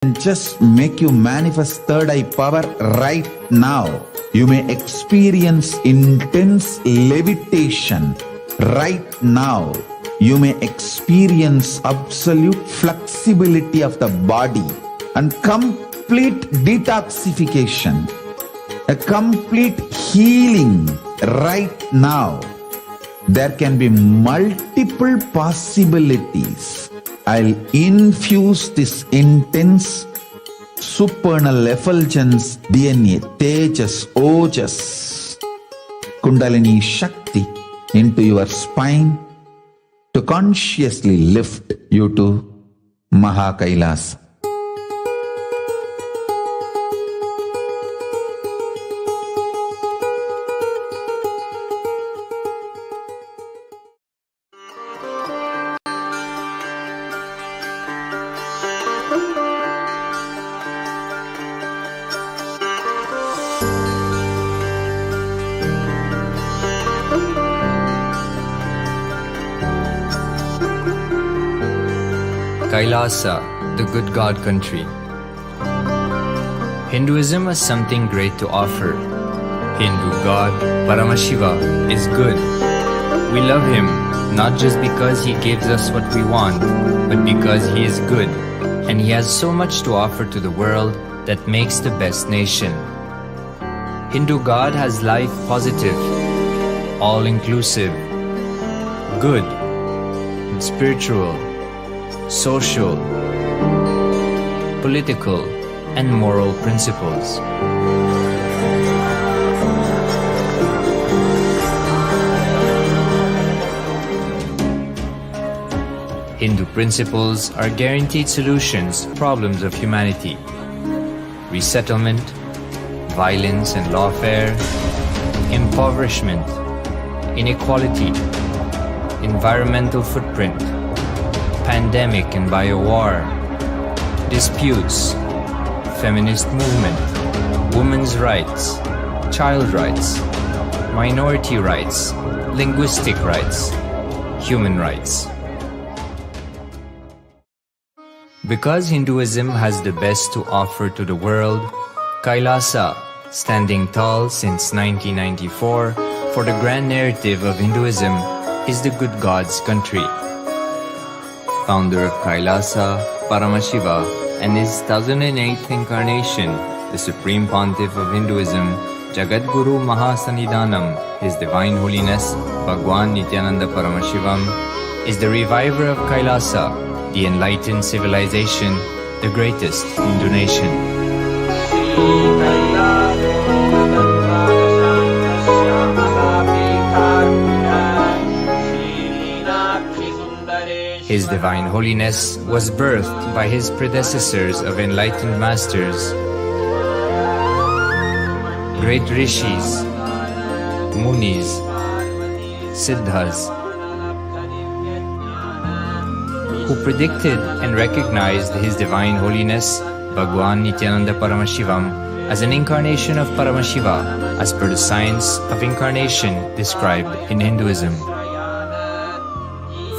just make you manifest third eye power right now. You may experience intense levitation right now. You may experience absolute flexibility of the body and complete detoxification, a complete healing right now. There can be multiple possibilities. I'll infuse this intense supernal effulgence DNA, Tejas, Ojas, Kundalini Shakti into your spine to consciously lift you to Maha Kailasa. Kailasa, the good God country. Hinduism has something great to offer. Hindu God, Paramashiva, is good. We love him not just because he gives us what we want, but because he is good, and he has so much to offer to the world that makes the best nation. Hindu God has life positive, all-inclusive, good, spiritual, social, political, and moral principles. Hindu principles are guaranteed solutions to problems of humanity: resettlement, violence and lawfare, impoverishment, inequality, environmental footprint, pandemic and biowar, disputes, feminist movement, women's rights, child rights, minority rights, linguistic rights, human rights. Because Hinduism has the best to offer to the world, Kailasa, standing tall since 1994 for the grand narrative of Hinduism, is the good God's country. Founder of Kailasa, Paramashiva, and his 1008th incarnation, the Supreme Pontiff of Hinduism, Jagadguru Mahasannidhanam, His Divine Holiness, Bhagwan Nityananda Paramashivam, is the reviver of Kailasa, the enlightened civilization, the greatest Hindu nation. His Divine Holiness was birthed by his predecessors of enlightened masters, great rishis, munis, siddhas, who predicted and recognized His Divine Holiness, Bhagwan Nityananda Paramashivam, as an incarnation of Paramashiva, as per the science of incarnation described in Hinduism.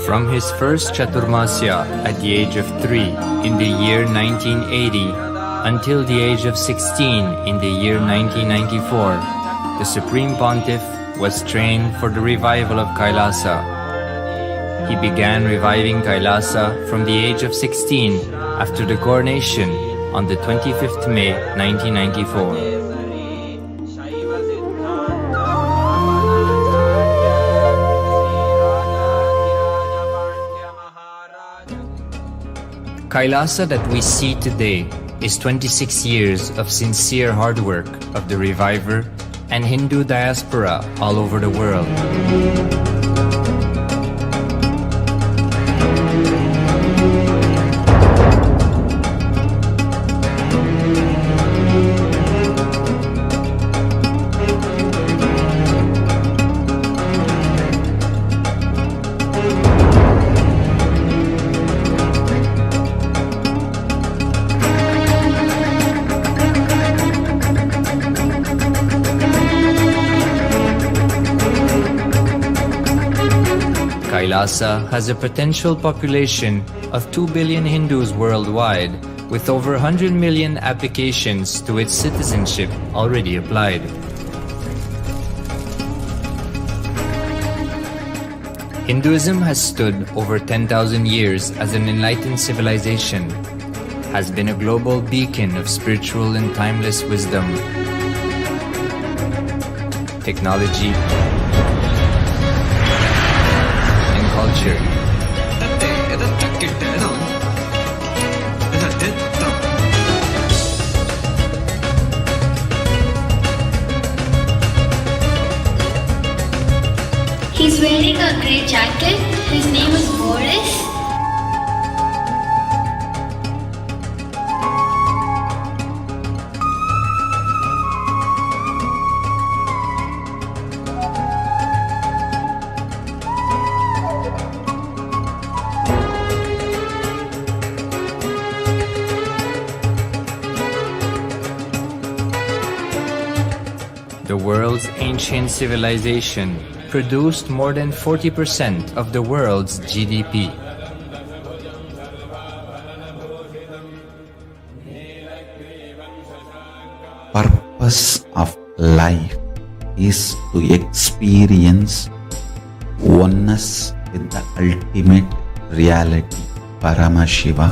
From his first Chaturmasya at the age of 3 in the year 1980 until the age of 16 in the year 1994, the Supreme Pontiff was trained for the revival of Kailasa. He began reviving Kailasa from the age of 16 after the coronation on the 25th May 1994. Kailasa that we see today is 26 years of sincere hard work of the reviver and Hindu diaspora all over the world. Kailasa has a potential population of 2 billion Hindus worldwide with over 100 million applications to its citizenship already applied. Hinduism has stood over 10,000 years as an enlightened civilization, has been a global beacon of spiritual and timeless wisdom, technology, and culture. He's wearing a grey jacket. His name is Boris. The world's ancient civilization produced more than 40% of the world's GDP. Purpose of life is to experience oneness with the ultimate reality, Paramashiva.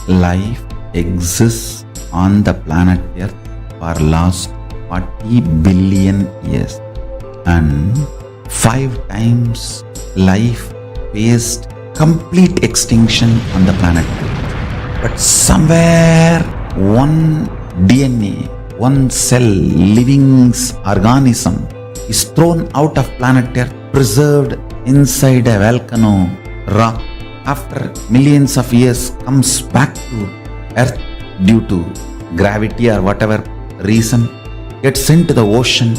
Life exists on the planet Earth for last 40 billion years, and 5 times life faced complete extinction on the planet Earth. But somewhere one DNA, one cell, living organism is thrown out of planet Earth, preserved inside a volcano rock. After millions of years comes back to Earth due to gravity or whatever reason, gets into the ocean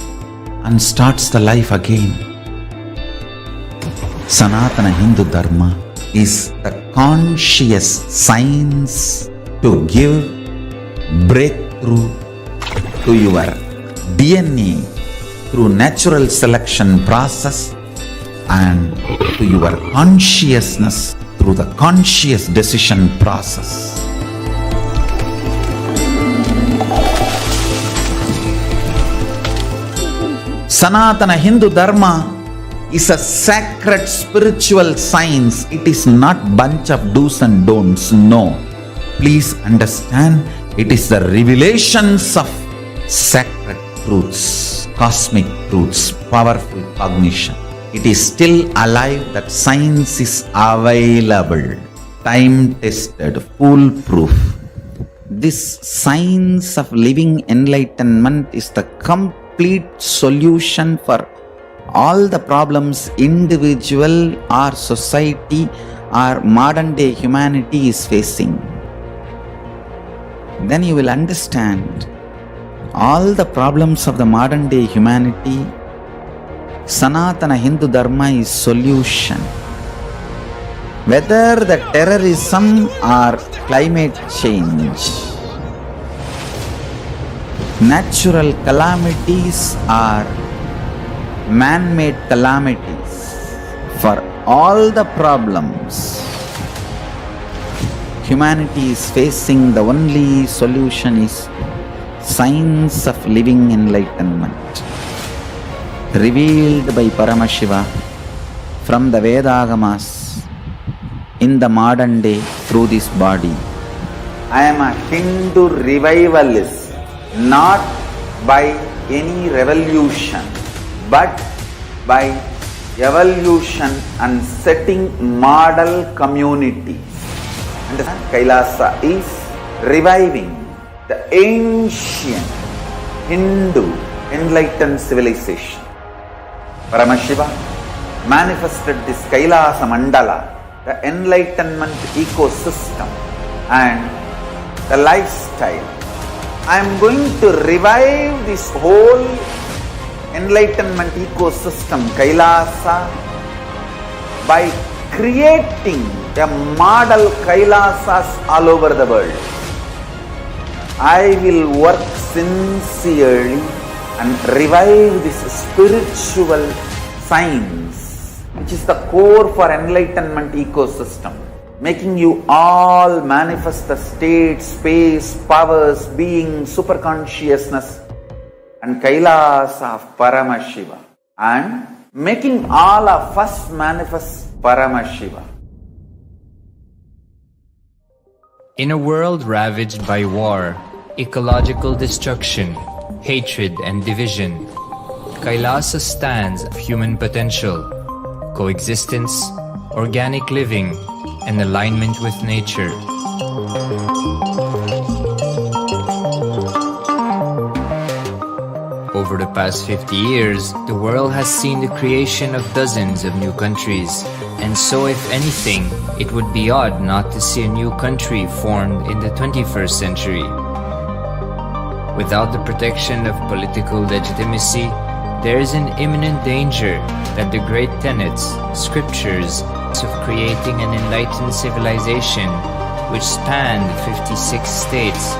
and starts the life again. Sanatana Hindu Dharma is the conscious science to give breakthrough to your DNA through natural selection process and to your consciousness through the conscious decision process. Sanatana Hindu Dharma is a sacred spiritual science. It is not bunch of do's and don'ts. No. Please understand, it is the revelations of sacred truths, cosmic truths, powerful cognition. It is still alive, that science is available, time-tested, foolproof. This science of living enlightenment is the complete solution for all the problems individual or society or modern day humanity is facing. Then you will understand all the problems of the modern day humanity. Sanatana Hindu Dharma is solution. Whether the terrorism or climate change, natural calamities or man-made calamities, for all the problems humanity is facing, the only solution is science of living enlightenment, revealed by Paramashiva from the Vedagamas in the modern day through this body. I am a Hindu revivalist, not by any revolution, but by evolution and setting model communities. Understand? Kailasa is reviving the ancient Hindu enlightened civilization. Paramashiva manifested this Kailasa Mandala, the enlightenment ecosystem and the lifestyle. I am going to revive this whole enlightenment ecosystem, Kailasa, by creating a model Kailasas all over the world. I will work sincerely and revive this spiritual science, which is the core for enlightenment ecosystem. making you all manifest the state, space, powers, being, superconsciousness and Kailasa of Paramashiva, and making all of us manifest Paramashiva. In a world ravaged by war, ecological destruction, hatred and division, Kailasa stands for human potential, coexistence, organic living, and alignment with nature. Over the past 50 years, the world has seen the creation of dozens of new countries, and so if anything, it would be odd not to see a new country formed in the 21st century. Without the protection of political legitimacy, there is an imminent danger that the great tenets, scriptures, of creating an enlightened civilization which spanned 56 states,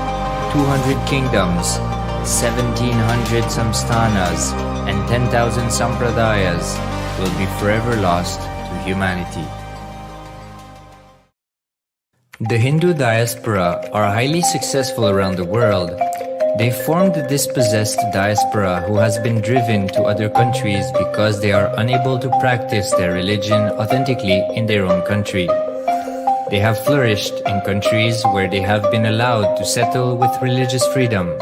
200 kingdoms, 1700 samsthanas, and 10,000 sampradayas will be forever lost to humanity. The Hindu diaspora are highly successful around the world. They formed the dispossessed diaspora who has been driven to other countries because they are unable to practice their religion authentically in their own country. They have flourished in countries where they have been allowed to settle with religious freedom.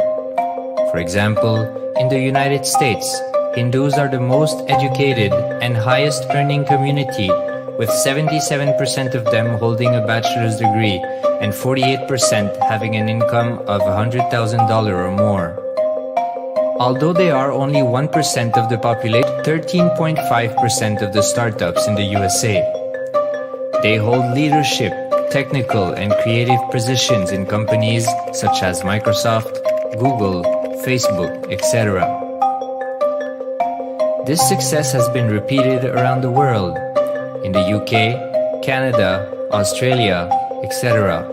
For example, in the United States, Hindus are the most educated and highest earning community, with 77% of them holding a bachelor's degree and 48% having an income of $100,000 or more. Although they are only 1% of the population, 13.5% of the startups in the USA. They hold leadership, technical and creative positions in companies such as Microsoft, Google, Facebook, etc. This success has been repeated around the world, in the UK, Canada, Australia, etc.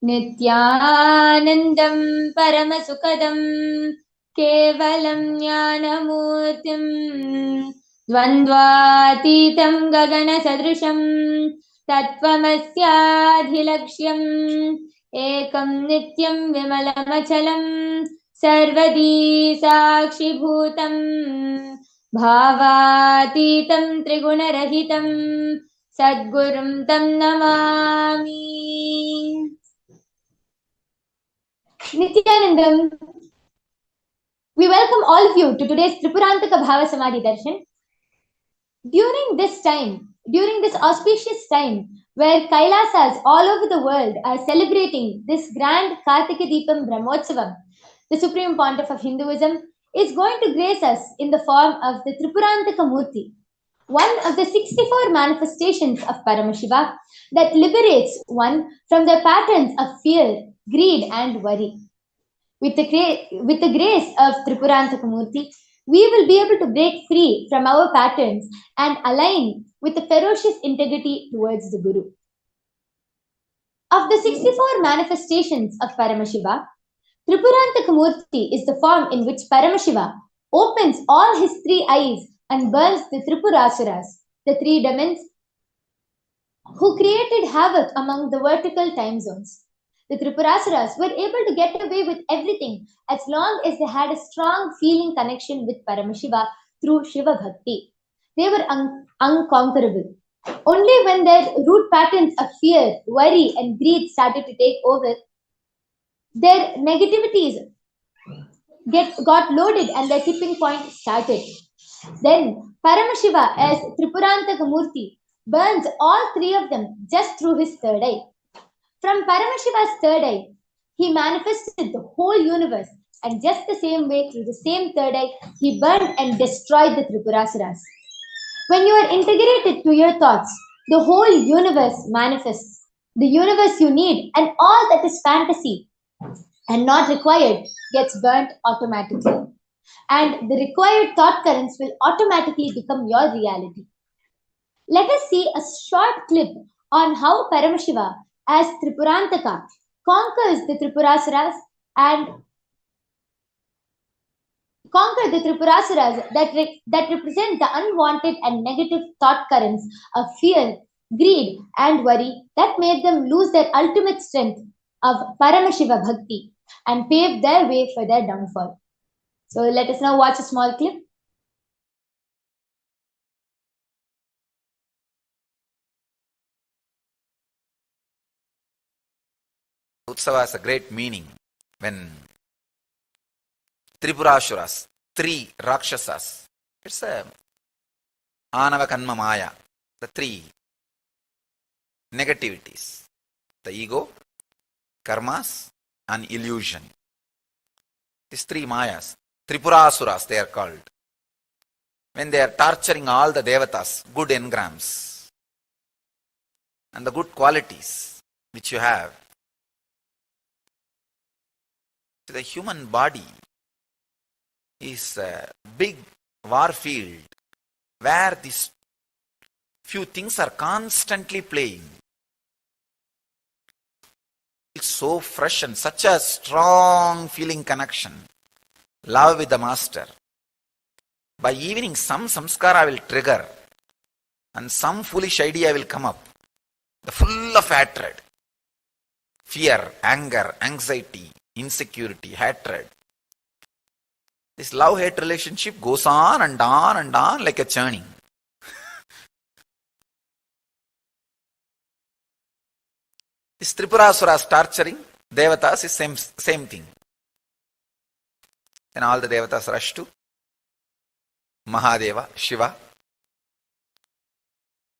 नित्यानन्दं परमसुखदं केवलं ज्ञानमूर्तिं द्वन्द्वातीतं गगनसदृशं तत्त्वमस्याधिलक्ष्यम् एकं नित्यं विमलमचलं सर्वदी साक्षिभूतं भावातीतं त्रिगुणरहितं सद्गुरुं तं Namami. Nityanandam, we welcome all of you to today's Tripurantakar Bhava Samadhi Darshan. During this auspicious time, where Kailasas all over the world are celebrating this grand Karthigai Deepam Brahmotsavam, the Supreme Pontiff of Hinduism is going to grace us in the form of the Tripurantakar Murti, one of the 64 manifestations of Paramashiva that liberates one from the patterns of fear, greed and worry. With the grace of Tripurantakar Murti, we will be able to break free from our patterns and align with the ferocious integrity towards the Guru. Of the 64 manifestations of Paramashiva, Tripurantakar Murti is the form in which Paramashiva opens all his three eyes and burns the Tripurasuras, the three demons who created havoc among the vertical time zones. The Tripurasuras were able to get away with everything as long as they had a strong feeling connection with Paramashiva through Shiva Bhakti. They were unconquerable. Only when their root patterns of fear, worry and greed started to take over, their negativities got loaded and their tipping point started. Then Paramashiva as Tripurantakar Murti burns all three of them just through his third eye. From Paramashiva's third eye, he manifested the whole universe, and just the same way through the same third eye, he burned and destroyed the Tripurasuras. When you are integrated to your thoughts, the whole universe manifests. The universe you need and all that is fantasy and not required gets burnt automatically. And the required thought currents will automatically become your reality. Let us see a short clip on how Paramashiva as Tripurantaka conquers the Tripurasuras and conquer the Tripurasuras that represent the unwanted and negative thought currents of fear, greed, and worry that made them lose their ultimate strength of Paramashiva Bhakti and pave their way for their downfall. So let us now watch a small clip. Utsava has a great meaning when Tripurasuras, three Rakshasas, it's a Anava Kanma Maya, the three negativities, the ego, karmas, and illusion. These three Mayas, Tripurasuras they are called. When they are torturing all the devatas, good engrams, and the good qualities which you have, the human body is a big war field where these few things are constantly playing. It's so fresh and such a strong feeling connection, love with the master. By evening some samskara will trigger and some foolish idea will come up, the full of hatred, fear, anger, anxiety, insecurity, hatred. This love-hate relationship goes on and on and on like a churning. This Tripurasuras torturing devatas is same thing. Then all the devatas rush to Mahadeva, Shiva.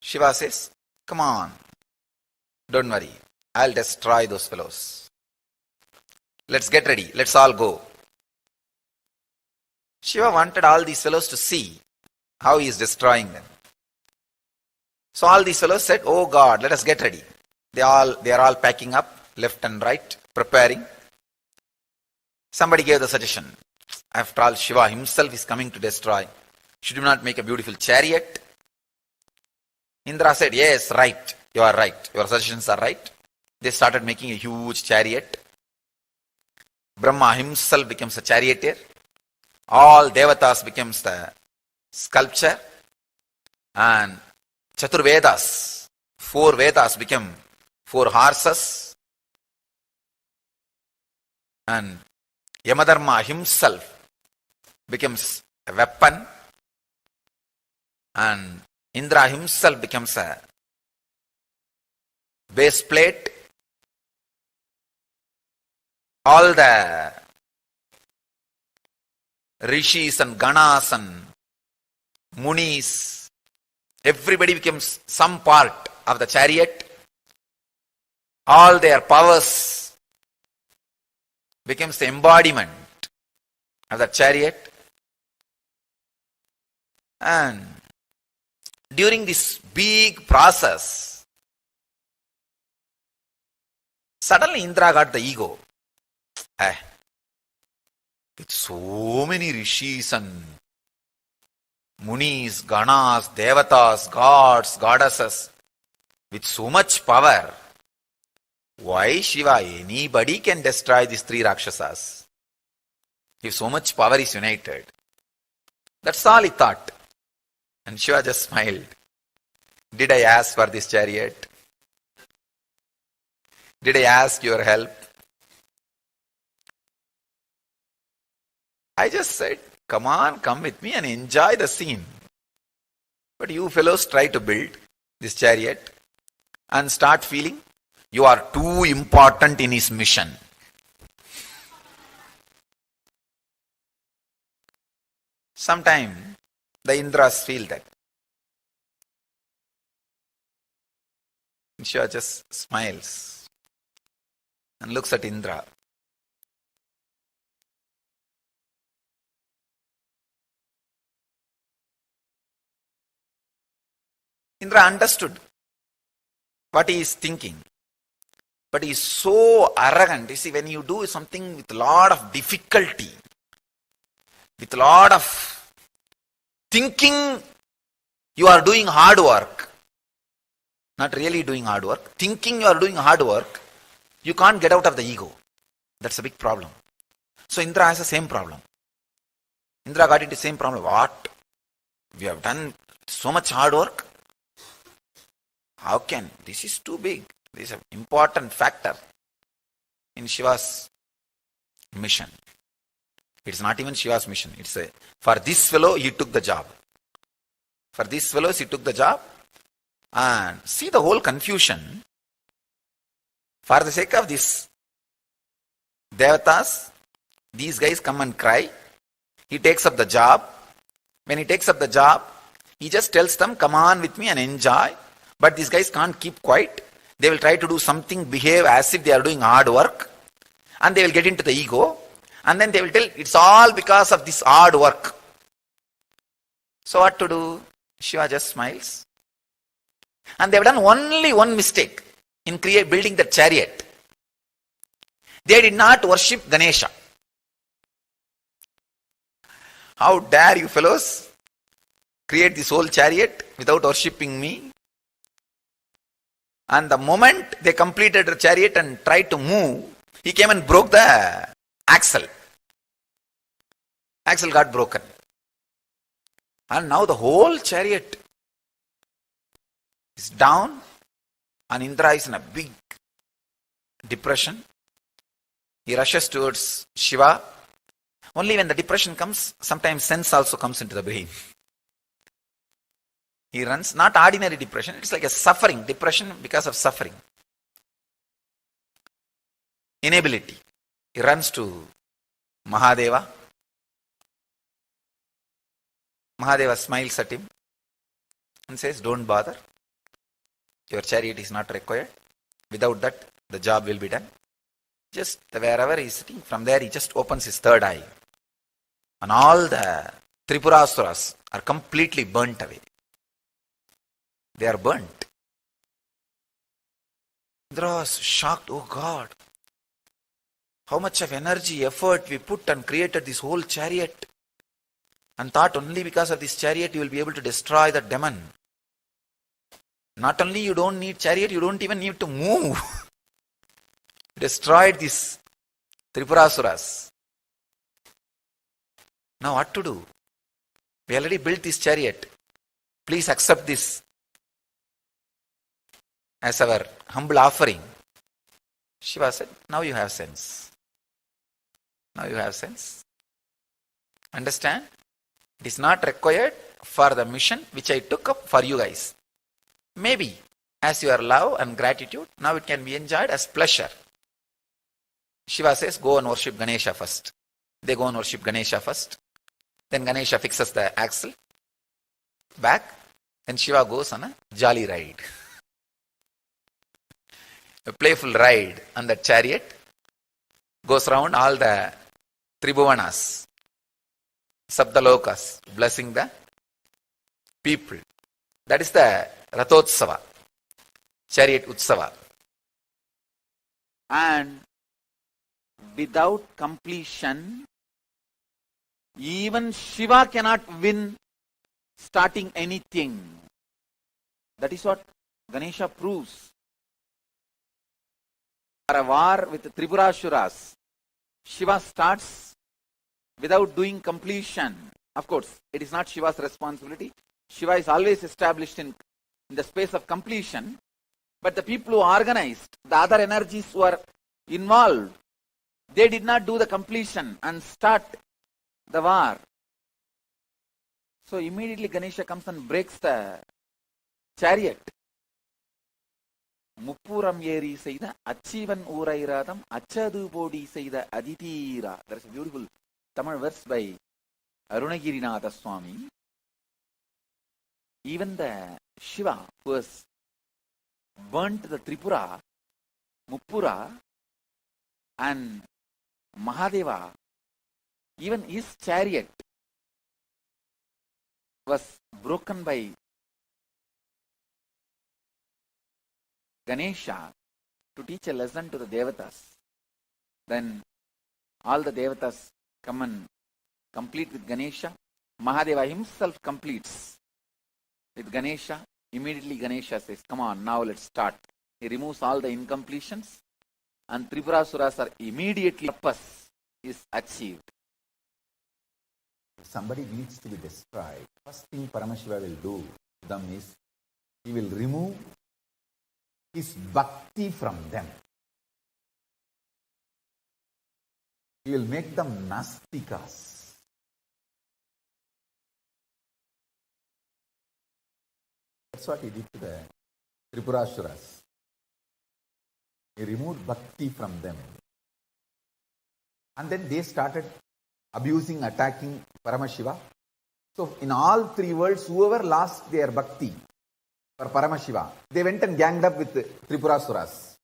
Shiva says, come on, don't worry, I'll destroy those fellows. Let's get ready, let's all go. Shiva wanted all these fellows to see how he is destroying them. So all these fellows said, oh God, let us get ready. They are all packing up, left and right, preparing. Somebody gave the suggestion, after all, Shiva himself is coming to destroy. Should we not make a beautiful chariot? Indra said, yes, right, you are right, your suggestions are right. They started making a huge chariot. Brahma himself becomes a charioteer. All devatas becomes the sculpture. And Chaturvedas, 4 Vedas become 4 horses. And Yamadharma himself becomes a weapon. And Indra himself becomes a base plate. All the rishis and ganas and munis, everybody becomes some part of the chariot. All their powers becomes the embodiment of the chariot. And during this big process, suddenly Indra got the ego. With so many rishis and munis, ganas, devatas, gods, goddesses, with so much power, why Shiva? Anybody can destroy these 3 Rakshasas. If so much power is united. That's all he thought. And Shiva just smiled. Did I ask for this chariot? Did I ask your help? I just said, come on, come with me and enjoy the scene. But you fellows try to build this chariot and start feeling you are too important in his mission. Sometimes the Indras feel that. Shiva just smiles and looks at Indra. Indra understood what he is thinking. But he is so arrogant. You see, when you do something with a lot of difficulty, with a lot of thinking, you are doing hard work. Not really doing hard work. Thinking you are doing hard work, you can't get out of the ego. That's a big problem. So Indra has the same problem. Indra got into the same problem. What? We have done so much hard work. How can? This is too big. This is an important factor in Shiva's mission. It's not even Shiva's mission. It's for this fellow, he took the job. For these fellows, he took the job. And see the whole confusion. For the sake of this Devatas, these guys come and cry. He takes up the job. When he takes up the job, he just tells them, come on with me and enjoy. But these guys can't keep quiet. They will try to do something, behave as if they are doing hard work. And they will get into the ego. And then they will tell, it's all because of this hard work. So what to do? Shiva just smiles. And they have done only one mistake in building the chariot. They did not worship Ganesha. How dare you fellows create this whole chariot without worshipping me? And the moment they completed the chariot and tried to move, he came and broke the axle. Axle got broken. And now the whole chariot is down and Indra is in a big depression. He rushes towards Shiva. Only when the depression comes, sometimes sense also comes into the brain. He runs, not ordinary depression, it's like a suffering, depression because of suffering. Inability. He runs to Mahadeva. Mahadeva smiles at him and says, don't bother. Your chariot is not required. Without that, the job will be done. Just wherever he is sitting, from there he just opens his third eye. And all the Tripurasuras are completely burnt away. They are burnt. Indra was shocked. Oh God, how much of energy, effort we put and created this whole chariot. And thought only because of this chariot you will be able to destroy the demon. Not only you don't need chariot, you don't even need to move. Destroyed these Tripurasuras. Now what to do? We already built this chariot. Please accept this as our humble offering. Shiva said, now you have sense. Now you have sense. Understand? It is not required for the mission which I took up for you guys. Maybe as your love and gratitude, now it can be enjoyed as pleasure. Shiva says, go and worship Ganesha first. They go and worship Ganesha first. Then Ganesha fixes the axle back. Then Shiva goes on a jolly ride. A playful ride on the chariot. Goes around all the Tribhuvanas, Sabdalokas, blessing the people. That is the Rathotsava, chariot Utsava. And without completion, even Shiva cannot win starting anything. That is what Ganesha proves. For a war with the Tripurasuras, Shiva starts without doing completion. Of course, it is not Shiva's responsibility. Shiva is always established in the space of completion. But the people who organized, the other energies who are involved, they did not do the completion and start the war. So immediately Ganesha comes and breaks the chariot. Muppuram yeri seida achivan urairadam achadu bodi seida aditira. There is a beautiful Tamil verse by Arunagirinatha Swami. Even the Shiva who has burnt the Tripura, Muppura and Mahadeva, even his chariot was broken by Ganesha to teach a lesson to the Devatas. Then all the Devatas come and complete with Ganesha. Mahadeva himself completes with Ganesha. Immediately Ganesha says, come on, now let's start. He removes all the incompletions and Tripurasuras are immediately purpose is achieved. If somebody needs to be destroyed, first thing Paramashiva will do to them is he will remove his bhakti from them. He will make them nastikas. That's what he did to the Tripurasuras. He removed bhakti from them. And then they started abusing, attacking Paramashiva. So in all three worlds, whoever lost their bhakti for Paramashiva, they went and ganged up with Tripurasuras.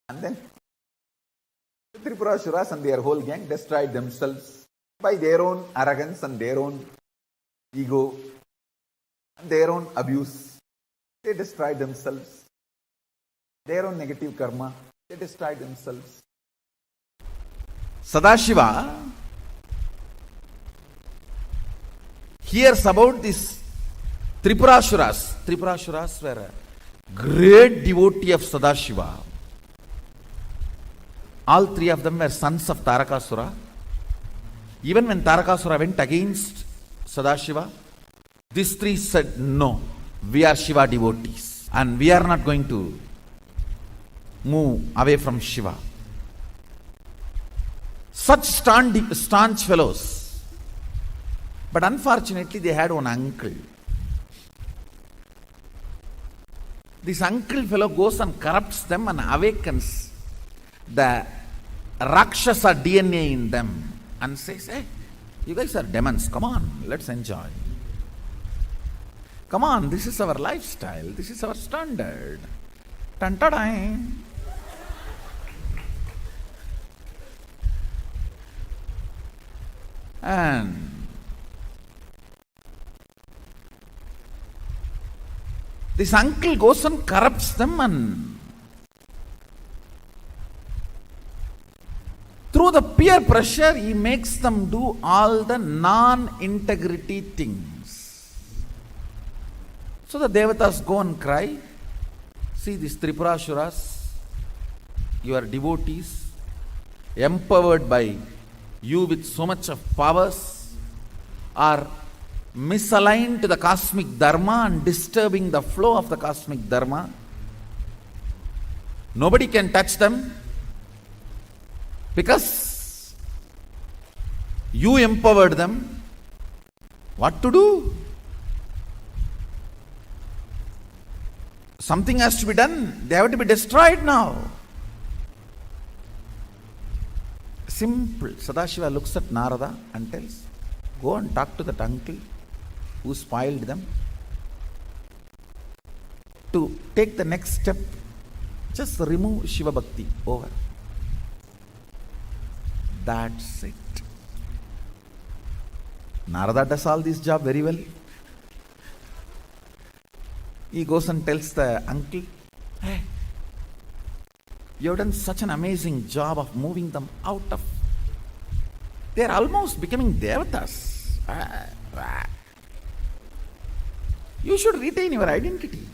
And then the Tripurasuras and their whole gang destroyed themselves by their own arrogance and their own ego and their own abuse. They destroyed themselves. Their own negative karma, they destroyed themselves. Sadashiva hears about this Tripurasuras. Tripurasuras were a great devotee of Sadashiva. All three of them were sons of Tarakasura. Even when Tarakasura went against Sadashiva, these three said, no, we are Shiva devotees and we are not going to move away from Shiva. Such staunch fellows. But unfortunately, they had one uncle. This uncle fellow goes and corrupts them and awakens the Rakshasa DNA in them and says, hey, you guys are demons, come on, let's enjoy. Come on, this is our lifestyle, this is our standard. Tan-ta-dai. And this uncle goes and corrupts them, and through the peer pressure, he makes them do all the non-integrity things. So the Devatas go and cry, see these Tripurasuras, your devotees, empowered by you with so much of powers, are misaligned to the cosmic dharma and disturbing the flow of the cosmic dharma. Nobody can touch them because you empowered them. What to do? Something has to be done. They have to be destroyed now. Simple. Sadashiva looks at Narada and tells, go and talk to that uncle who spoiled them. To take the next step, just remove Shiva Bhakti. Over. That's it. Narada does all this job very well. He goes and tells the uncle, hey, you have done such an amazing job of moving them out of... They are almost becoming devatas. You should retain your identity.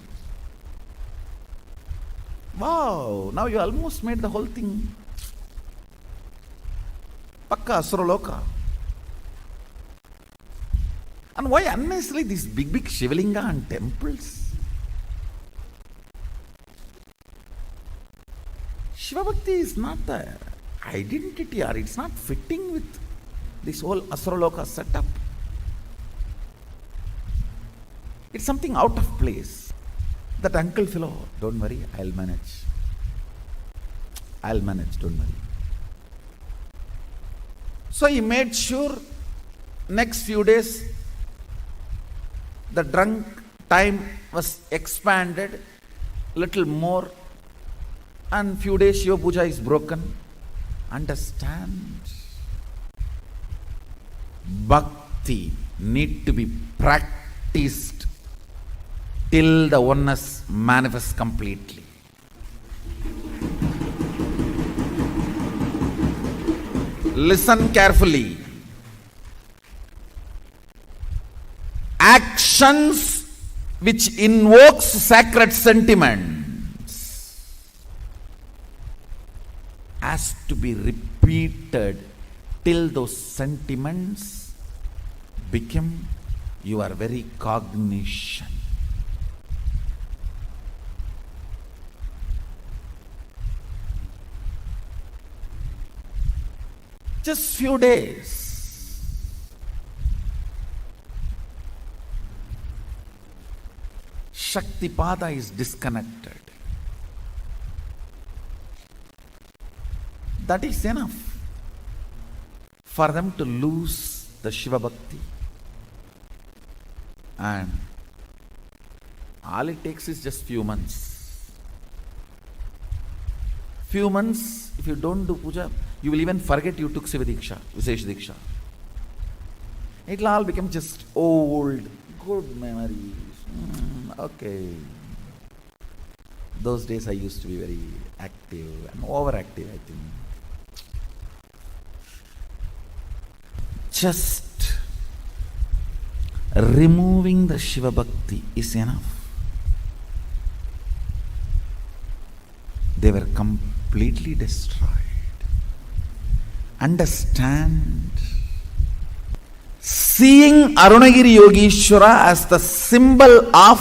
Wow, now you almost made the whole thing Pakka Asuraloka. And why unnecessarily these big Shivalinga and temples? Shiva Bhakti is not the identity, or it's not fitting with this whole Asuraloka setup. It's something out of place. That uncle fellow, don't worry, I'll manage, don't worry. So he made sure next few days the drunk time was expanded little more, and few days Shiva Puja is broken. Understand? Bhakti need to be practiced till the oneness manifests completely. Listen carefully. Actions which invokes sacred sentiments has to be repeated till those sentiments become your very cognition. Just few days. Shaktipada is disconnected. That is enough for them to lose the Shiva Bhakti. And all it takes is just few months. Few months, if you don't do puja, you will even forget you took Shiva Diksha, Visesh Diksha. It will all become just old, good memories. Okay. Those days I used to be very active and overactive, I think. Just removing the Shiva Bhakti is enough. They were completely destroyed. Understand, seeing Arunagiri Yogeshwara as the symbol of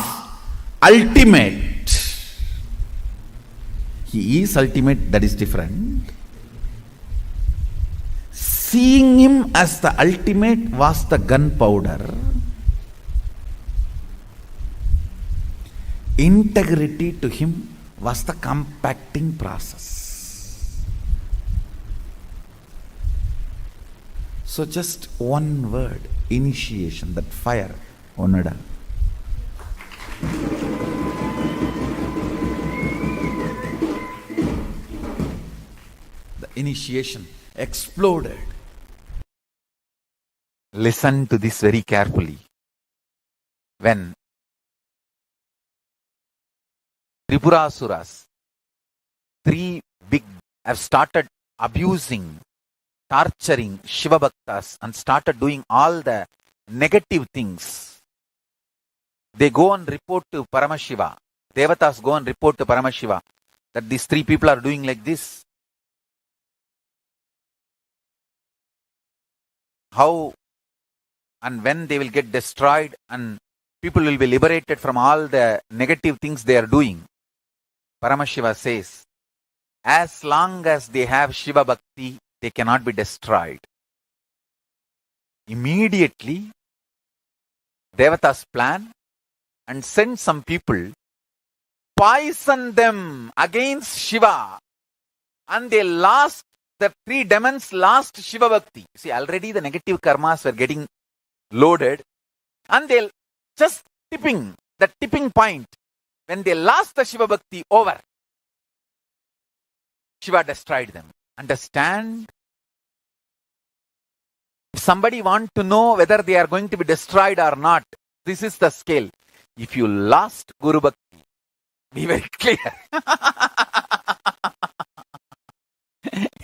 ultimate. He is ultimate, that is different. Seeing him as the ultimate was the gunpowder. Integrity to him was the compacting process. So just one word, initiation, that fire, Onada. The initiation exploded. Listen to this very carefully. When Tripurasuras, three big, have started abusing, torturing Shiva Bhaktas and started doing all the negative things, they go and report to Paramashiva. Devatas go and report to Paramashiva that these three people are doing like this. How and when they will get destroyed and people will be liberated from all the negative things they are doing. Paramashiva says, as long as they have Shiva Bhakti, they cannot be destroyed. Immediately, Devatas plan and send some people, poison them against Shiva, and they lost, the three demons lost Shiva Bhakti. See, already the negative karmas were getting loaded, and they'll just tipping, the tipping point, when they lost the Shiva Bhakti over, Shiva destroyed them. Understand? If somebody wants to know whether they are going to be destroyed or not, this is the scale. If you lost Guru Bhakti, be very clear.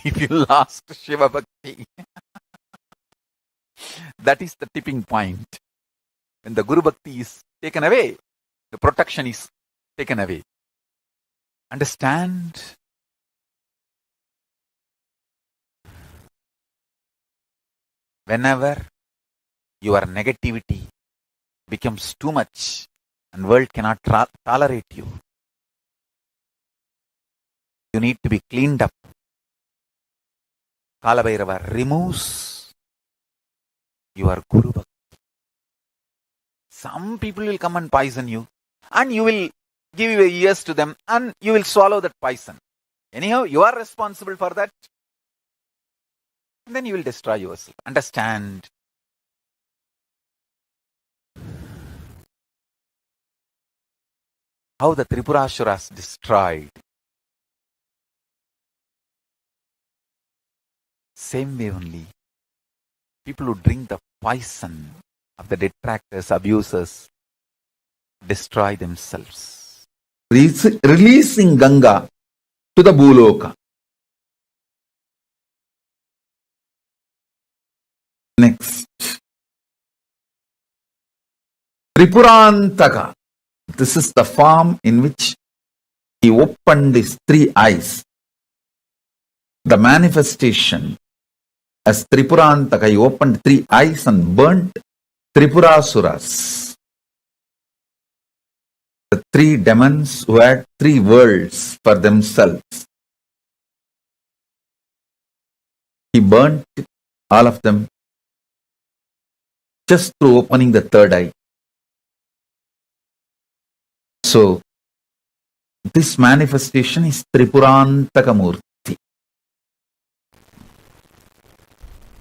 If you lost Shiva Bhakti, that is the tipping point. When the Guru Bhakti is taken away, the protection is taken away. Understand? Whenever your negativity becomes too much and world cannot tolerate you, you need to be cleaned up. Kalabhairava removes your Guru Bhakti. Some people will come and poison you, and you will give your ears to them, and you will swallow that poison. Anyhow, you are responsible for that. And then you will destroy yourself. Understand? How the Tripurasuras destroyed. Same way only, people who drink the poison of the detractors, abusers, destroy themselves. Releasing Ganga to the Bhuloka. Next. Tripurantakar. This is the form in which he opened his three eyes. the manifestation as Tripurantaka, he opened 3 eyes and burnt Tripurasuras. The 3 demons who had 3 worlds for themselves. He burnt all of them just through opening the 3rd eye. So, this manifestation is Tripurantaka Murti.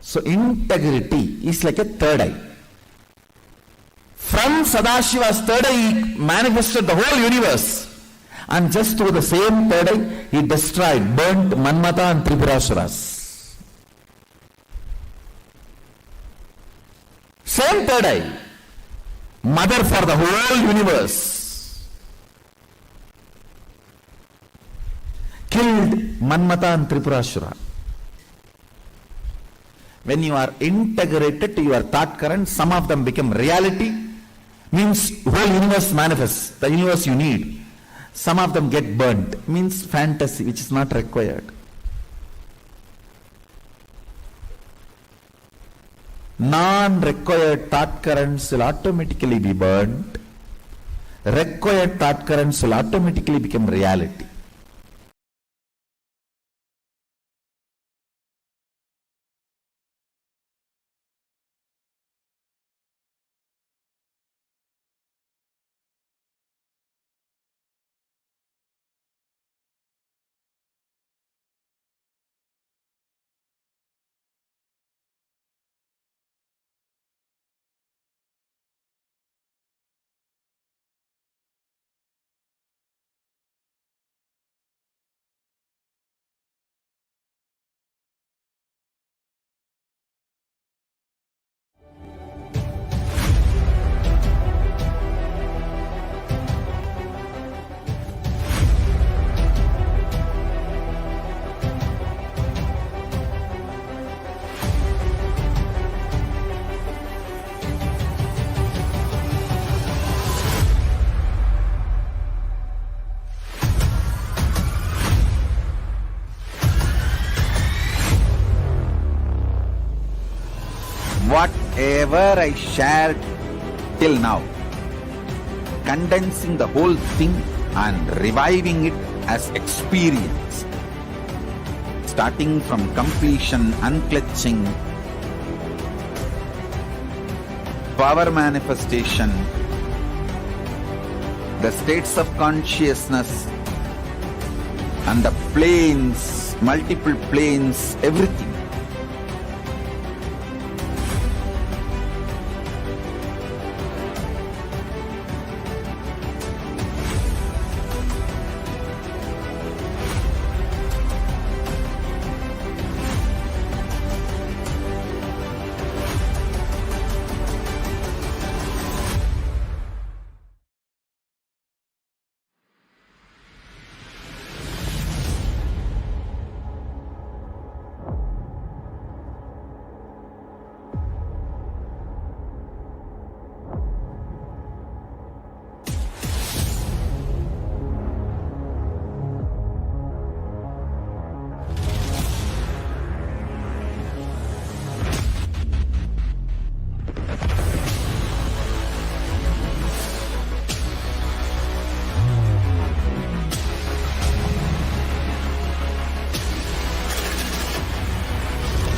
So, integrity is like a 3rd eye. From Sadashiva's 3rd eye, he manifested the whole universe. And just through the same 3rd eye, he destroyed, burnt Manmata and Tripurasuras. Same 3rd eye, mother for the whole universe, killed Manmata and Tripurasura. When you are integrated to your thought current, some of them become reality, means whole universe manifests, the universe you need. Some of them get burnt, means fantasy, which is not required. Non-required thought currents will automatically be burnt. Required thought currents will automatically become reality. Whatever I shared till now, condensing the whole thing and reviving it as experience, starting from completion, unclutching, power manifestation, the states of consciousness, and the planes, multiple planes, everything.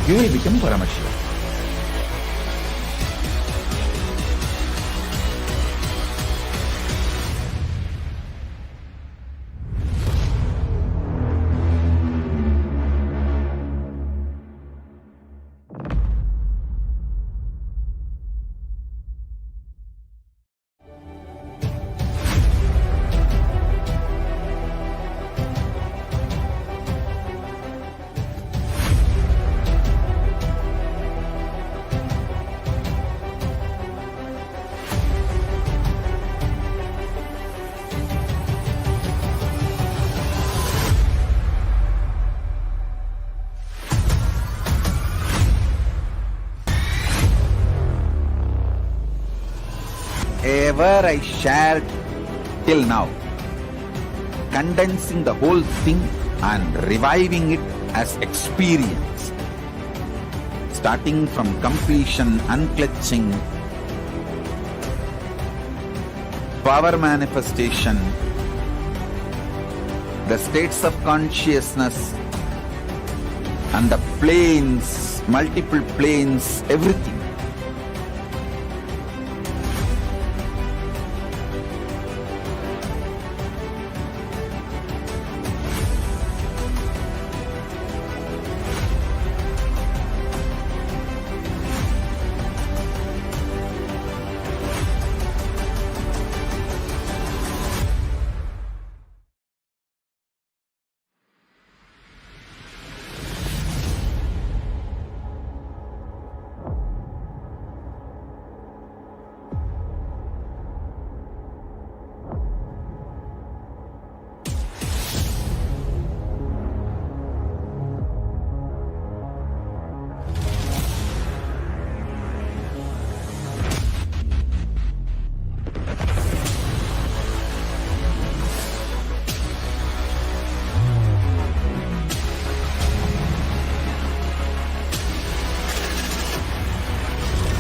You will become Paramashiva. Whatever I shared till now, condensing the whole thing and reviving it as experience, starting from completion, unclutching, power manifestation, the states of consciousness, and the planes, multiple planes, everything.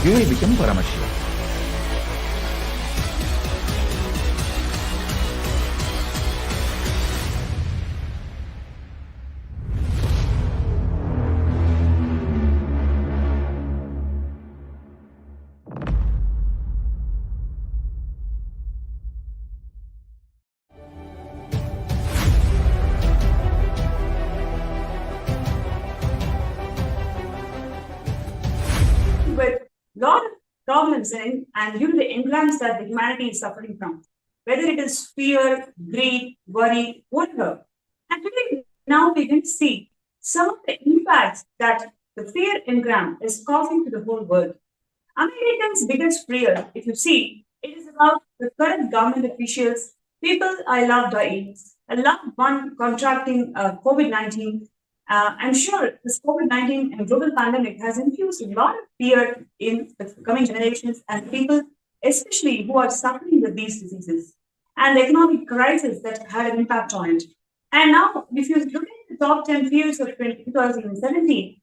You will become Paramashiva. With lot of problems and due to the imbalance that the humanity is suffering from, whether it is fear, greed, worry, whatever. And today, now we can see some of the impacts that the fear engram is causing to the whole world. Americans' biggest fear, if you see, it is about the current government officials, people I love dying, a loved one contracting COVID-19. I'm sure this COVID-19 and global pandemic has infused a lot of fear in the coming generations and people, especially who are suffering with these diseases, and the economic crisis that had an impact on it. And now, if you look at the top 10 fears of 2017,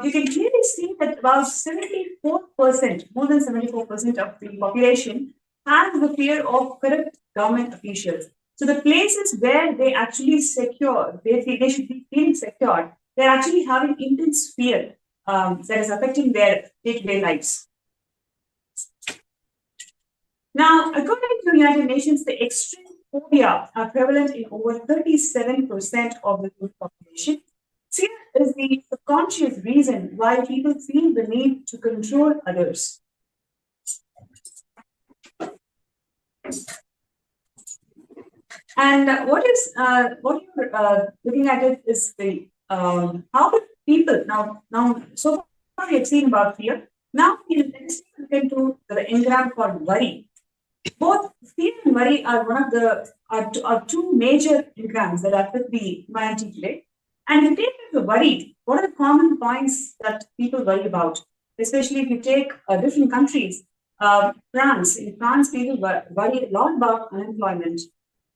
you can clearly see that about 74%, more than 74% of the population has the fear of corrupt government officials. So the places where they actually secure, they should be feeling secure, they're actually having intense fear that is affecting their day-to-day lives. Now, according to the United Nations, the extreme phobia are prevalent in over 37% of the global population. Fear is the subconscious reason why people feel the need to control others. And what you're looking at it is the how people now so far we have seen about fear. Now let's look into the engram called worry. Both fear and worry are one of the are two major engrams that affect the humanity today. And if you take the worry, what are the common points that people worry about? Especially if you take different countries, France. In France, people worry a lot about unemployment.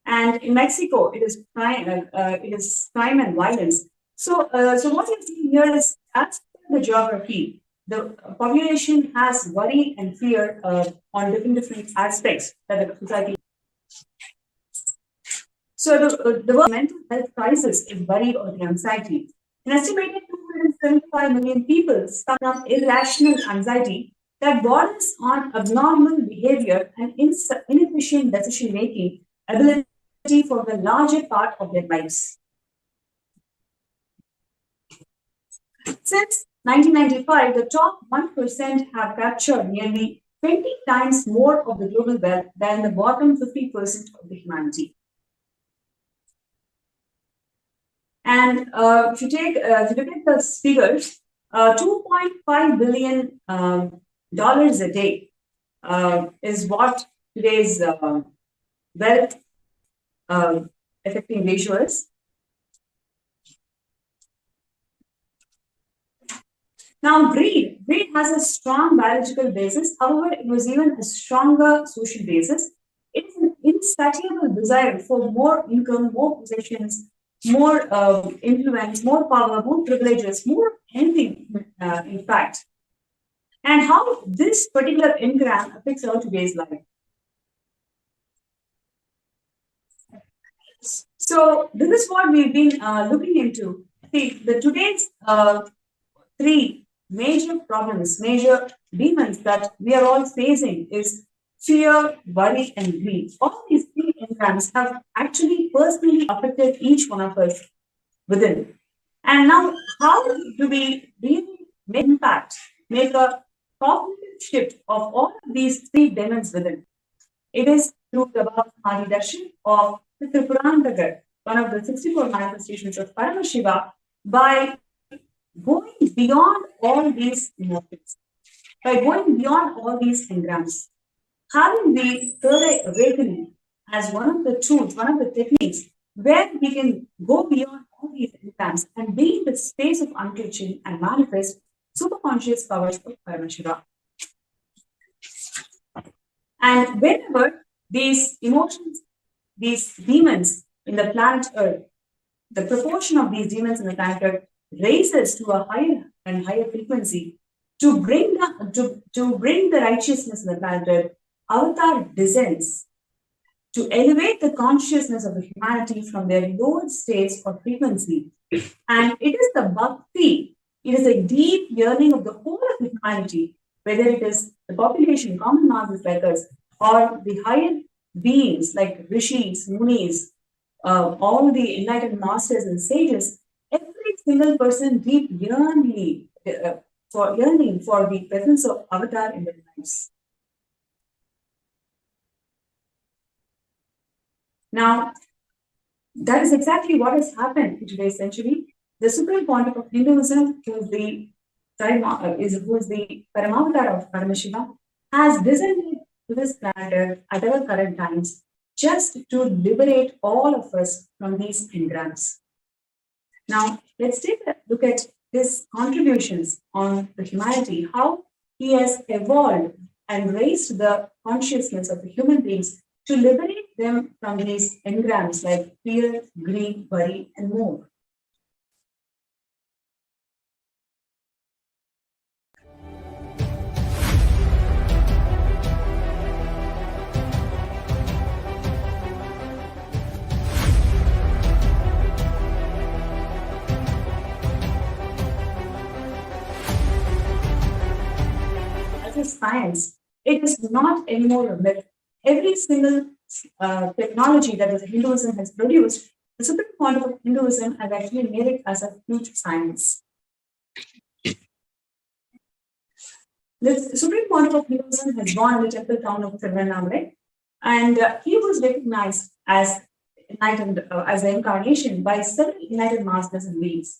And in Mexico, it is crime and violence. So what you see here is, as per the geography, the population has worry and fear on different aspects that the society. So the mental health crisis is worry or the anxiety. An estimated 275 million people suffer from irrational anxiety that borders on abnormal behavior and inefficient decision making ability for the larger part of their lives. Since 1995, the top 1% have captured nearly 20 times more of the global wealth than the bottom 50% of the humanity. And if you look at the figures, $2.5 billion a day is what today's wealth affecting ratio is. Now, greed has a strong biological basis. However, it was even a stronger social basis. It is an insatiable desire for more income, more possessions, more influence, more power, more privileges, more anything, in fact. And how this particular engram affects our today's life. So this is what we've been looking into. See, the today's three major problems, major demons that we are all facing is fear, worry, and greed. All these three engrams have actually personally affected each one of us within. And now, how do we really make impact, make a cognitive shift of all of these three demons within? It is through the Bhava Samadhi Darshan of the Tripurantakar, one of the 64 manifestations of Paramashiva, by going beyond all these emotions, by going beyond all these engrams, having the third eye awakening as one of the tools, one of the techniques where we can go beyond all these engrams and be in the space of unclenching and manifest superconscious powers of Paramashiva. And whenever these emotions, these demons in the planet Earth, the proportion of these demons in the planet Earth raises to a higher and higher frequency to bring the righteousness in the planet Earth, Avatar descends to elevate the consciousness of the humanity from their lower states of frequency. And it is the bhakti, it is a deep yearning of the whole of humanity, whether it is the population, common masses like us, or the higher beings like rishis, munis, all the enlightened masters and sages, every single person deep yearning for the presence of Avatar in their lives. Now, that is exactly what has happened in today's century. The Supreme Pontiff of Hinduism, who is the Paramavatar of Paramashiva, has descended to this planet at our current times just to liberate all of us from these engrams. Now, let's take a look at his contributions on the humanity, how he has evolved and raised the consciousness of the human beings to liberate them from these engrams like fear, greed, worry, and more. As a science, it is not anymore a myth. Every single technology that the Hinduism has produced, the Supreme Pontiff of Hinduism has actually made it as a huge science. The Supreme Pontiff of Hinduism has born in the temple town of Tiruvannamalai, and he was recognized as enlightened, as the incarnation by several enlightened masters and beings.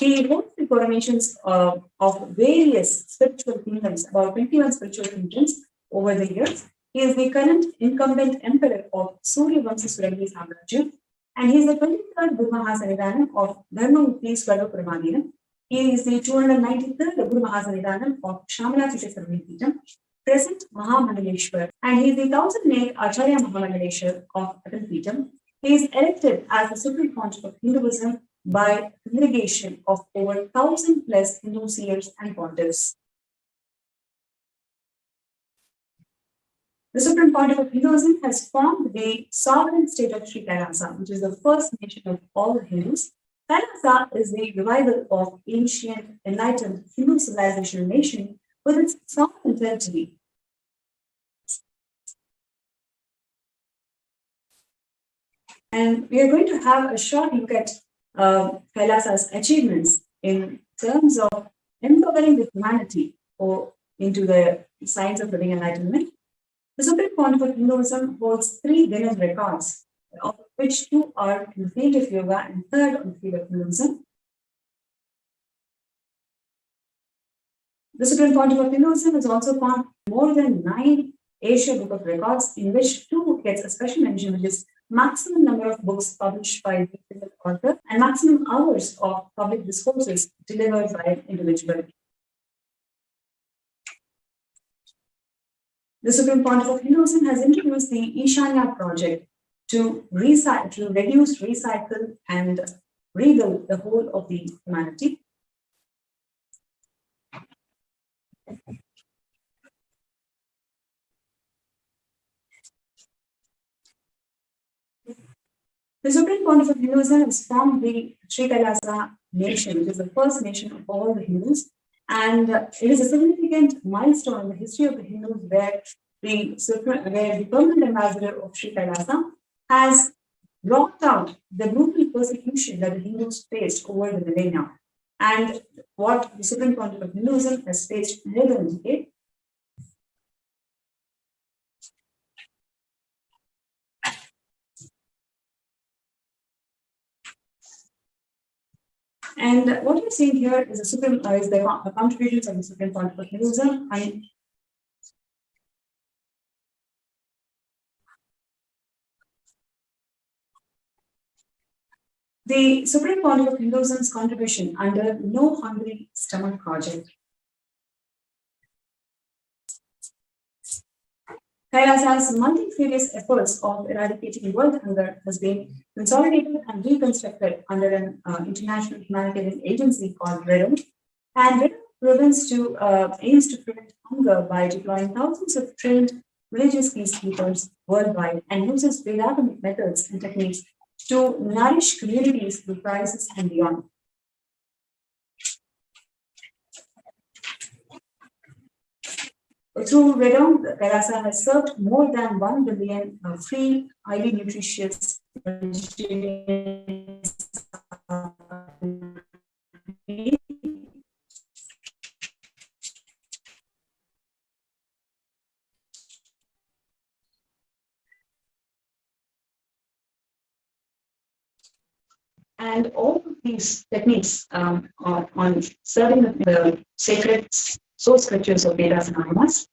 He holds the coronations of various spiritual kingdoms, about 21 spiritual kingdoms over the years. He is the current incumbent emperor of Surya Vamsa Suranghi Samrajya, and he is the 23rd Guru Mahasannidhanam of Dharmamukti Swarva Paramadhinam. He is the 293rd Guru Mahasannidhanam of Shamala Sarvapitham, present Mahamangaleshwar, and he is the 1008th Acharya Mahamangaleshwar of Atalpitham. He is elected as the Supreme Pontiff of Hinduism by a congregation of over 1,000 plus Hindu seers and pontiffs. The Supreme Pontiff of Hinduism has formed the sovereign state of Sri Kailasa, which is the first nation of all the Hindus. Kailasa is the revival of ancient, enlightened Hindu civilization nation with its sovereign territory. And we are going to have a short look at Kailasa's achievements in terms of empowering the humanity or into the science of living enlightenment. The Supreme Pontiff of Hinduism holds 3 Guinness records, of which 2 are in the field of yoga and 3rd on the field of Hinduism. The Supreme Pontiff of Hinduism has also found more than 9 Asia Book of Records, in which 2 gets a special mention, which is maximum number of books published by the single author and maximum hours of public discourses delivered by an individual. The Supreme Pontiff of Hinduism has introduced the Ishanya project, to recycle, to reduce, recycle, and rebuild the whole of the humanity. The Supreme Council of Hinduism has formed the Sri Kailasa nation, which is the first nation of all the Hindus. And it is a significant milestone in the history of the Hindus where the permanent ambassador of Sri Kailasa has brought out the brutal persecution that the Hindus faced over the millennia and what the Supreme Council of Hinduism has faced more than a decade. And what you're seeing here is the contributions of the Supreme Council of Hinduism. And the Supreme Council of Hinduism's contribution under No Hungry Stomach Project. Kailasa's multifarious efforts of eradicating world hunger has been consolidated and reconstructed under an international humanitarian agency called REDO. And REDO aims to prevent hunger by deploying thousands of trained religious peacekeepers worldwide and uses Vedamic methods and techniques to nourish communities through crisis and beyond. Through REDO, Kailasa has served more than 1 billion free, highly nutritious and all of these techniques are on serving the sacred source scriptures of Vedas and Agamas.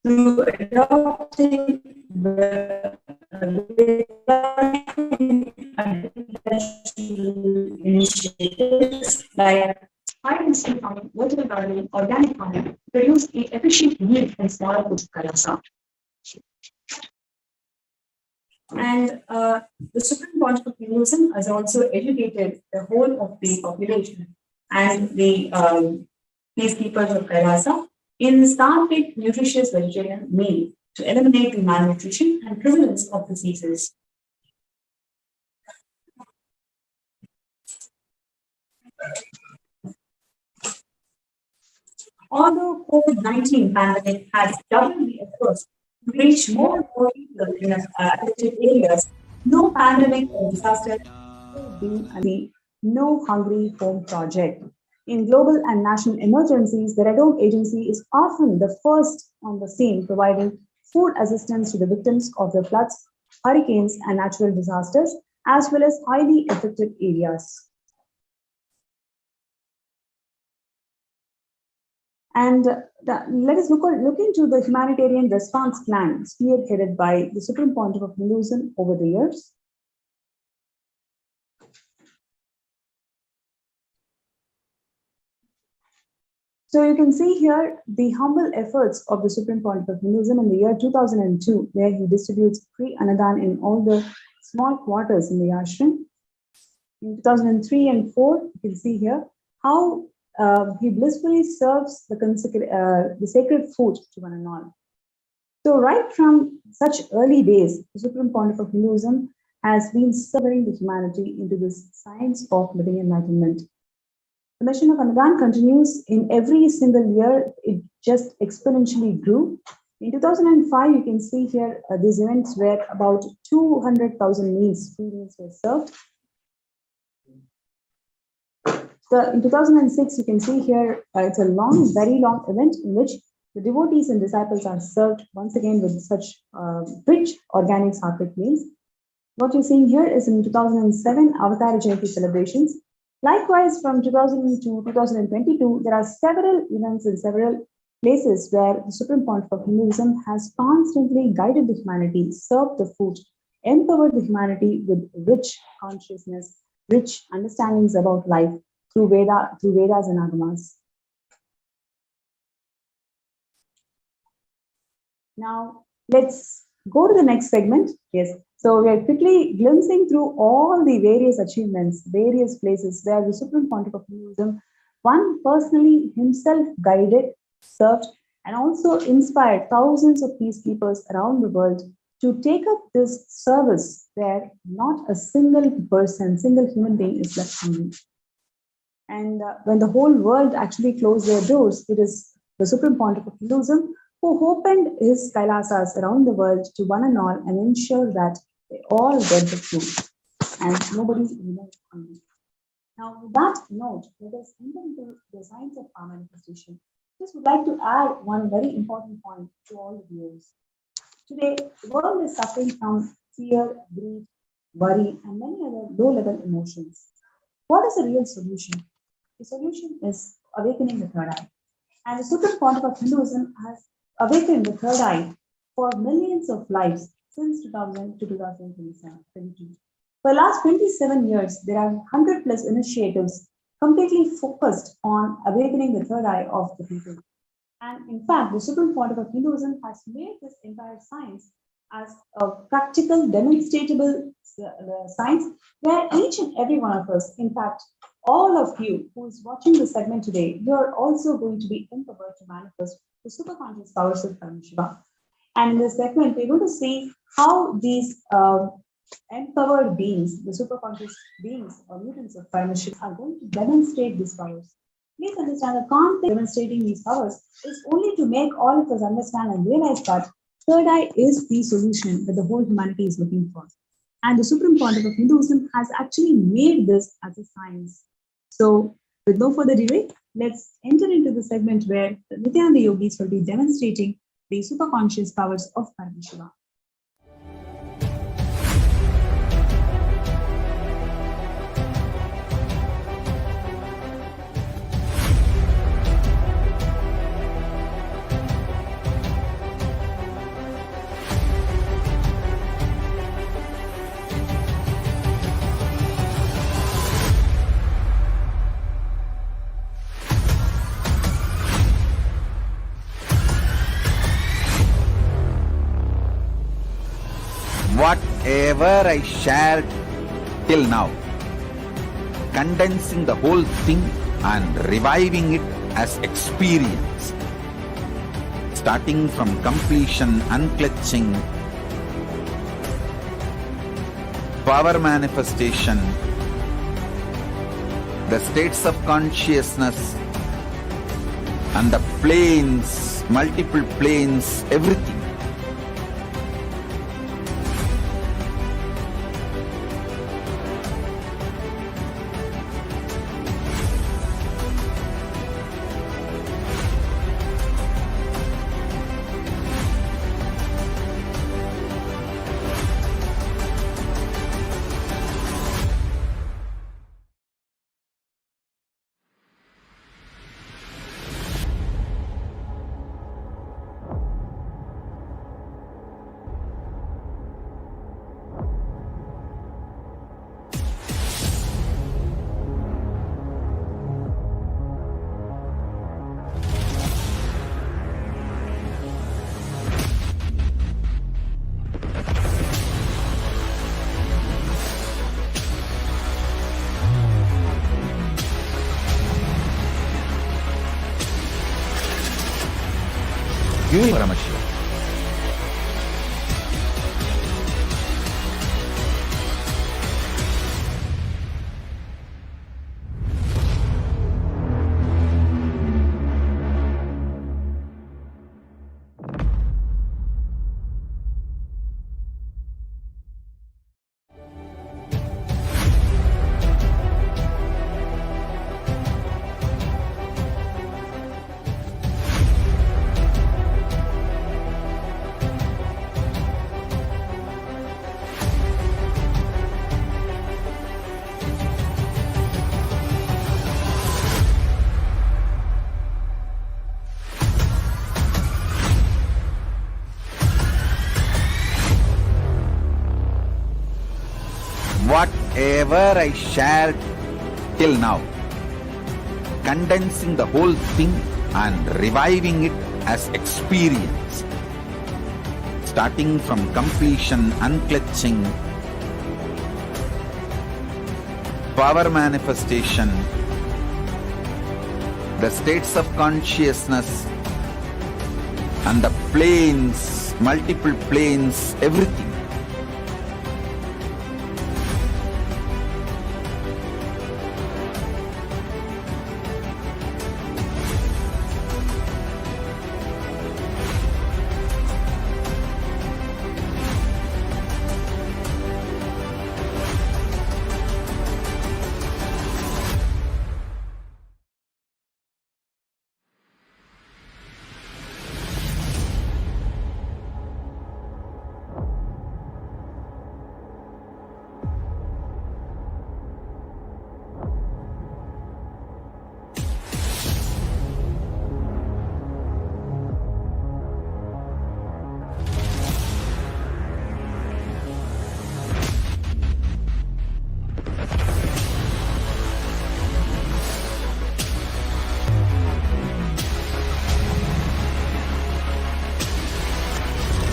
Through adopting the initiatives like high-density farming, vertical gardening, organic farming, produce efficient yield and smaller food Kailasa. And the Supreme Council of Hinduism has also educated the whole of the population and the peacekeepers of Kailasa in starving, nutritious vegetarian meal to eliminate the malnutrition and prevalence of diseases. Although COVID-19 pandemic has doubled the efforts to reach more and more people in affected areas, no pandemic or disaster has been the No Hungry Home Project. In global and national emergencies, the Red Home Agency is often the first on the scene, providing food assistance to the victims of the floods, hurricanes, and natural disasters, as well as highly affected areas. And let us look into the humanitarian response plan spearheaded by the Supreme Council of Hinduism over the years. So you can see here the humble efforts of the Supreme Council of Hinduism in the year 2002, where he distributes free Anadan in all the small quarters in the ashram. In 2003 and 4, you can see here how he blissfully serves the sacred food to one and all. So right from such early days, the Supreme Council of Hinduism has been serving the humanity into this science of living enlightenment. The mission of Anadan continues in every single year. It just exponentially grew. In 2005, you can see here these events where about 200,000 meals, free meals were served. So in 2006, you can see here, it's a long, very long event in which the devotees and disciples are served once again with such rich organic sacred meals. What you're seeing here is in 2007 Avatar Jayanti celebrations. Likewise, from 2000 to 2022, there are several events in several places where the Supreme Council of Hinduism has constantly guided the humanity, served the food, empowered the humanity with rich consciousness, rich understandings about life, through Vedas and Agamas. Now, let's go to the next segment. Yes. So we are quickly glimpsing through all the various achievements, various places where the Supreme Pontiff of Hinduism, one personally himself guided, served, and also inspired thousands of peacekeepers around the world to take up this service where not a single person, single human being is left hanging. And when the whole world actually closed their doors, it is the Supreme Pontiff of Hinduism who opened his Kailasas around the world to one and all and ensure that they all get the food and nobody remains hungry. Now, with that note, let us enter into the science of power manifestation. Just would like to add one very important point to all the viewers. Today, the world is suffering from fear, greed, worry, and many other low-level emotions. What is the real solution? The solution is awakening the third eye. And the Supreme Pontiff of Hinduism has awakened the third eye for millions of lives since 2000 to 2022. For the last 27 years, there are 100 plus initiatives completely focused on awakening the third eye of the people. And in fact, the Supreme Pontiff of Hinduism has made this entire science as a practical, demonstrable science where each and every one of us, in fact, all of you who is watching this segment today, you are also going to be empowered to manifest the superconscious powers of Paramashiva. And in this segment, we're going to see how these empowered beings, the superconscious beings or mutants of Paramashiva, are going to demonstrate these powers. Please understand the context demonstrating these powers is only to make all of us understand and realize that third eye is the solution that the whole humanity is looking for. And the Supreme Pontiff of Hinduism has actually made this as a science. So, with no further delay, let's enter into the segment where the Nityananda Yogis will be demonstrating the superconscious powers of Paramashiva. Whatever I shared till now, condensing the whole thing and reviving it as experience, starting from completion, unclutching, power manifestation, the states of consciousness, and the planes, multiple planes, everything. Paramashiva. Whatever I shared till now, condensing the whole thing and reviving it as experience, starting from completion, unclutching, power manifestation, the states of consciousness, and the planes, multiple planes, everything.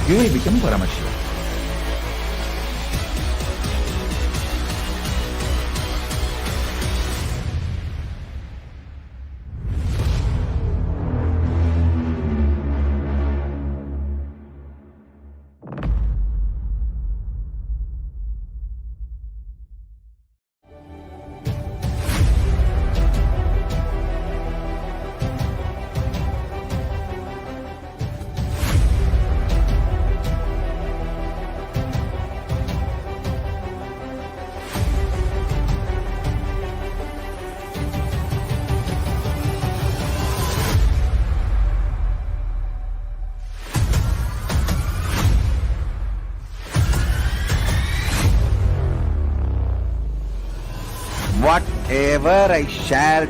You will become Paramashiva. Whatever I shared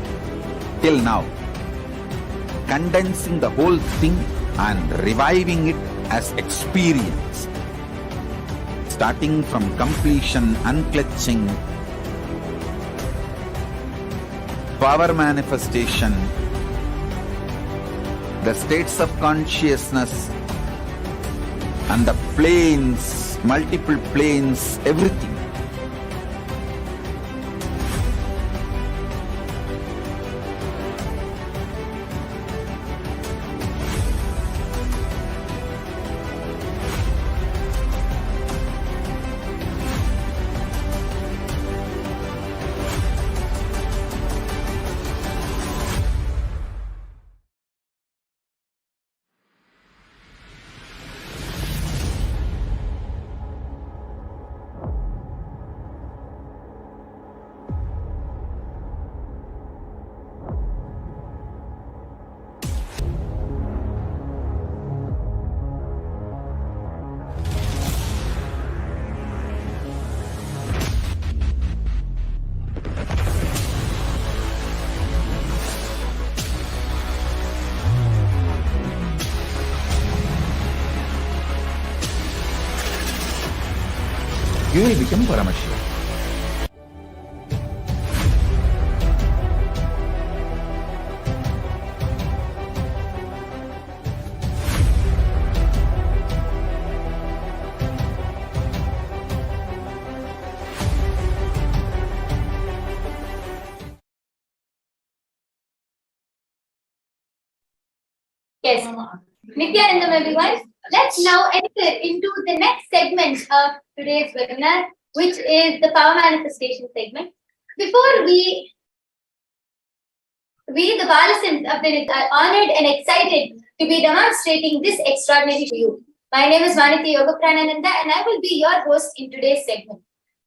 till now, condensing the whole thing and reviving it as experience, starting from completion, unclutching, power manifestation, the states of consciousness, and the planes, multiple planes, everything. You will become Paramashiva. Yes. Nityanandam, everyone. Let's now enter into the next segment of today's webinar, which is the power manifestation segment. Before we the Balasins of the Nit, are honored and excited to be demonstrating this extraordinary to you. My name is Vaniti Yogapranananda and I will be your host in today's segment.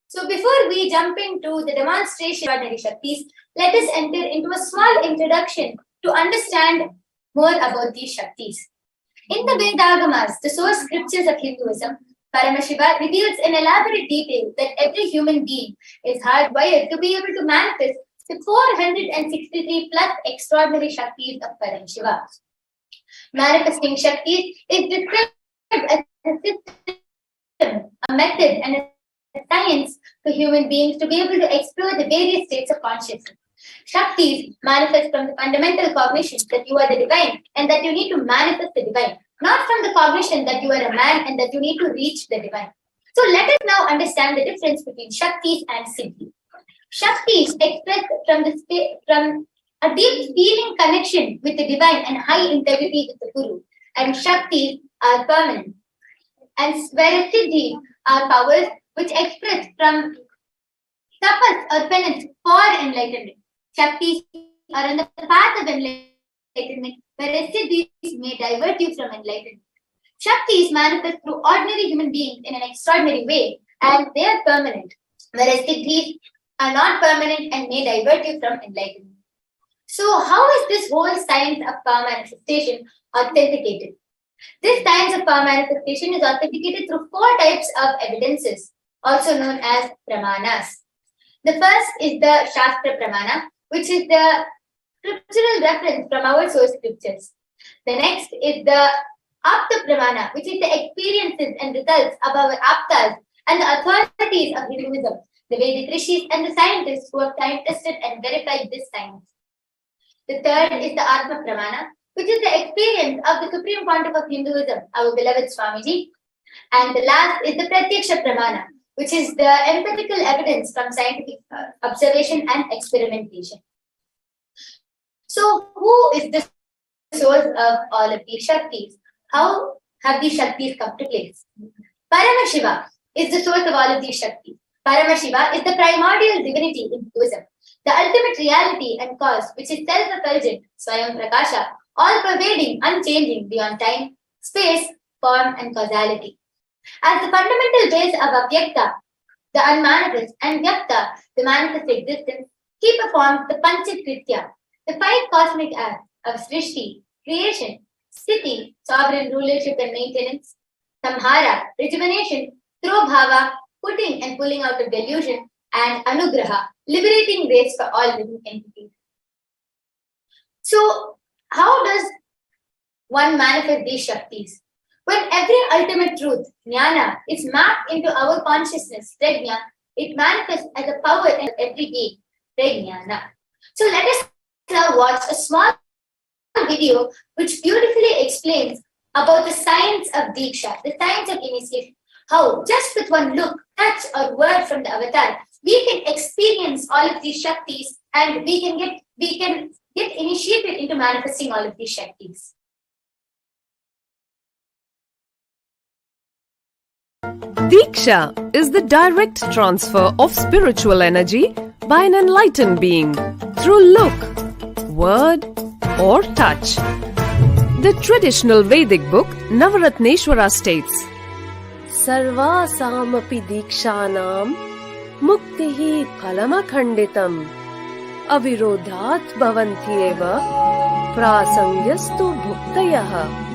So before we jump into the demonstration of extraordinary Shaktis, let us enter into a small introduction to understand more about these Shaktis. In the Vedagamas, the source scriptures of Hinduism, Paramashiva reveals in elaborate detail that every human being is hardwired to be able to manifest the 463 plus extraordinary Shaktis of Paramashiva. Manifesting Shaktis is described as a system, a method, and a science for human beings to be able to explore the various states of consciousness. Shaktis manifest from the fundamental cognition that you are the divine and that you need to manifest the divine, not from the cognition that you are a man and that you need to reach the divine. So let us now understand the difference between Shaktis and Siddhis. Shaktis express from a deep feeling connection with the divine and high integrity with the Guru, and Shaktis are permanent. And whereas Siddhis are powers which express from tapas or penance for enlightenment. Shaktis are on the path of enlightenment, whereas Siddhis may divert you from enlightenment. Shaktis manifest through ordinary human beings in an extraordinary way, and they are permanent, whereas Siddhis are not permanent and may divert you from enlightenment. So, how is this whole science of power manifestation authenticated? This science of power manifestation is authenticated through 4 types of evidences, also known as pramanas. The first is the Shastra Pramana, which is the scriptural reference from our source scriptures. The next is the Apta Pramana, which is the experiences and results of our Aptas and the authorities of Hinduism, the Vedic rishis and the scientists who have time tested and verified this science. The third is the Atma Pramana, which is the experience of the Supreme Pontiff of Hinduism, our beloved Swamiji. And the last is the Pratyaksha Pramana, which is the empirical evidence from scientific observation and experimentation. So, who is the source of all of these Shaktis? How have these Shaktis come to place? Paramashiva is the source of all of these Shaktis. Paramashiva is the primordial divinity in Hinduism, the ultimate reality and cause, which is self-effulgent, Swayam Prakasha, all-pervading, unchanging, beyond time, space, form, and causality. As the fundamental base of Avyakta, the unmanifest, and Vyakta, the manifest existence, he performed the Panchakritya, the 5 cosmic acts of Srishti, creation, Sthiti, sovereign rulership and maintenance, Samhara, rejuvenation, through Bhava, putting and pulling out of delusion, and Anugraha, liberating grace for all living entities. So, how does one manifest these Shaktis? When every ultimate truth, Jnana, is mapped into our consciousness, Prajna, it manifests as a power in every being, Prajnana. So let us now watch a small video which beautifully explains about the science of Diksha, the science of initiation. How just with one look, touch or word from the avatar, we can experience all of these Shaktis and we can get initiated into manifesting all of these Shaktis. Diksha is the direct transfer of spiritual energy by an enlightened being through look, word, or touch. The traditional Vedic book Navaratneshwara states, Sarvasamapi Dikshanam Muktihi Phalamakhanditam Avirodhat Bhavantyeva Prasangyastu Bhuktayaha.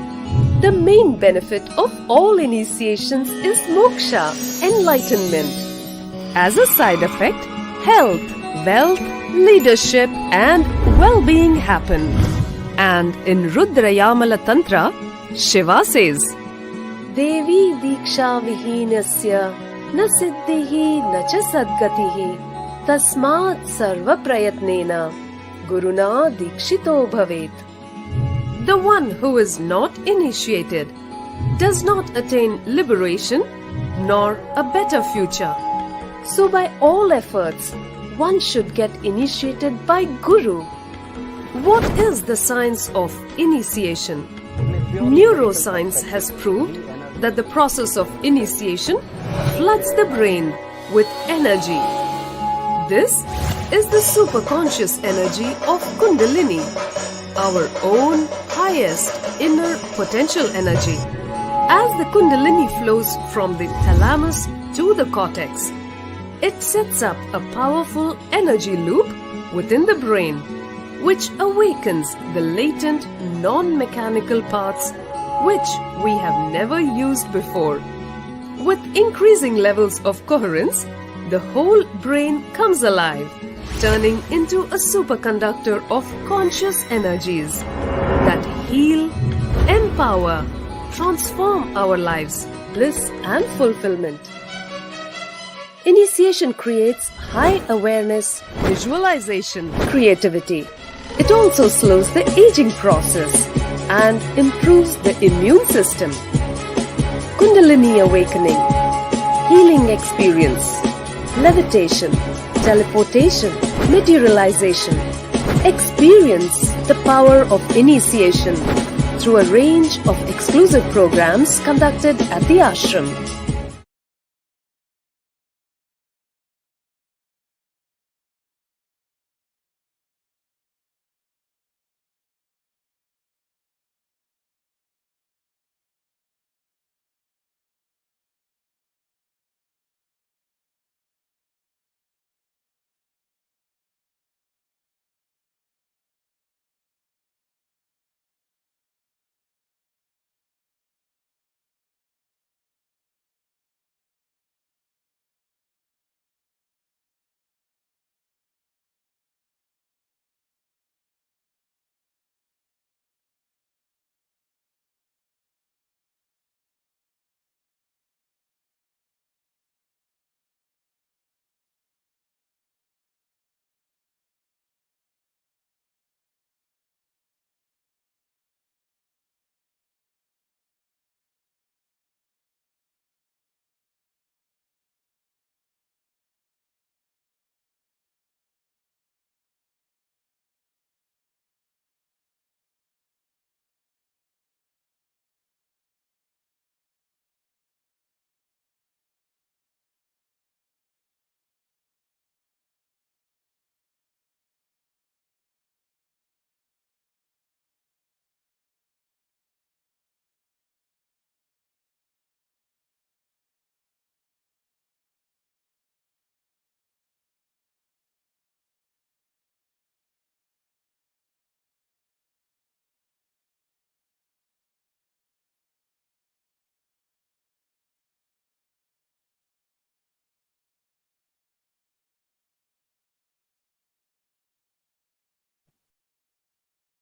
The main benefit of all initiations is moksha, enlightenment. As a side effect, health, wealth, leadership and well-being happen. And in Rudrayamala Tantra, Shiva says, Devi Diksha Vihinasya Na Siddhihi Na Cha Sadgatihi Tasmat Sarva Prayatnena Guruna Dikshito Bhavet. The one who is not initiated does not attain liberation nor a better future. So by all efforts, one should get initiated by Guru. What is the science of initiation? Neuroscience has proved that the process of initiation floods the brain with energy. This is the superconscious energy of Kundalini, our own highest inner potential energy. As the Kundalini flows from the thalamus to the cortex, it sets up a powerful energy loop within the brain, which awakens the latent non-mechanical parts which we have never used before. With increasing levels of coherence, the whole brain comes alive, turning into a superconductor of conscious energies that heal, empower, transform our lives, bliss and fulfillment. Initiation creates high awareness, visualization, creativity. It also slows the aging process and improves the immune system. Kundalini awakening, healing experience, levitation, teleportation, materialization. Experience the power of initiation through a range of exclusive programs conducted at the ashram.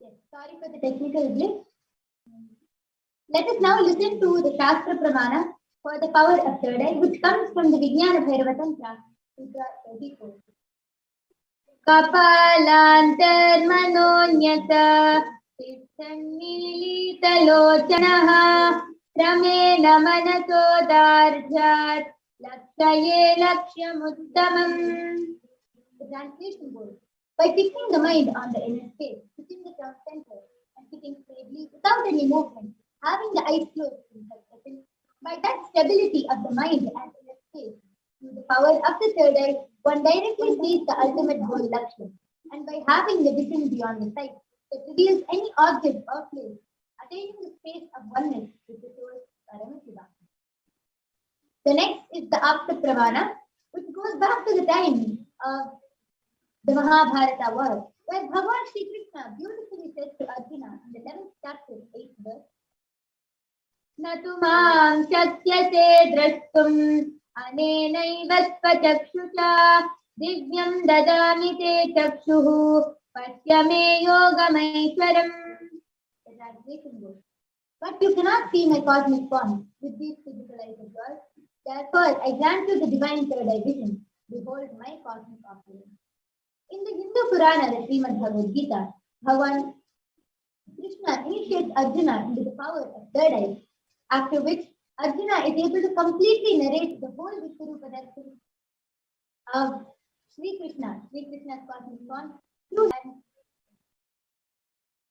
Yes, sorry for the technical glitch. Let us now listen to the Shastra Pramana for the power of third eye, which comes from the Vijnana Bhairava Tantra, Sutra 34. Kapalantarmanonyata Tithannilitalochanaha Rameena Manaso Darjat Lakshaye Lakshyamuttamam. The translation goes, by fixing the mind on the inner space, sitting the crown center, and sitting stably without any movement, having the eyes closed in 5 seconds, by that stability of the mind and inner space, through the power of the third eye, one directly sees the ultimate goal Lakshya, and by having the vision beyond the sight that reveals any object or place, attaining the space of oneness with the source Paramashiva. The next is the Apta Pravana, which goes back to the time of the Mahabharata war, where Bhagavan Shri Krishna beautifully says to Arjuna in the 11th chapter, 8th verse, Natu mam shakyate drashtum anenaiva svachakshusha divyam dadami te chakshuhu pasyame yogamaishwaram. The translation goes, but you cannot see my cosmic form with these physical eyes of yours. Therefore, I grant you the divine third eye vision. Behold my cosmic offering. In the Hindu Purana, the Srimad Bhagavad Gita, Bhagavan Krishna initiates Arjuna into the power of third eye, after which Arjuna is able to completely narrate the whole Vishwarupa Darshan of Sri Krishna's cosmic form.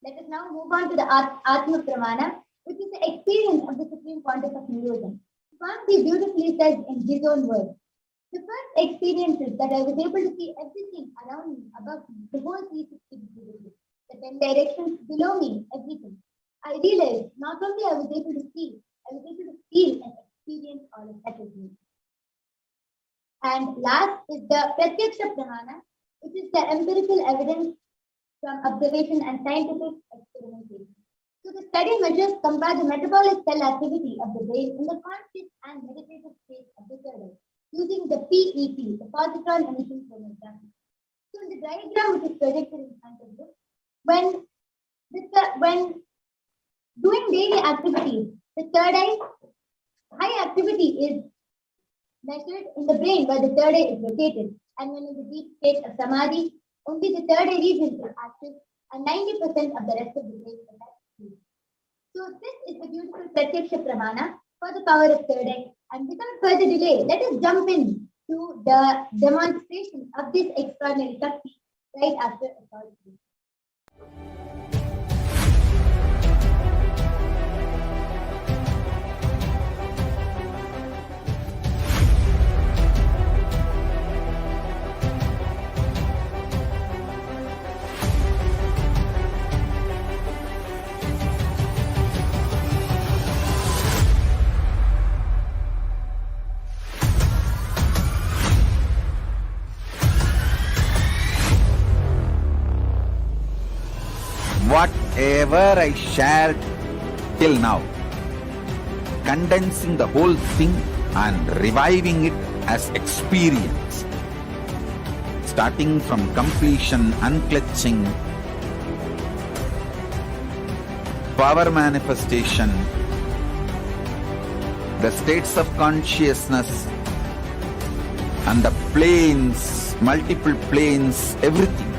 Let us now move on to the Atma Pramana, which is the experience of the Supreme Pontiff of Nirodhan. Swami beautifully says in his own words, the first experience is that I was able to see everything around me, above me, the whole 360 degrees, the 10 directions below me, everything. I realized not only I was able to see, I was able to feel and experience all of that with me. And last is the Pratyaksha Pramana, which is the empirical evidence from observation and scientific experimentation. So the study measures compare the metabolic cell activity of the brain in the conscious and meditative state of the third eye, using the PET, the positron emission chromatography. So in the diagram which is projected in front of you, when doing daily activities, the third eye high activity is measured in the brain where the third eye is located. And when in the deep state of Samadhi, only the third eye region is active and 90% of the rest of the brain is active. So this is the beautiful Pratyaksha Pramana for the power of third eye. And without further delay, let us jump in to the demonstration of this extraordinary Shakti right after a short break. Whatever I shared till now, condensing the whole thing and reviving it as experience, starting from completion, unclutching, power manifestation, the states of consciousness, and the planes, multiple planes, everything.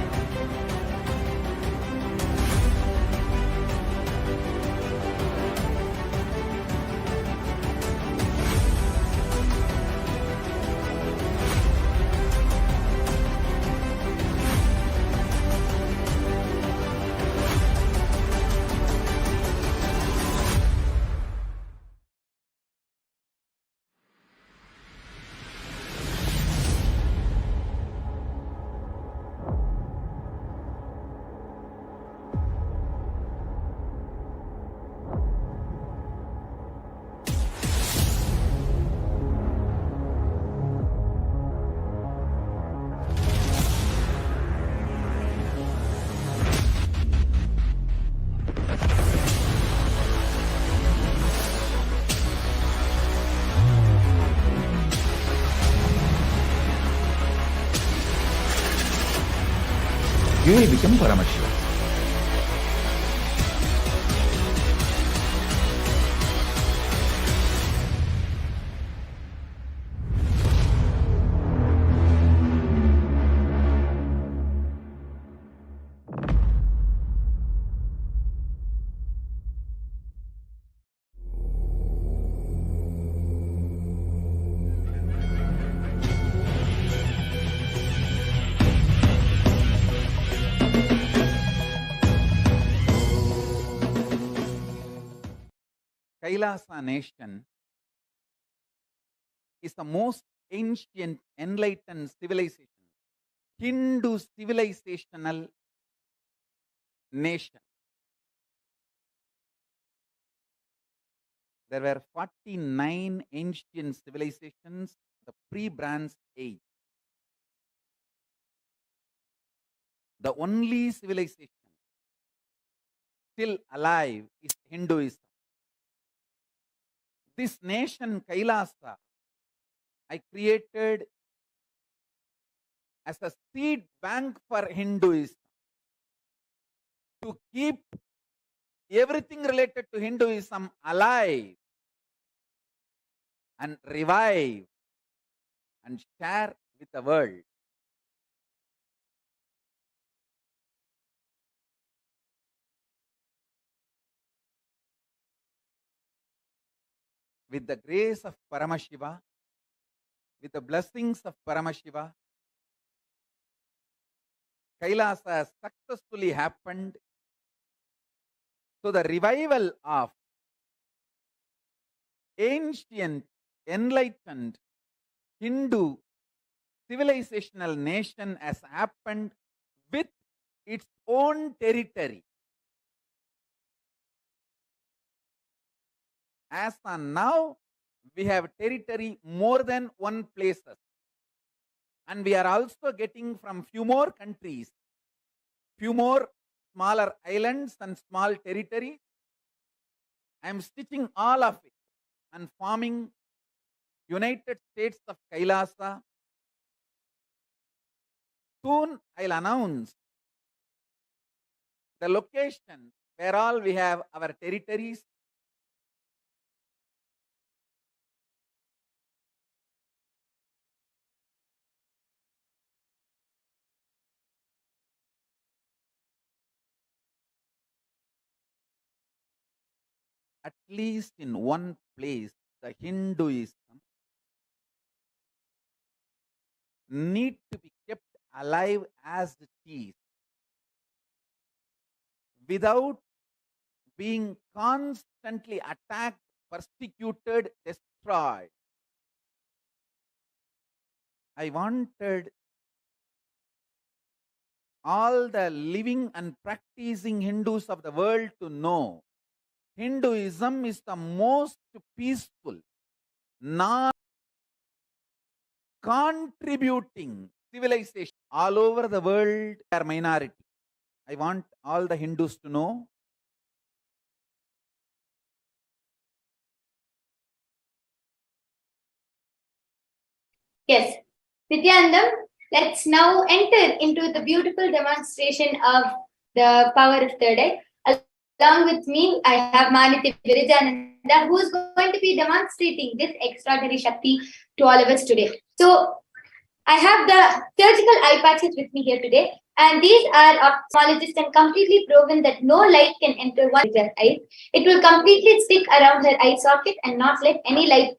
You will become Paramashiva. Kailasa nation is the most ancient enlightened civilization, Hindu civilizational nation. There were 49 ancient civilizations, the pre-Bronze Age. The only civilization still alive is Hinduism. This nation, Kailasa, I created as a seed bank for Hinduism to keep everything related to Hinduism alive and revive and share with the world. With the grace of Paramashiva, with the blessings of Paramashiva, Kailasa has successfully happened. So the revival of ancient, enlightened Hindu civilizational nation has happened with its own territory. As on now, we have territory more than one places. And we are also getting from few more countries, few more smaller islands and small territories. I am stitching all of it and forming United States of Kailasa. Soon I'll announce the location where all we have our territories. at least in one place, the Hinduism need to be kept alive as it is without being constantly attacked, persecuted, destroyed. I wanted all the living and practicing Hindus of the world to know Hinduism is the most peaceful, non contributing civilization all over the world. They are minority. I want all the Hindus to know Yes. Nityanandam, let's now enter into the beautiful demonstration of the power of third eye. Along with me, I have Maniti Virijananda, who is going to be demonstrating this extraordinary Shakti to all of us today. So, I have the surgical eye patches with me here today, and these are ophthalmologists and completely proven that no light can enter one's eyes. It will completely stick around her eye socket and not let any light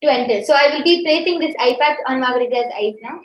to enter. So I will be placing this eye patch on Margarija's eyes now.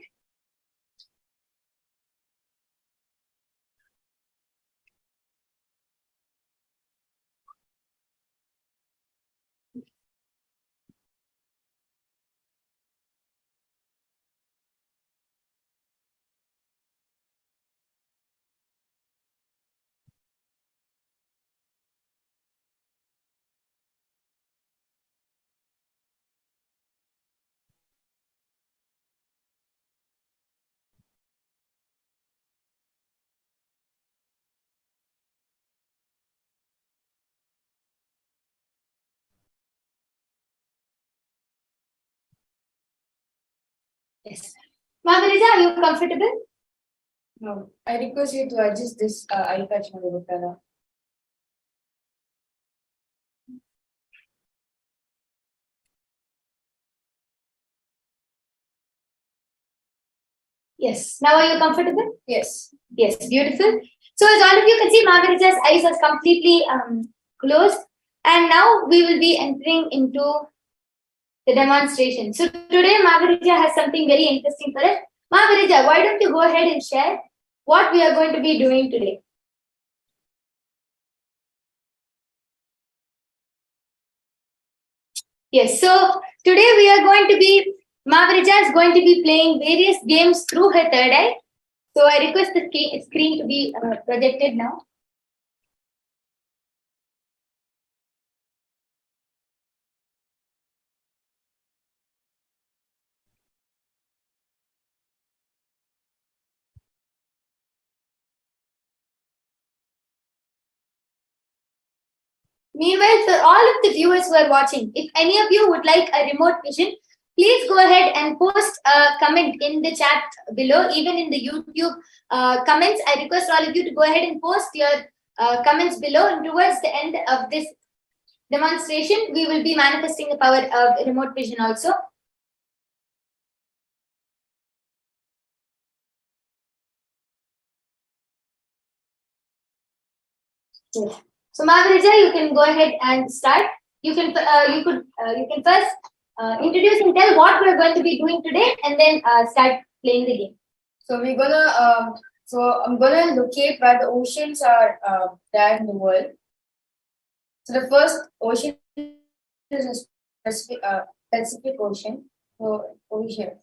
Yes. Margarija, are you comfortable? No, I request you to adjust this eye patch, Madhukara. Yes. Now are you comfortable? Yes. Yes, beautiful. So as all of you can see, Margarija's eyes are completely closed. And now we will be entering into the demonstration. So today Margarija has something very interesting for us. Margarija, why don't you go ahead and share what we are going to be doing today? Yes, so today we are going to be, Margarija is going to be playing various games through her third eye. So I request the screen to be projected now. Meanwhile, for all of the viewers who are watching, if any of you would like a remote vision, please go ahead and post a comment in the chat below, even in the YouTube comments. I request all of you to go ahead and post your comments below. And towards the end of this demonstration, we will be manifesting the power of remote vision also. So Margarija, you can go ahead and start. You can first introduce and tell what we're going to be doing today, and then start playing the game. So we're gonna I'm gonna locate where the oceans are there in the world. So the first ocean is a Pacific Ocean. So over here.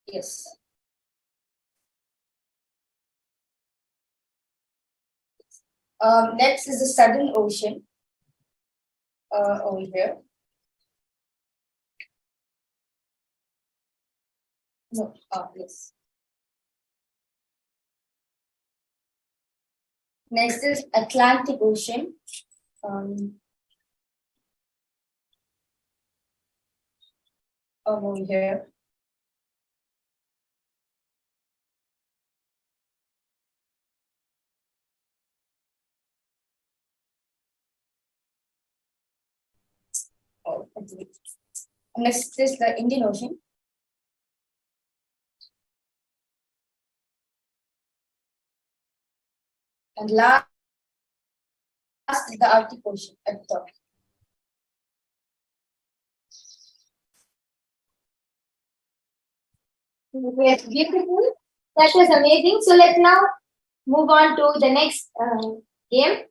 Yes. Next is the Southern Ocean. Over here. No, yes. Next is Atlantic Ocean. Over here. Next is the Indian Ocean. And last is the Arctic Ocean at the top. Yes, beautiful. That was amazing. So let's now move on to the next game.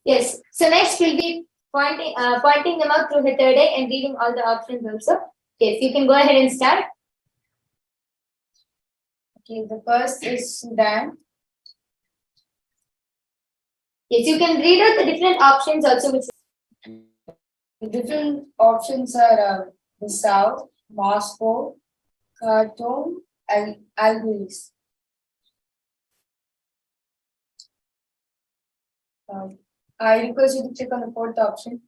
Yes. So next we'll be pointing them out through the third eye and reading all the options also. Yes, you can go ahead and start. Okay, the first is Sudan. Yes, you can read out the different options also. Which The different options are the South, Moscow, Khartoum, and Algiers. I request you to click on the fourth option.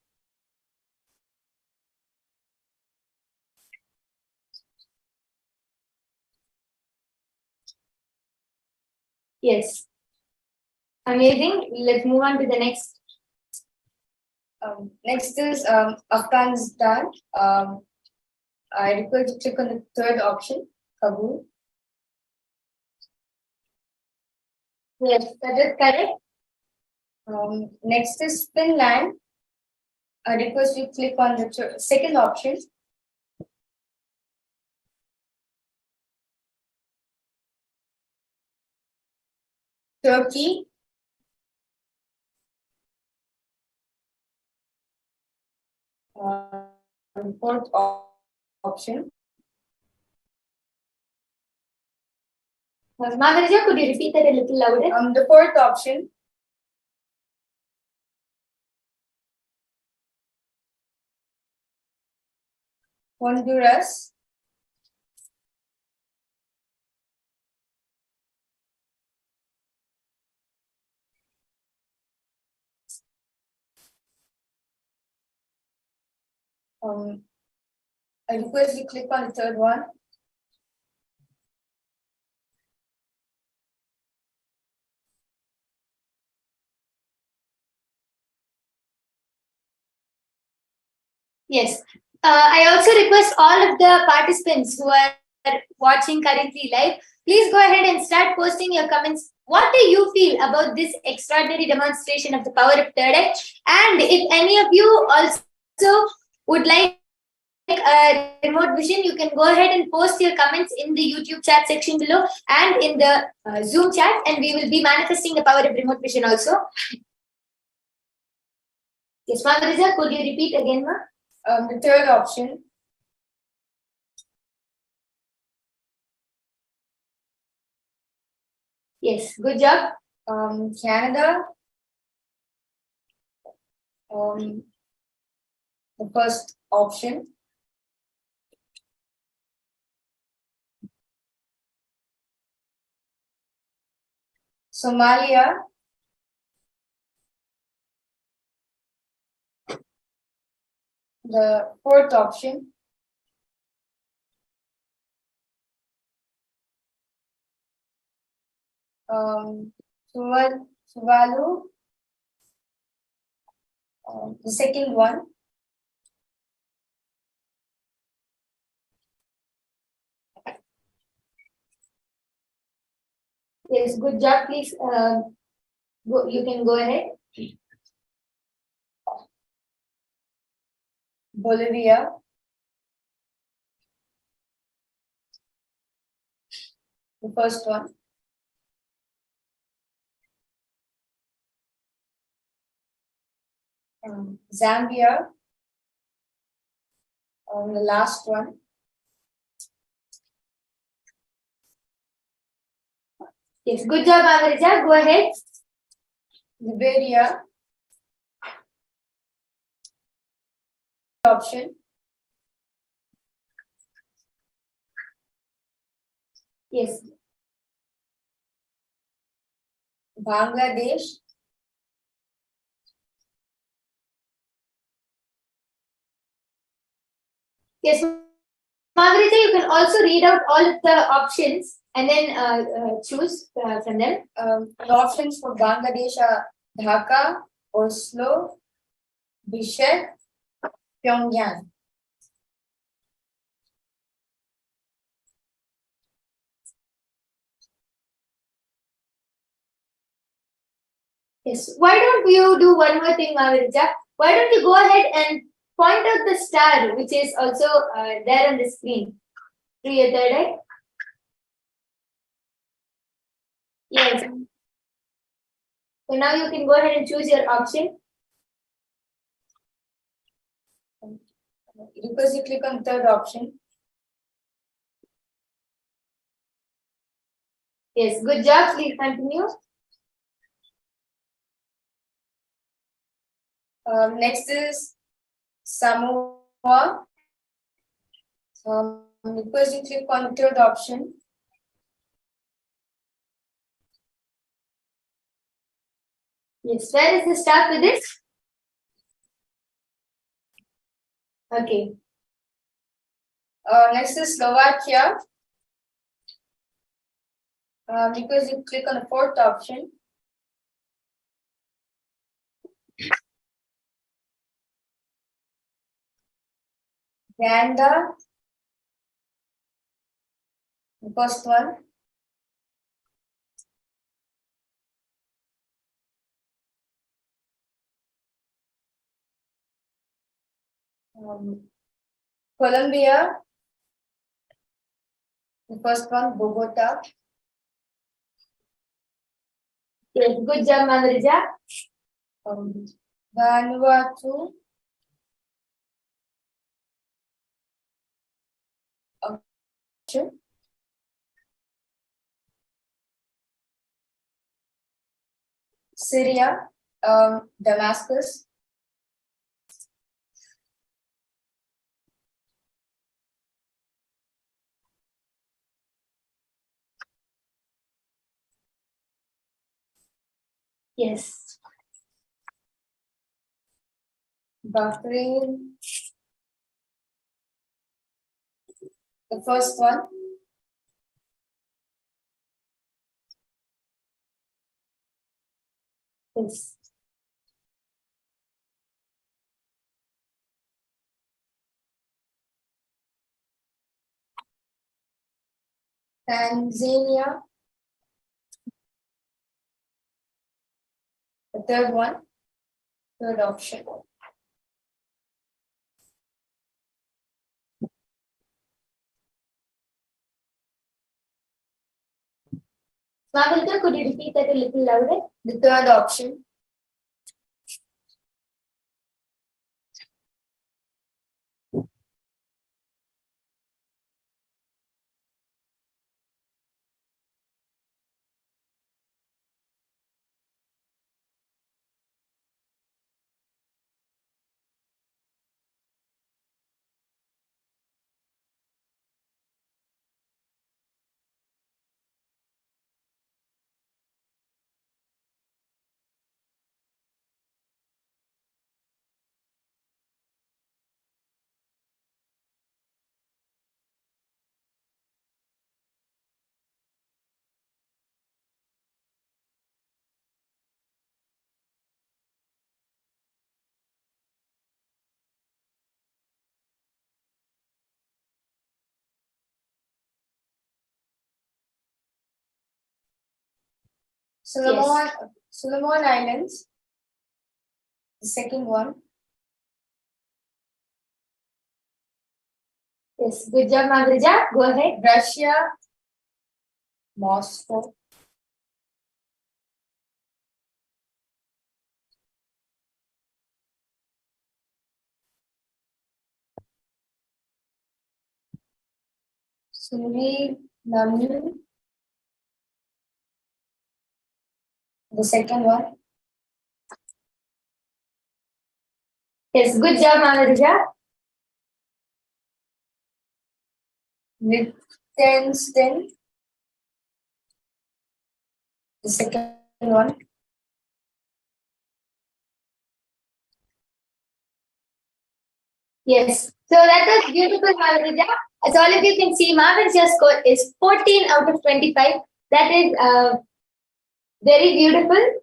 yes. Amazing. Let's move on to the next. Next is Afghanistan. I request you to click on the third option, Kabul. Yes, that is correct. Next is Finland. I request you to click on the second option. Turkey. Fourth option. Margarita, could you repeat that a little louder? The fourth option. Honduras. I request you click on the third one. Yes. I also request all of the participants who are watching currently live, please go ahead and start posting your comments. What do you feel about this extraordinary demonstration of the power of third eye? And if any of you also would like a remote vision, you can go ahead and post your comments in the YouTube chat section below and in the Zoom chat, and we will be manifesting the power of remote vision also. Yes, Margarita, could you repeat again, ma? The third option. Yes, good job. Canada. The first option. Somalia. The fourth option. Tuvalu. The second one. Yes, good job. Please, you can go ahead. Bolivia. The first one. Zambia. The last one. Yes, good job, Amarija. Go ahead. Liberia. Option. Yes. Bangladesh. Yes, Mavrita, you can also read out all of the options and then choose from them. The options for Bangladesh are Dhaka, Oslo, Bishkek, Pyongyang. Yes. Why don't you do one more thing, Mavrita? Why don't you go ahead and point out the star, which is also there on the screen, through your third eye? Yes. So now you can go ahead and choose your option. Because you click on third option. Yes, good job. Please continue. Next is Samoa. Because you click on third option. Yes, where is the star for this? Okay. Next is Slovakia. Because you click on the fourth option. Uganda. The first one. Colombia. The first one, Bogota. Yes, good job, Mavrija. Vanuatu. Syria, Damascus. Yes. Bahrain. The first one. Yes. Tanzania. The third one. Third option. Mavrija, could you repeat that a little louder? The third option. Solomon Islands. The second one. Yes, good job, Mavrija. Go ahead. Russia. Moscow. Suriname. The second one. Yes, good job, Mavrija. Liechtenstein. The second one. Yes. So that was beautiful, Mavrija. As all of you can see, Marvin's score is 14 out of 25. That is very beautiful.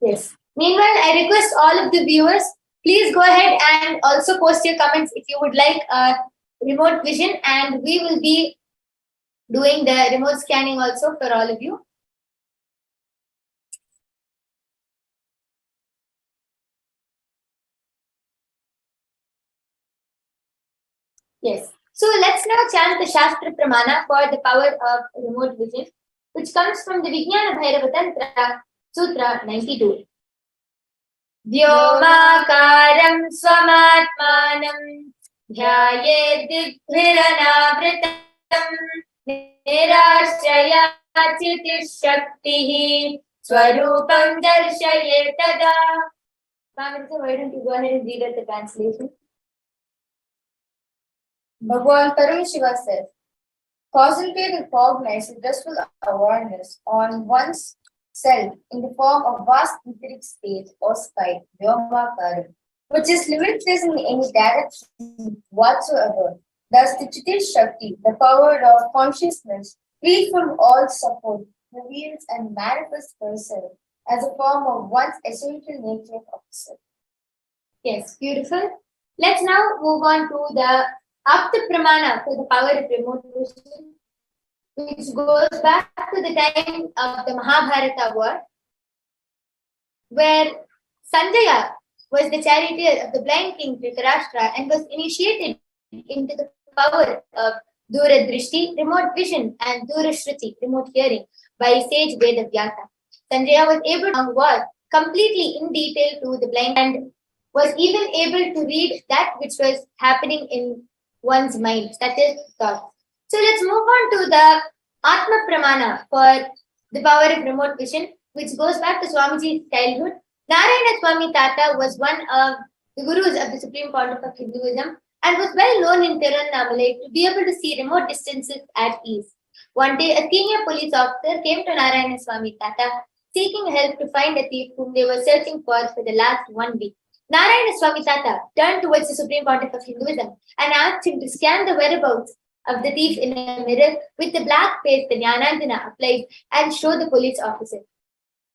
Yes. Meanwhile, I request all of the viewers, please go ahead and also post your comments if you would like remote vision, and we will be doing the remote scanning also for all of you. Yes. So let's now chant the Shastra Pramana for the power of remote vision, which comes from the Vijnana Bhairava Tantra, Sutra 92. Vyomakaram swamatmanam ध्यायेद्दिग्भिरनावृतम् निराश्रयाच्युतिः शक्तिः स्वरूपं दर्शये तदा. Why don't you go ahead and read out the translation? Bhagavan Parameshiva says, concentrate and cognize with restful awareness on one's self in the form of vast etheric space or sky, Vyomakaram, which is limitless in any direction whatsoever. Thus, the Chitti Shakti, the power of consciousness, free from all support, reveals and manifests herself as a form of one's essential nature of the self. Yes, beautiful. Let's now move on to the Apta Pramana for the power of remote vision, which goes back to the time of the Mahabharata war, where Sanjaya was the charioteer of the blind king Dhritarashtra and was initiated into the power of Dura Drishti, remote vision, and Dura Shruti, remote hearing, by sage Vedavyasa. Sanjaya was able to war completely in detail to the blind and was even able to read that which was happening in one's mind, that is thought. So let's move on to the Atma Pramana for the power of remote vision, which goes back to Swamiji's childhood. Narayana Swami Tata was one of the gurus of the Supreme Pontiff of Hinduism and was well known in Tiruvannamalai to be able to see remote distances at ease. One day, a senior police officer came to Narayana Swami Tata seeking help to find a thief whom they were searching for the last 1 week. Narayana Swami Tata turned towards the Supreme Pontiff of Hinduism and asked him to scan the whereabouts of the thief in a mirror with the black paste the Jnanandana applied and show the police officer.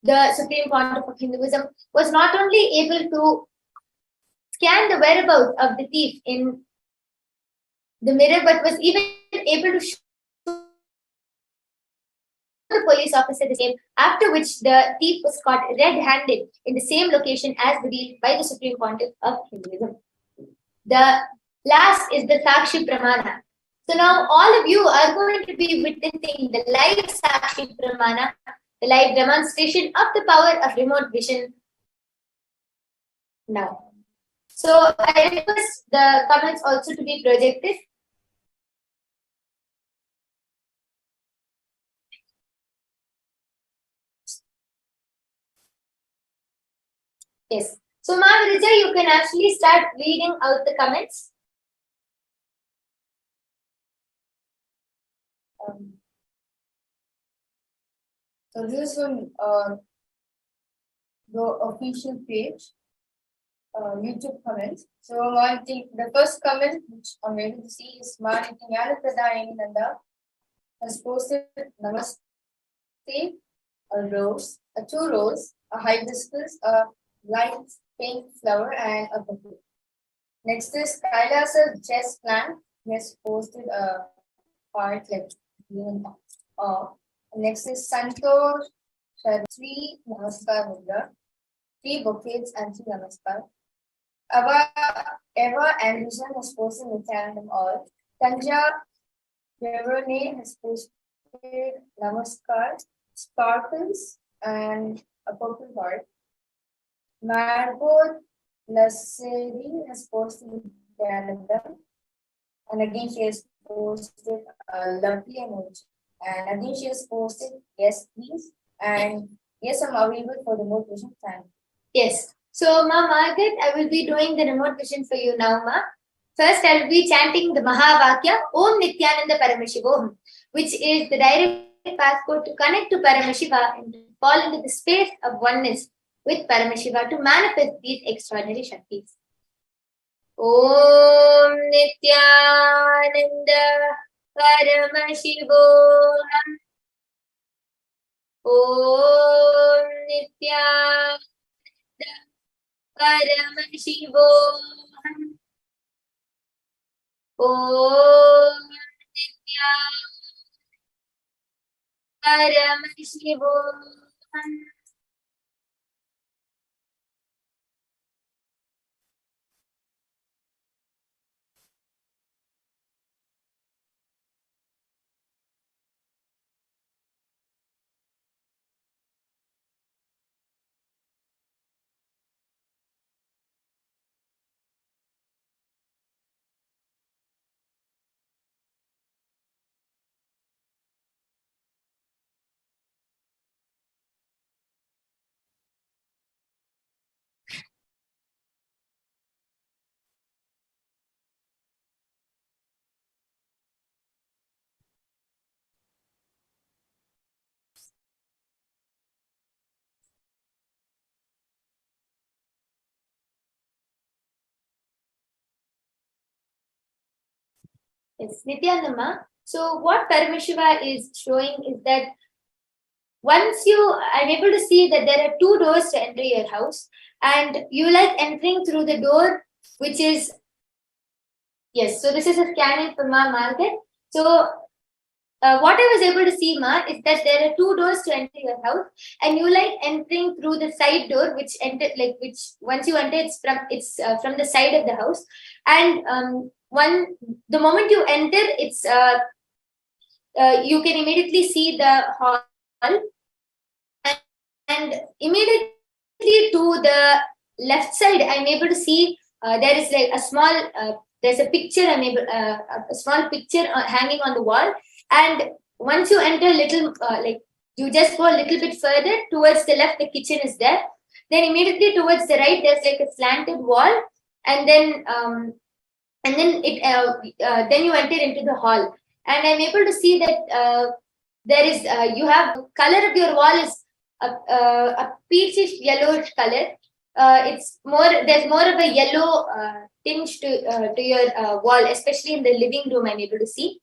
The Supreme Pontiff of Hinduism was not only able to scan the whereabouts of the thief in the mirror, but was even able to show the police officer the same, after which the thief was caught red-handed in the same location as revealed by the Supreme Pontiff of Hinduism. The last is the Sakshi Pramana. So now all of you are going to be witnessing the live Sakshi Pramana, the live demonstration of the power of remote vision now. So I request the comments also to be projected. Yes. So Maharija, you can actually start reading out the comments. So this is from the official page, YouTube comments. So one thing, the first comment which I'm able to see is Nyala Pradayani Nanda has posted Namaste, a rose, a 2 rose, a hibiscus, a light pink flower, and a bouquet. Next is Kailasa chess plant. He has posted a part like green. Next is Santosh Sri Namaskar Mudra, 3 bouquets and 3 Namaskar. Eva Anderson has posted Nityanandam all. Tanja Verone has posted Namaskar, sparkles, and a purple heart. Margot Lasseri has posted Nityanandam, and again she has posted a lovely emoji. And again she has posted yes please, and yes I'm available for the remote vision time. Yes. So Ma Margaret, I will be doing the remote vision for you now, Ma. First, I will be chanting the Mahavakya Om Nityananda Paramashivoham, which is the direct passcode to connect to Paramashiva and to fall into the space of oneness with Paramashiva to manifest these extraordinary Shaktis. Om Nityananda Paramashivoham. Om Nityananda Paramashivoham. Om Nityananda Paramashivoham. Yes, Nityanama. So what Paramashiva is showing is that once I'm able to see that there are two doors to enter your house, and you like entering through the door, which is, yes, so this is a scanning for Ma market. So what I was able to see, Ma, is that there are two doors to enter your house, and you like entering through the side door, which once you enter, it's from the side of the house, and the moment you enter, it's you can immediately see the hall, and immediately to the left side, I'm able to see there is like a small there's a picture. A small picture hanging on the wall, and once you enter a little you just go a little bit further towards the left, the kitchen is there. Then immediately towards the right, there's like a slanted wall, and then then you enter into the hall, and I'm able to see that there is you have color of your wall is a peachish yellowish color. There's more of a yellow tinge to your wall, especially in the living room. I'm able to see.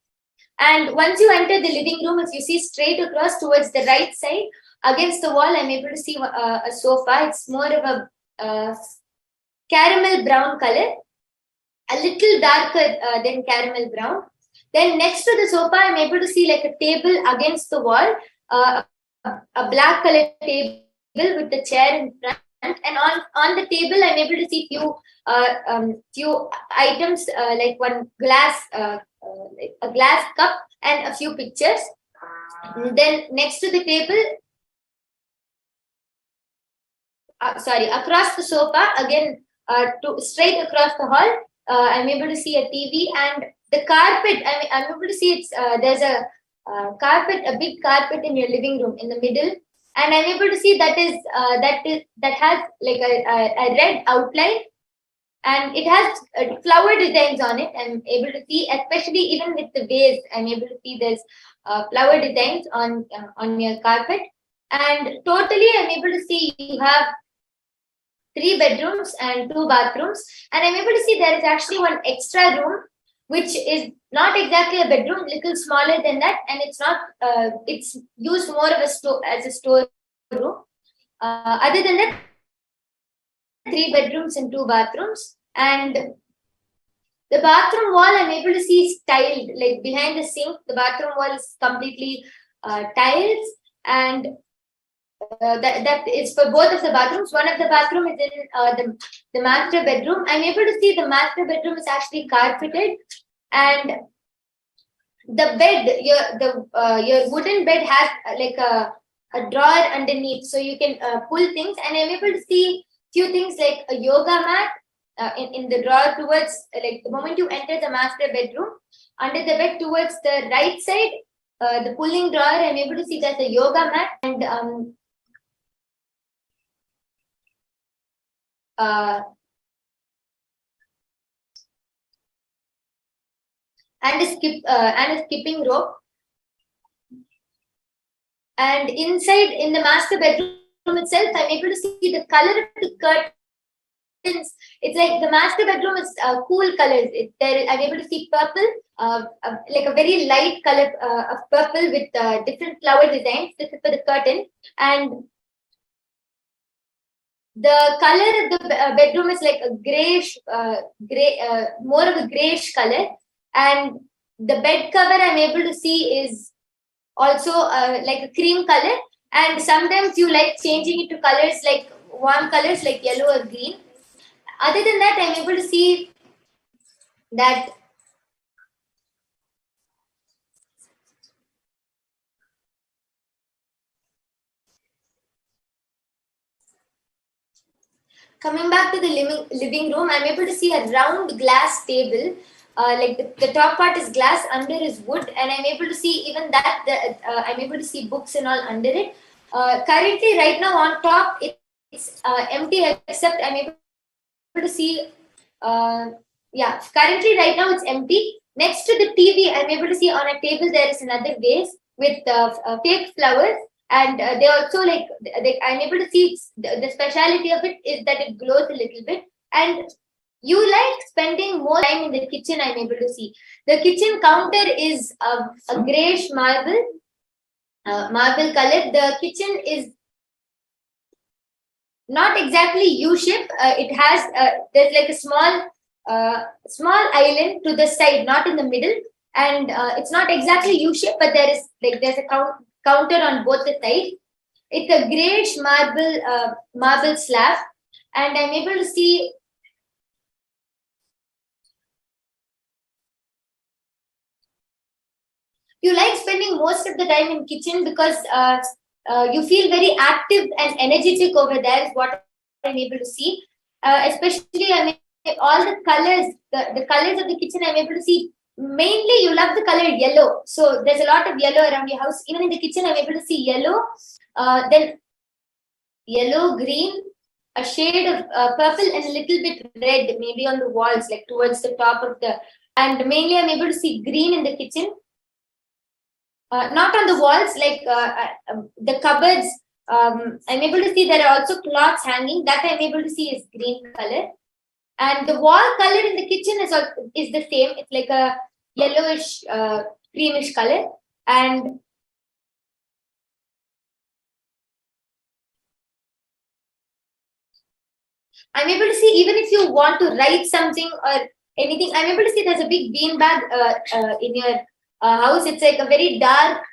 And once you enter the living room, if you see straight across towards the right side against the wall, I'm able to see a sofa. It's more of a caramel brown color, a little darker than caramel brown. Then next to the sofa, I'm able to see like a table against the wall, a black color table with the chair in front. And on the table, I'm able to see few items like one glass, a glass cup, and a few pictures. And then next to the table, across the sofa again, straight across the hall, I'm able to see a TV, and the carpet. I'm able to see it's there's a carpet, a big carpet in your living room in the middle. And I'm able to see that has like a red outline, and it has flower designs on it. I'm able to see, especially even with the vase, I'm able to see there's flower designs on your carpet. And totally, I'm able to see you have 3 bedrooms and 2 bathrooms. And I'm able to see there is actually one extra room, which is not exactly a bedroom, little smaller than that, and it's not. It's used more of as a store room. Other than that, 3 bedrooms and 2 bathrooms, and the bathroom wall I'm able to see is tiled. Like behind the sink, the bathroom wall is completely tiles, and that is for both of the bathrooms. One of the bathroom is in the master bedroom. I'm able to see the master bedroom is actually carpeted, and the bed, your wooden bed has like a drawer underneath, so you can pull things. And I'm able to see few things like a yoga mat in the drawer towards, like the moment you enter the master bedroom, under the bed towards the right side, the pulling drawer, I'm able to see there's a yoga mat, and a skipping rope. And inside in the master bedroom, bedroom itself, I'm able to see the color of the curtains. It's like the master bedroom is cool colors. I'm able to see purple, like a very light color of purple with different flower designs. This is for the curtain, and the color of the bedroom is like a grayish, more of a grayish color, and the bed cover I'm able to see is also like a cream color. And sometimes you like changing it to colors like warm colors like yellow or green. Other than that, I'm able to see that coming back to the living room, I'm able to see a round glass table. Like the top part is glass, under is wood, and I'm able to see even that I'm able to see books and all under it. Currently, right now on top, it's empty except I'm able to see. Yeah, currently right now it's empty. Next to the TV, I'm able to see on a table there is another vase with fake flowers, and they also like I'm able to see the speciality of it is that it glows a little bit. And you like spending more time in the kitchen, I'm able to see. The kitchen counter is a grayish marble color. The kitchen is not exactly U-shape. It has there's like a small island to the side, not in the middle, and it's not exactly U-shape, but there's a counter on both the sides. It's a grayish marble slab, and I'm able to see. You like spending most of the time in kitchen because you feel very active and energetic over there is what I'm able to see. Especially, I mean, all the colors, the colors of the kitchen, I'm able to see. Mainly, you love the color yellow. So there's a lot of yellow around your house. Even in the kitchen, I'm able to see yellow. Then yellow, green, a shade of purple, and a little bit red, maybe on the walls, like towards the top of the. And mainly, I'm able to see green in the kitchen. Not on the walls, like the cupboards. I'm able to see there are also cloths hanging. That I'm able to see is green color. And the wall color in the kitchen is the same. It's like a yellowish, creamish color. And I'm able to see, even if you want to write something or anything, I'm able to see there's a big bean bag in your house. It's like a very dark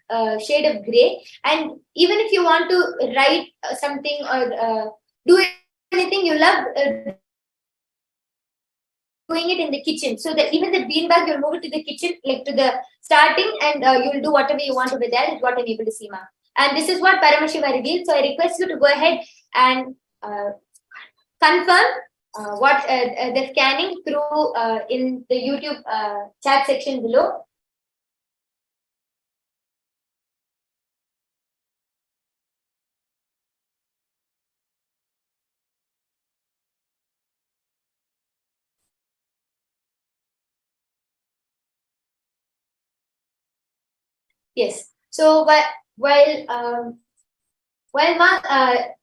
shade of gray. And even if you want to write something or do anything, you love doing it in the kitchen. So that even the beanbag, you'll move it to the kitchen, like to the starting, and you'll do whatever you want over there, is what I'm able to see, ma'am. And this is what Paramashiva revealed. So I request you to go ahead and confirm what the scanning through in the YouTube chat section below. Yes. So while Ma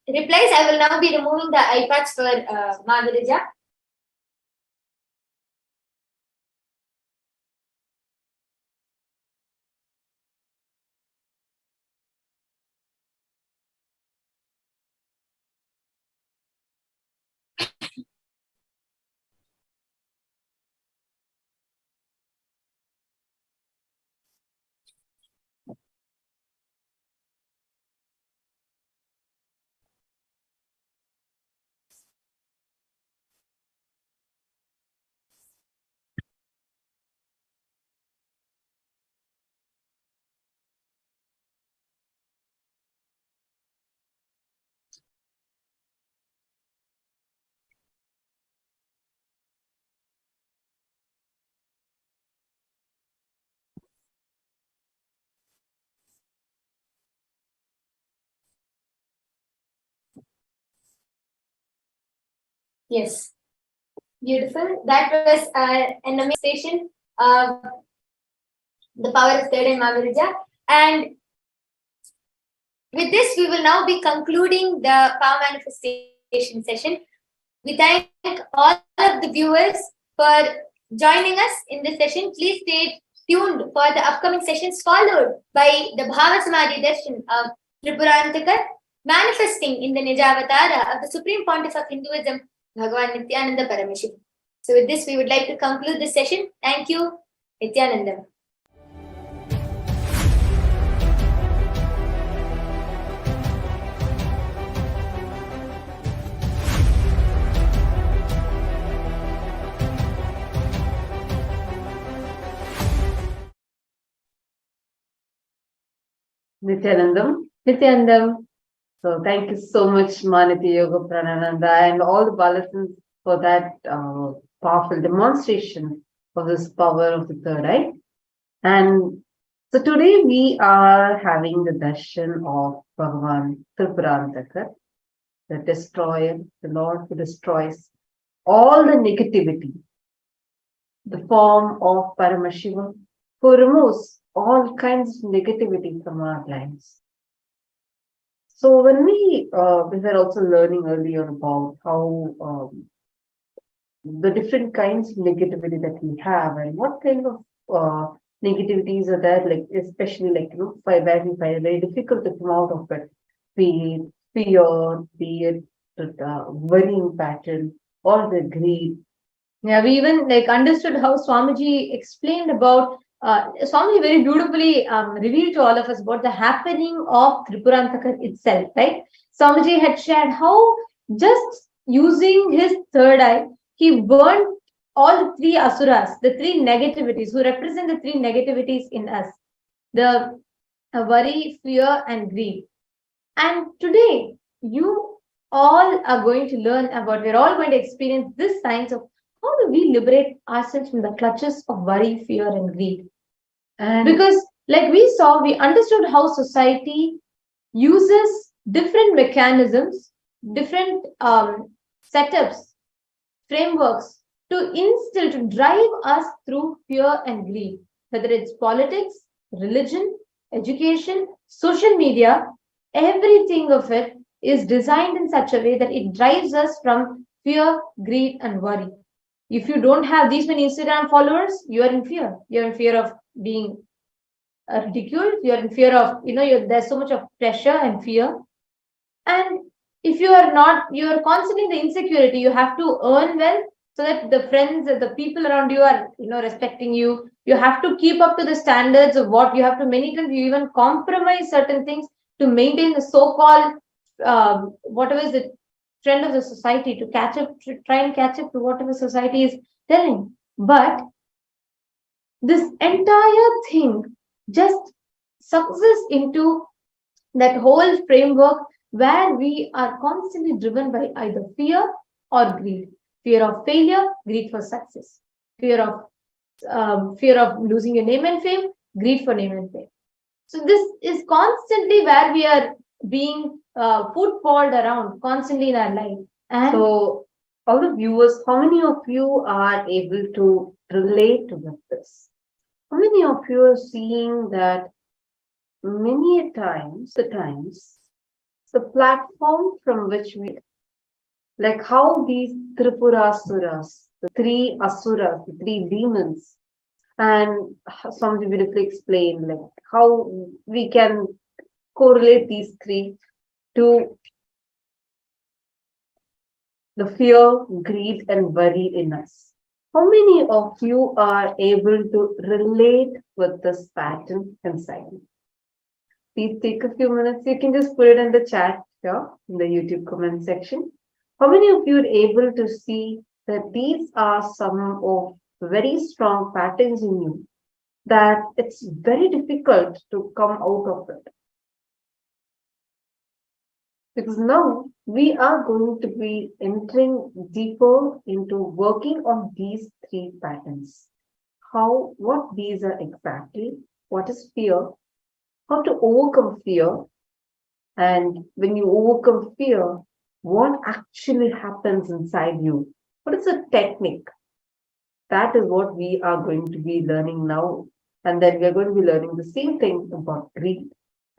replies, I will now be removing the iPads for Madhurija. Yes. Beautiful. That was an amazing station. The power of third and Mahaviraja. And With this, we will now be concluding the power manifestation session. We thank all of the viewers for joining us in this session. Please stay tuned for the upcoming sessions, followed by the Bhava Samadhi Darshan of Tripurantakar, manifesting in the Nijavatara of the Supreme Pontiff of Hinduism, Bhagavan Nityananda Parameshiva. So with this, we would like to conclude this session. Thank you, Nityananda. Nityanandam. So thank you so much, Maniti Yoga Pranananda, and all the Balasans for that powerful demonstration of this power of the third eye. And so today we are having the darshan of Bhagavan Tripurantakar, the destroyer, the Lord who destroys all the negativity, the form of Paramashiva, who removes all kinds of negativity from our lives. So when we were also learning earlier about how the different kinds of negativity that we have and what kind of negativities are there, like especially like where we find it very difficult to come out of it, be it fear, be it worrying pattern, or the greed. Yeah, we even understood how Swamiji explained about Swami very beautifully revealed to all of us about the happening of Tripurantakar itself, right? Swamiji had shared how just using his third eye, he burned all the three asuras, the three negativities, who represent the three negativities in us, the worry, fear, and greed. And today, you all are going to learn about, we're all going to experience this science of how do we liberate ourselves from the clutches of worry, fear, and greed? And because, like we saw, we understood how society uses different mechanisms, different setups, frameworks to instill, to drive us through fear and greed, whether it's politics, religion, education, social media, everything of it is designed in such a way that it drives us from fear, greed, and worry. If you don't have these many Instagram followers, you are in fear. You're in fear of being ridiculed. You're in fear of, there's so much of pressure and fear. And if you are not, you're constantly in the insecurity. You have to earn well so that the friends, the people around you are, respecting you. You have to keep up to the standards of what you have to. Many times you even compromise certain things to maintain the so-called, whatever is the trend of the society, to catch up, to try and catch up to whatever society is telling. But this entire thing just sucks us into that whole framework where we are constantly driven by either fear or greed. Fear of failure, greed for success. Fear of losing your name and fame, greed for name and fame. So this is constantly where we are being footballed around constantly in our life. And so, all the viewers, how many of you are able to relate with this? How many of you are seeing that many times, the platform from which we, like how these Tripurasuras, the three asuras, the three demons, and somebody beautifully explained like how we can correlate these three to the fear, greed, and worry in us. How many of you are able to relate with this pattern inside you? Please take a few minutes. You can just put it in the chat here in the YouTube comment section. How many of you are able to see that these are some of very strong patterns in you that it's very difficult to come out of it? Because now we are going to be entering deeper into working on these three patterns. What these are exactly, what is fear, how to overcome fear, and when you overcome fear, what actually happens inside you? What is the technique? That is what we are going to be learning now. And then we are going to be learning the same thing about greed.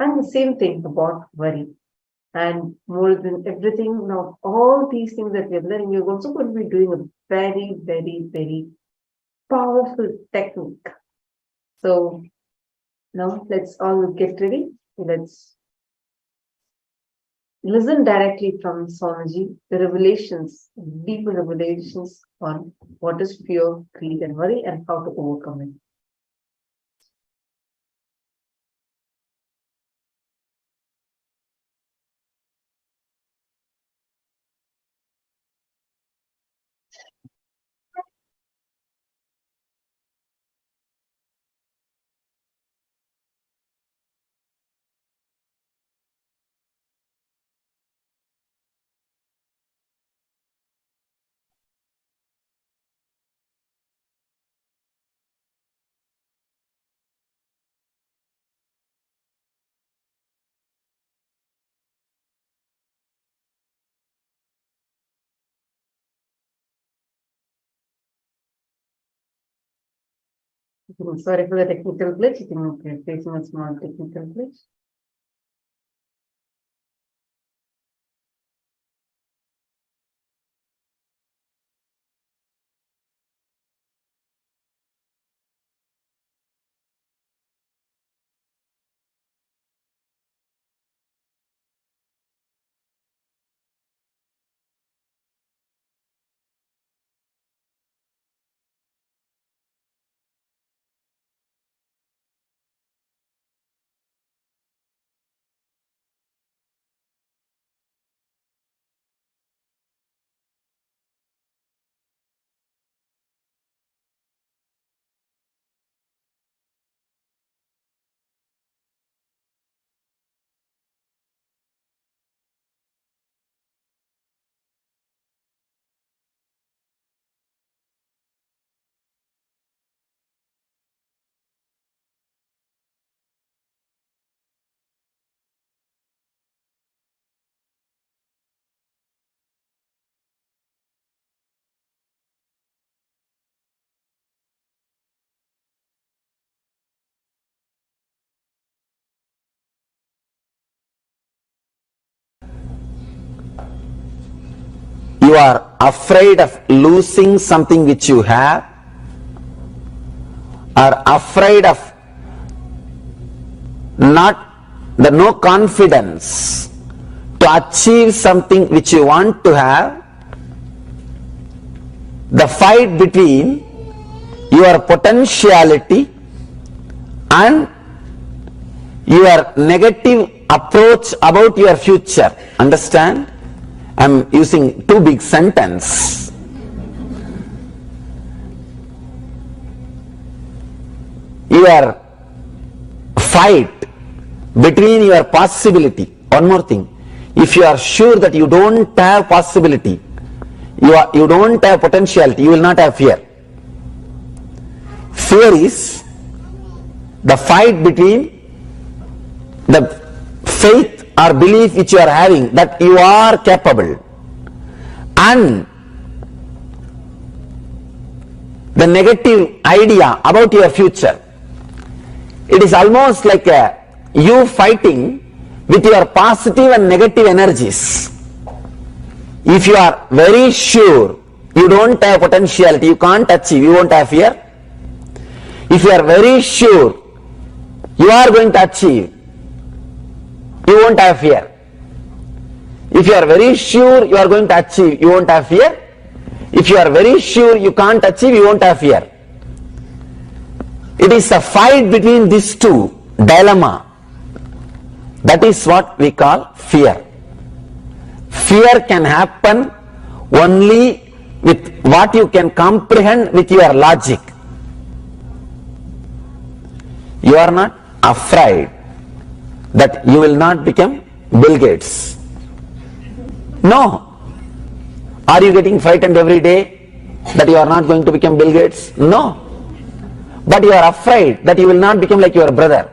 And the same thing about worry. And more than everything, now all these things that we are learning, you're also going to be doing a very, very, very powerful technique. So now let's all get ready. Let's listen directly from Swamiji, the revelations, deeper revelations on what is fear, greed, and worry and how to overcome it. Sorry for the technical glitch. I think we're facing a small technical glitch. You are afraid of losing something which you have, or afraid of no confidence to achieve something which you want to have. The fight between your potentiality and your negative approach about your future. Understand? I'm using too big sentence. Your fight between your possibility. One more thing. If you are sure that you don't have possibility, you don't have potentiality, you will not have fear. Fear is the fight between the faith or belief which you are having that you are capable and the negative idea about your future. It is almost like you fighting with your positive and negative energies. If you are very sure you don't have potentiality, you can't achieve, you won't have fear. If you are very sure you are going to achieve, you won't have fear. If you are very sure you are going to achieve, you won't have fear. If you are very sure you can't achieve, you won't have fear. It is a fight between these two, dilemma. That is what we call fear. Fear can happen only with what you can comprehend with your logic. You are not afraid that you will not become Bill Gates. No. Are you getting frightened every day that you are not going to become Bill Gates? No. But you are afraid that you will not become like your brother.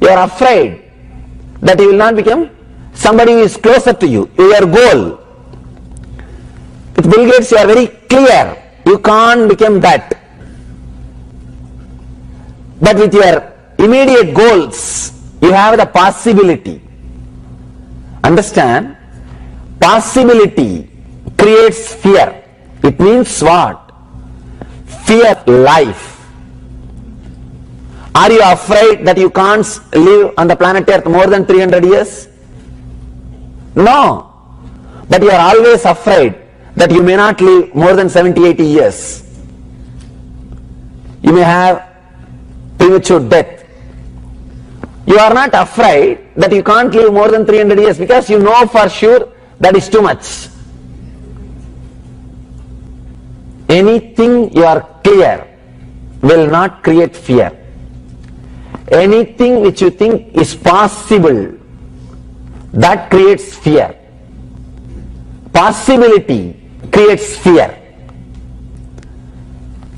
You are afraid that you will not become somebody who is closer to you, your goal. With Bill Gates you are very clear, you can't become that. But with your immediate goals, you have the possibility. Understand? Possibility creates fear. It means what? Fear life. Are you afraid that you can't live on the planet Earth more than 300 years? No. But you are always afraid that you may not live more than 70, 80 years. You may have premature death. You are not afraid that you can't live more than 300 years because you know for sure that is too much. Anything you are clear will not create fear. Anything which you think is possible, that creates fear. Possibility creates fear.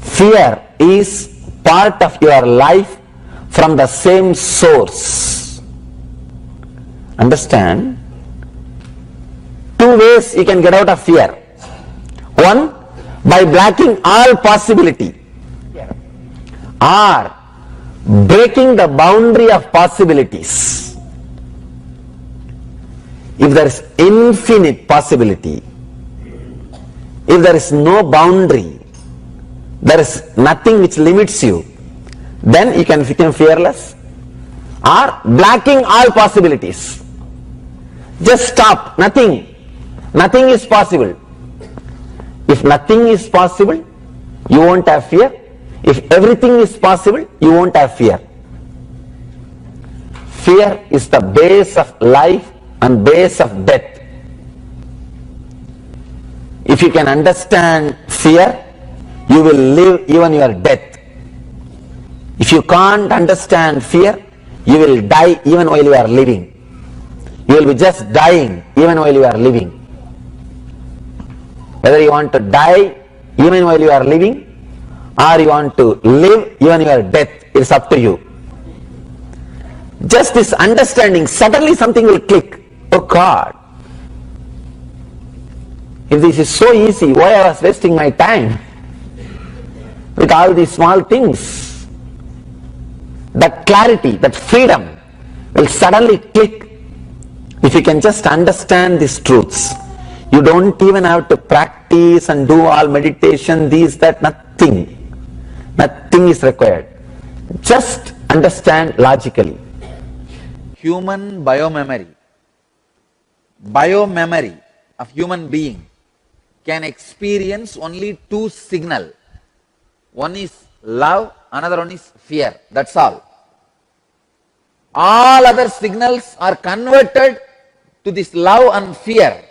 Fear is part of your life from the same source. Understand? Two ways you can get out of fear. One, by blocking all possibility, or breaking the boundary of possibilities. If there is infinite possibility, if there is no boundary, there is nothing which limits you, then you can become fearless. Or blocking all possibilities. Just stop, nothing. Nothing is possible. If nothing is possible, you won't have fear. If everything is possible, you won't have fear. Fear is the base of life and base of death. If you can understand fear, you will live even your death. If you can't understand fear, you will die even while you are living. You will be just dying even while you are living. Whether you want to die even while you are living or you want to live even your death, it's up to you. Just this understanding, suddenly something will click. Oh God, if this is so easy, why I was wasting my time with all these small things? That clarity, that freedom will suddenly click if you can just understand these truths. You don't even have to practice and do all meditation, these, that, nothing. Nothing is required. Just understand logically. Human biomemory of human being can experience only two signals. One is love, another one is fear. That's all. All other signals are converted to this love and fear,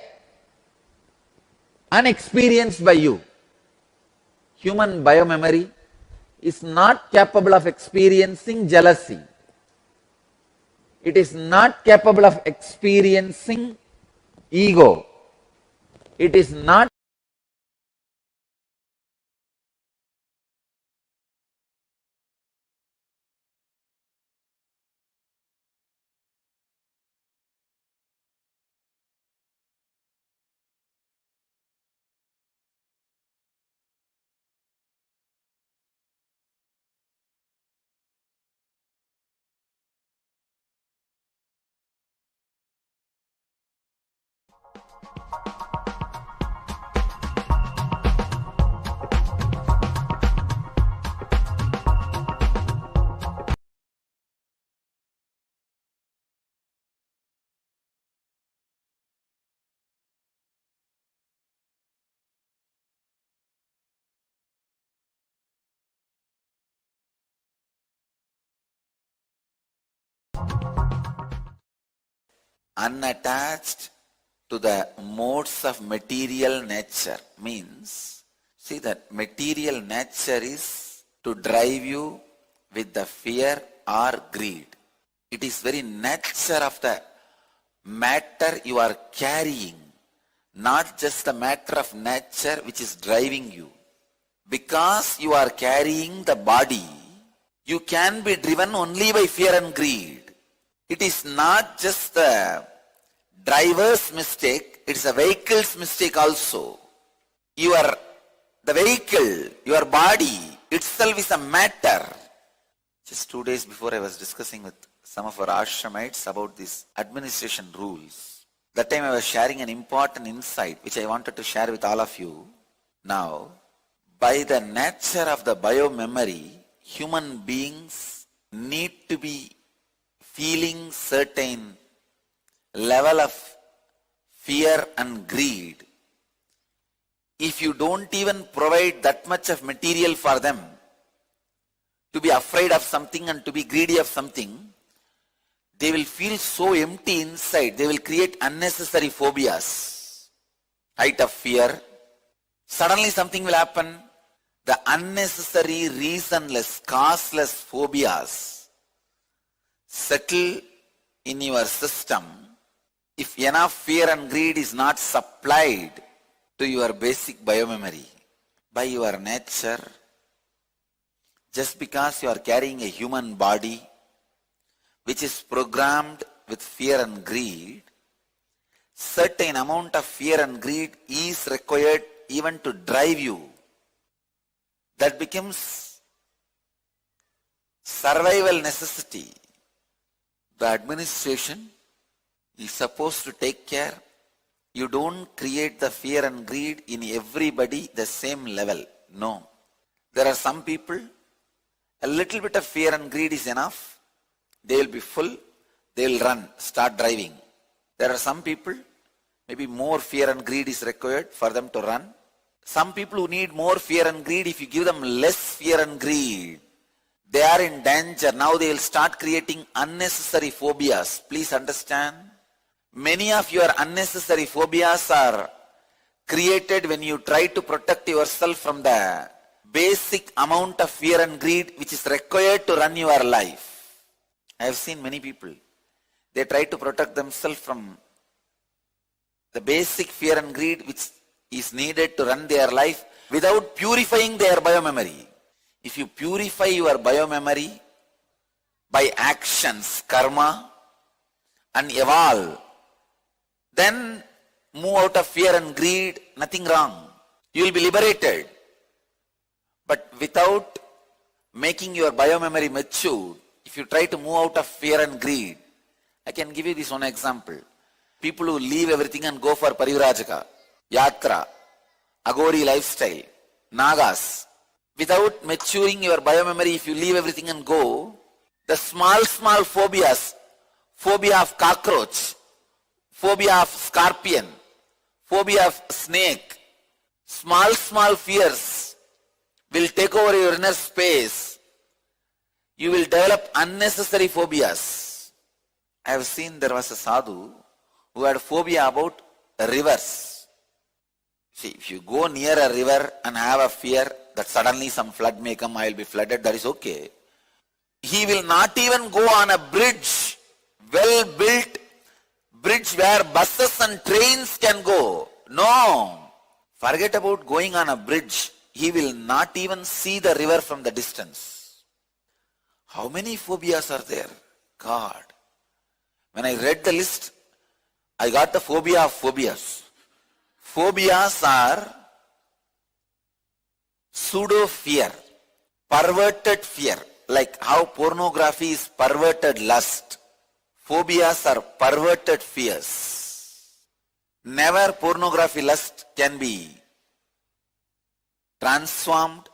unexperienced by you. Human biomemory is not capable of experiencing jealousy. It is not capable of experiencing ego. It is not unattached to the modes of material nature. Means, see that material nature is to drive you with the fear or greed. It is very nature of the matter you are carrying, not just the matter of nature which is driving you. Because you are carrying the body, you can be driven only by fear and greed. It is not just the driver's mistake, it is a vehicle's mistake also. The vehicle, your body itself is a matter. Just 2 days before, I was discussing with some of our ashramites about these administration rules. That time I was sharing an important insight which I wanted to share with all of you. Now, by the nature of the biomemory, human beings need to be feeling certain level of fear and greed. If you don't even provide that much of material for them to be afraid of something and to be greedy of something, they will feel so empty inside. They will create unnecessary phobias. Height of fear. Suddenly something will happen. The unnecessary, reasonless, causeless phobias settle in your system if enough fear and greed is not supplied to your basic biomemory. By your nature, just because you are carrying a human body which is programmed with fear and greed, certain amount of fear and greed is required even to drive you. That becomes survival necessity. The administration is supposed to take care. You don't create the fear and greed in everybody the same level. No. There are some people, a little bit of fear and greed is enough. They will be full, they will run, start driving. There are some people, maybe more fear and greed is required for them to run. Some people who need more fear and greed, if you give them less fear and greed, they are in danger. Now they will start creating unnecessary phobias. Please understand. Many of your unnecessary phobias are created when you try to protect yourself from the basic amount of fear and greed which is required to run your life. I have seen many people. They try to protect themselves from the basic fear and greed which is needed to run their life without purifying their biomemory. If you purify your biomemory by actions, karma, and evolve, then move out of fear and greed, nothing wrong. You will be liberated. But without making your biomemory mature, if you try to move out of fear and greed, I can give you this one example. People who leave everything and go for Parivrajaka, Yatra, Agori lifestyle, Nagas. Without maturing your biomemory, if you leave everything and go, the small phobias, phobia of cockroach, phobia of scorpion, phobia of snake, small fears will take over your inner space. You will develop unnecessary phobias. I have seen there was a sadhu who had phobia about rivers. See, if you go near a river and have a fear that suddenly some flood may come, I will be flooded, that is okay. He will not even go on a bridge, well-built bridge where buses and trains can go. No. Forget about going on a bridge. He will not even see the river from the distance. How many phobias are there? God. When I read the list, I got the phobia of phobias. Phobias are pseudo fear, perverted fear, like how pornography is perverted lust. Phobias are perverted fears. Never pornography lust can be transformed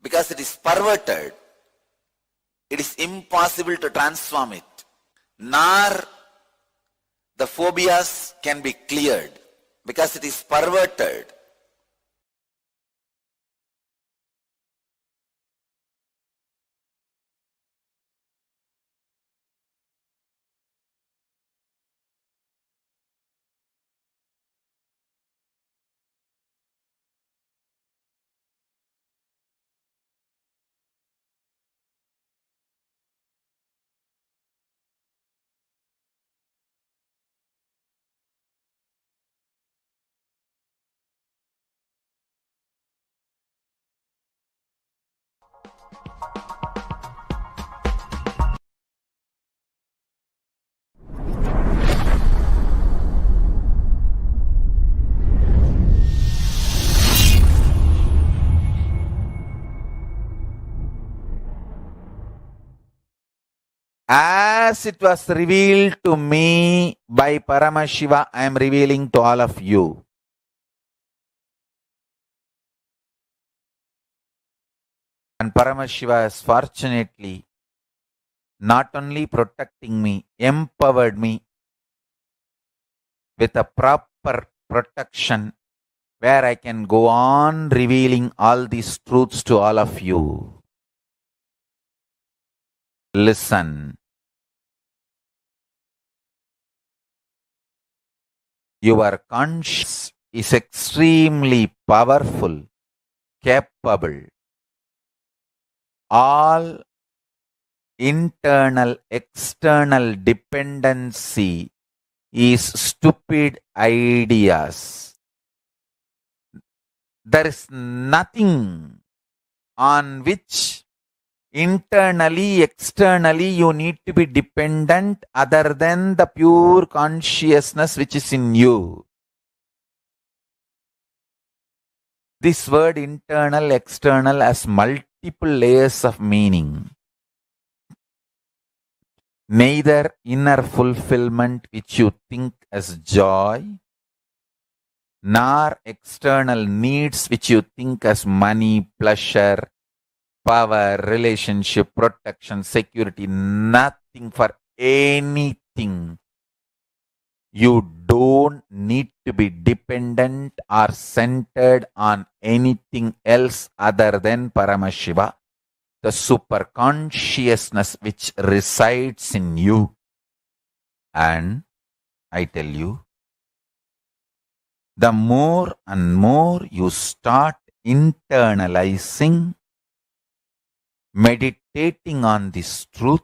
because it is perverted. It is impossible to transform it. Nor the phobias can be cleared because it is perverted. as it was revealed to me by Paramashiva, I am revealing to all of you. And Paramashiva is fortunately not only protecting me, empowered me with a proper protection where I can go on revealing all these truths to all of you. Listen. Your conscience is extremely powerful, capable. All internal, external dependency is stupid ideas. There is nothing on which internally, externally you need to be dependent other than the pure consciousness which is in you. This word internal, external has multiple layers of meaning. Neither inner fulfillment which you think as joy, nor external needs which you think as money, pleasure, power, relationship, protection, security, nothing for anything. You don't need to be dependent or centered on anything else other than Paramashiva, the super consciousness which resides in you. And I tell you, the more and more you start internalizing, meditating on this truth,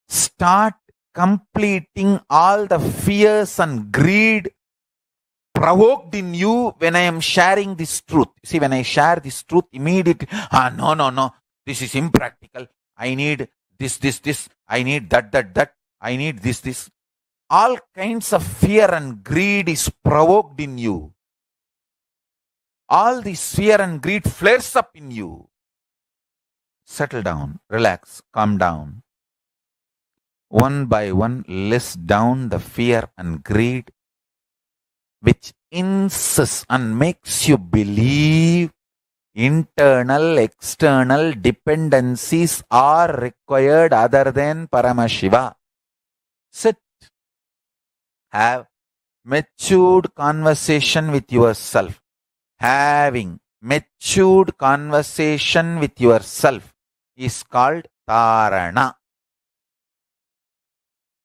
start completing all the fears and greed provoked in you when I am sharing this truth. See, when I share this truth, immediately, no, this is impractical. I need this. I need that. I need this. All kinds of fear and greed is provoked in you. All this fear and greed flares up in you. Settle down, relax, calm down. One by one, list down the fear and greed which insists and makes you believe internal, external dependencies are required other than Paramashiva. Sit. Have matured conversation with yourself. Having matured conversation with yourself is called Dharana.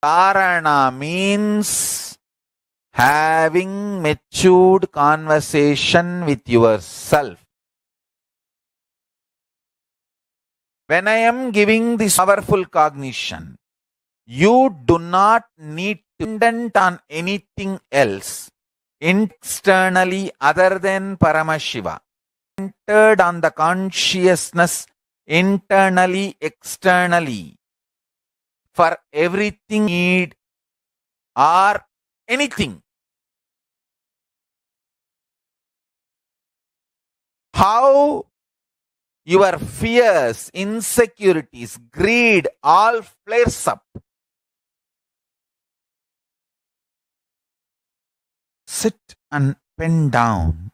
Dharana means having matured conversation with yourself. When I am giving this powerful cognition, you do not need to depend on anything else externally other than Paramashiva. Centered on the consciousness internally, externally. For everything need or anything. How your fears, insecurities, greed all flares up. Sit and pen down.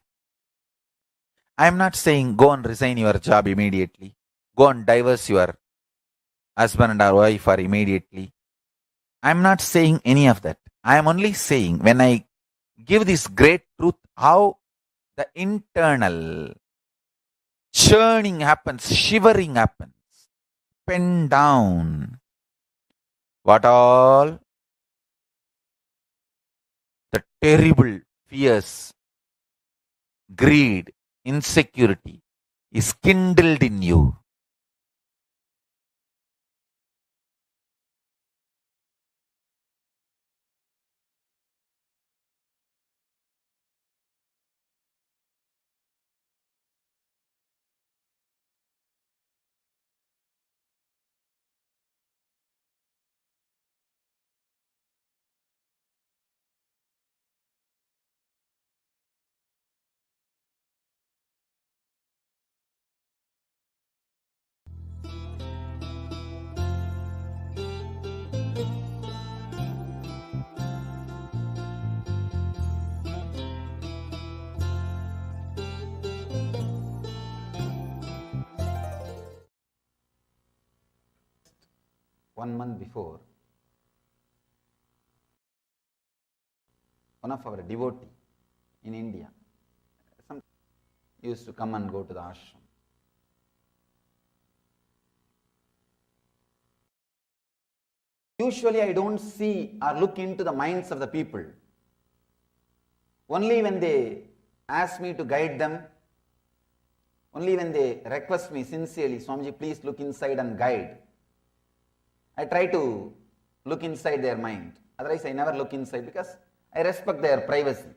I am not saying go and resign your job immediately. Go and divorce your husband or wife or immediately. I am not saying any of that. I am only saying when I give this great truth, how the internal churning happens, shivering happens. Pen down. What all the terrible fears, greed, insecurity is kindled in you. 1 month before, one of our devotee in India used to come and go to the ashram. Usually I don't see or look into the minds of the people. Only when they ask me to guide them, only when they request me sincerely, Swamiji, please look inside and guide, I try to look inside their mind. Otherwise I never look inside because I respect their privacy.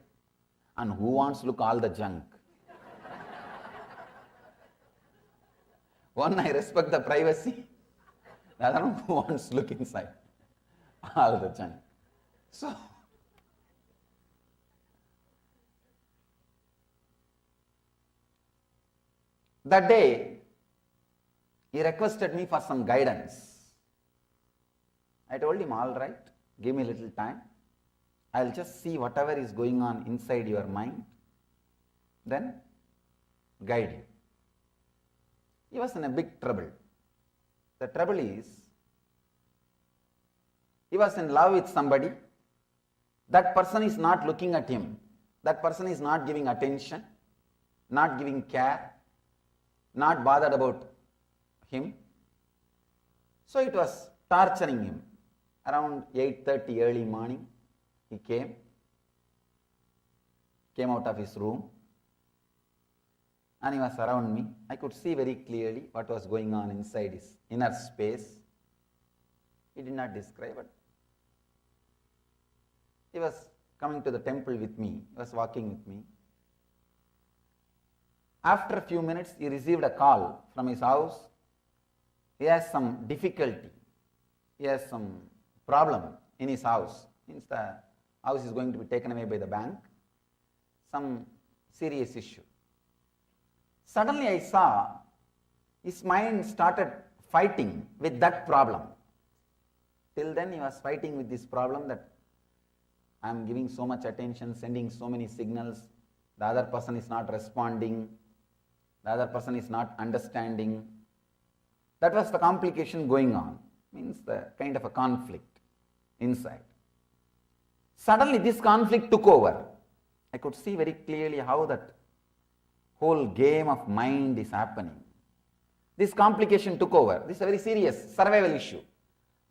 And who wants to look all the junk? One, I respect the privacy. The other one, who wants to look inside all the junk? So, that day, he requested me for some guidance. I told him, all right, give me a little time. I'll just see whatever is going on inside your mind, then guide you. He was in a big trouble. The trouble is, he was in love with somebody. That person is not looking at him. That person is not giving attention, not giving care, not bothered about him. So it was torturing him. Around 8:30 early morning, he came out of his room, and he was around me. I could see very clearly what was going on inside his inner space. He did not describe it. He was coming to the temple with me. He was walking with me. After a few minutes, he received a call from his house. He has some difficulty. He has some problem in his house. Means the house is going to be taken away by the bank. Some serious issue. Suddenly I saw his mind started fighting with that problem. Till then he was fighting with this problem that I am giving so much attention, sending so many signals, the other person is not responding, the other person is not understanding. That was the complication going on, means the kind of a conflict inside. Suddenly this conflict took over. I could see very clearly how that whole game of mind is happening. This complication took over. This is a very serious survival issue.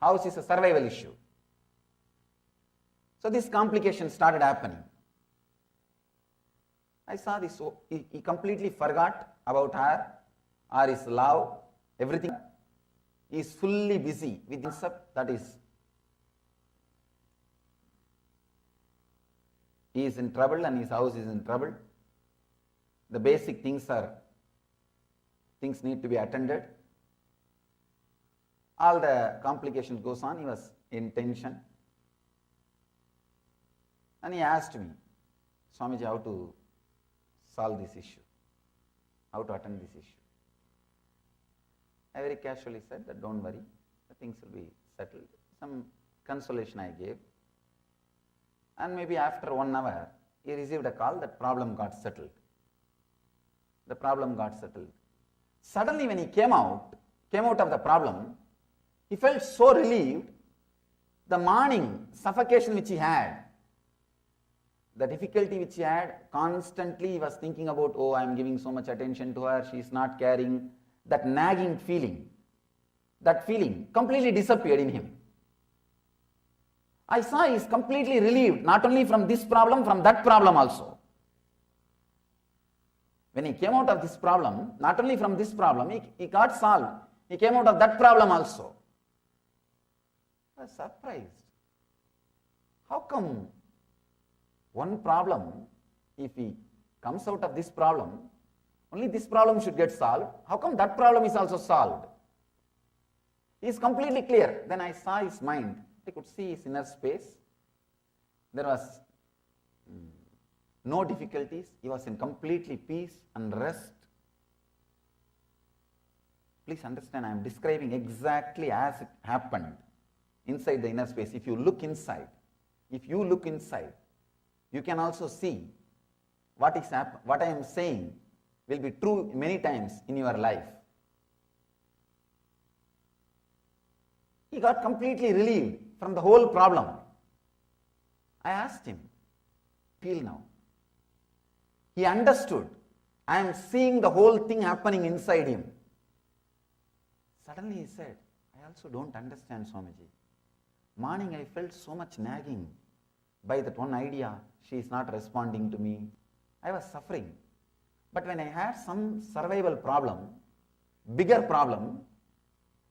House is a survival issue. So this complication started happening. I saw this, so he completely forgot about her or his love, everything. He is fully busy with the concept that is, he is in trouble and his house is in trouble. The basic things need to be attended. All the complications goes on. He was in tension. And he asked me, Swamiji, how to solve this issue? How to attend this issue? I very casually said that don't worry, the things will be settled. Some consolation I gave. And maybe after 1 hour, he received a call that problem got settled. The problem got settled. Suddenly when he came out of the problem, he felt so relieved. The morning suffocation which he had, the difficulty which he had, constantly he was thinking about, oh, I am giving so much attention to her, she is not caring. That nagging feeling, that feeling completely disappeared in him. I saw he is completely relieved, not only from this problem, from that problem also. When he came out of this problem, not only from this problem, he got solved. He came out of that problem also. I was surprised. How come one problem, if he comes out of this problem, only this problem should get solved? How come that problem is also solved? He is completely clear. Then I saw his mind. I could see his inner space. There was no difficulties. He was in completely peace and rest. Please understand, I am describing exactly as it happened inside the inner space. If you look inside, you can also see what I am saying will be true many times in your life. He got completely relieved from the whole problem. I asked him, feel now. He understood. I am seeing the whole thing happening inside him. Suddenly he said, I also don't understand, Swamiji. Morning I felt so much nagging by that one idea. She is not responding to me. I was suffering. But when I had some survival problem, bigger problem,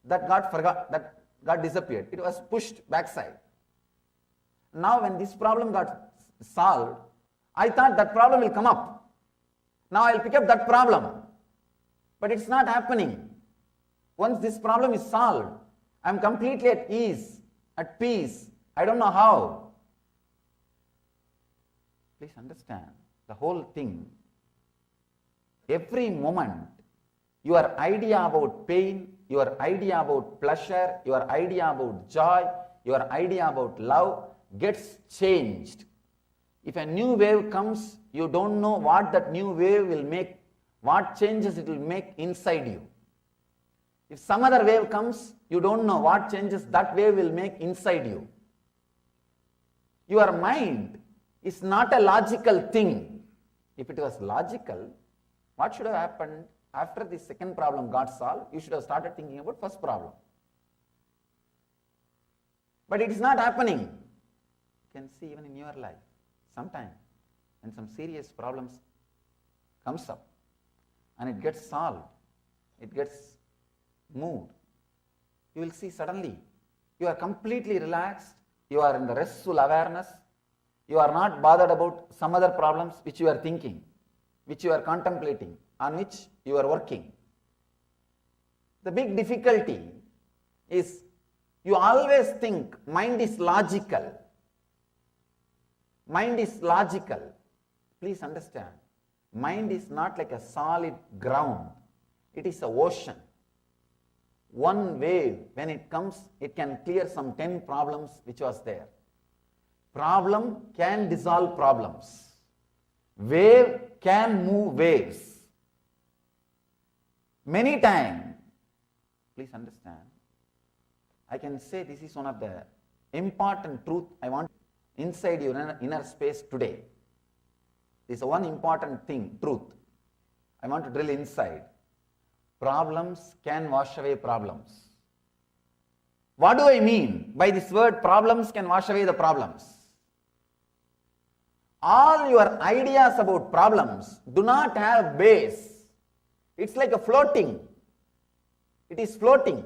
that got disappeared. It was pushed backside. Now when this problem got solved, I thought that problem will come up. Now I'll pick up that problem. But it's not happening. Once this problem is solved, I'm completely at ease, at peace. I don't know how. Please understand, the whole thing, every moment, your idea about pain, your idea about pleasure, your idea about joy, your idea about love gets changed. If a new wave comes, you don't know what that new wave will make, what changes it will make inside you. If some other wave comes, you don't know what changes that wave will make inside you. Your mind is not a logical thing. If it was logical, what should have happened after the second problem got solved? You should have started thinking about first problem. But it is not happening. You can see even in your life, sometime when some serious problems comes up and it gets solved, it gets moved, you will see suddenly you are completely relaxed, you are in the restful awareness, you are not bothered about some other problems which you are thinking, which you are contemplating, on which you are working. The big difficulty is you always think mind is logical. Mind is logical. Please understand, mind is not like a solid ground. It is an ocean. One wave, when it comes, it can clear some 10 problems which was there. Problem can dissolve problems. Wave can move waves. Many times, please understand, I can say this is one of the important truth I want inside your inner space today. This is one important thing, truth. I want to drill inside. Problems can wash away problems. What do I mean by this word problems can wash away the problems? All your ideas about problems do not have base. It's like a floating. It is floating.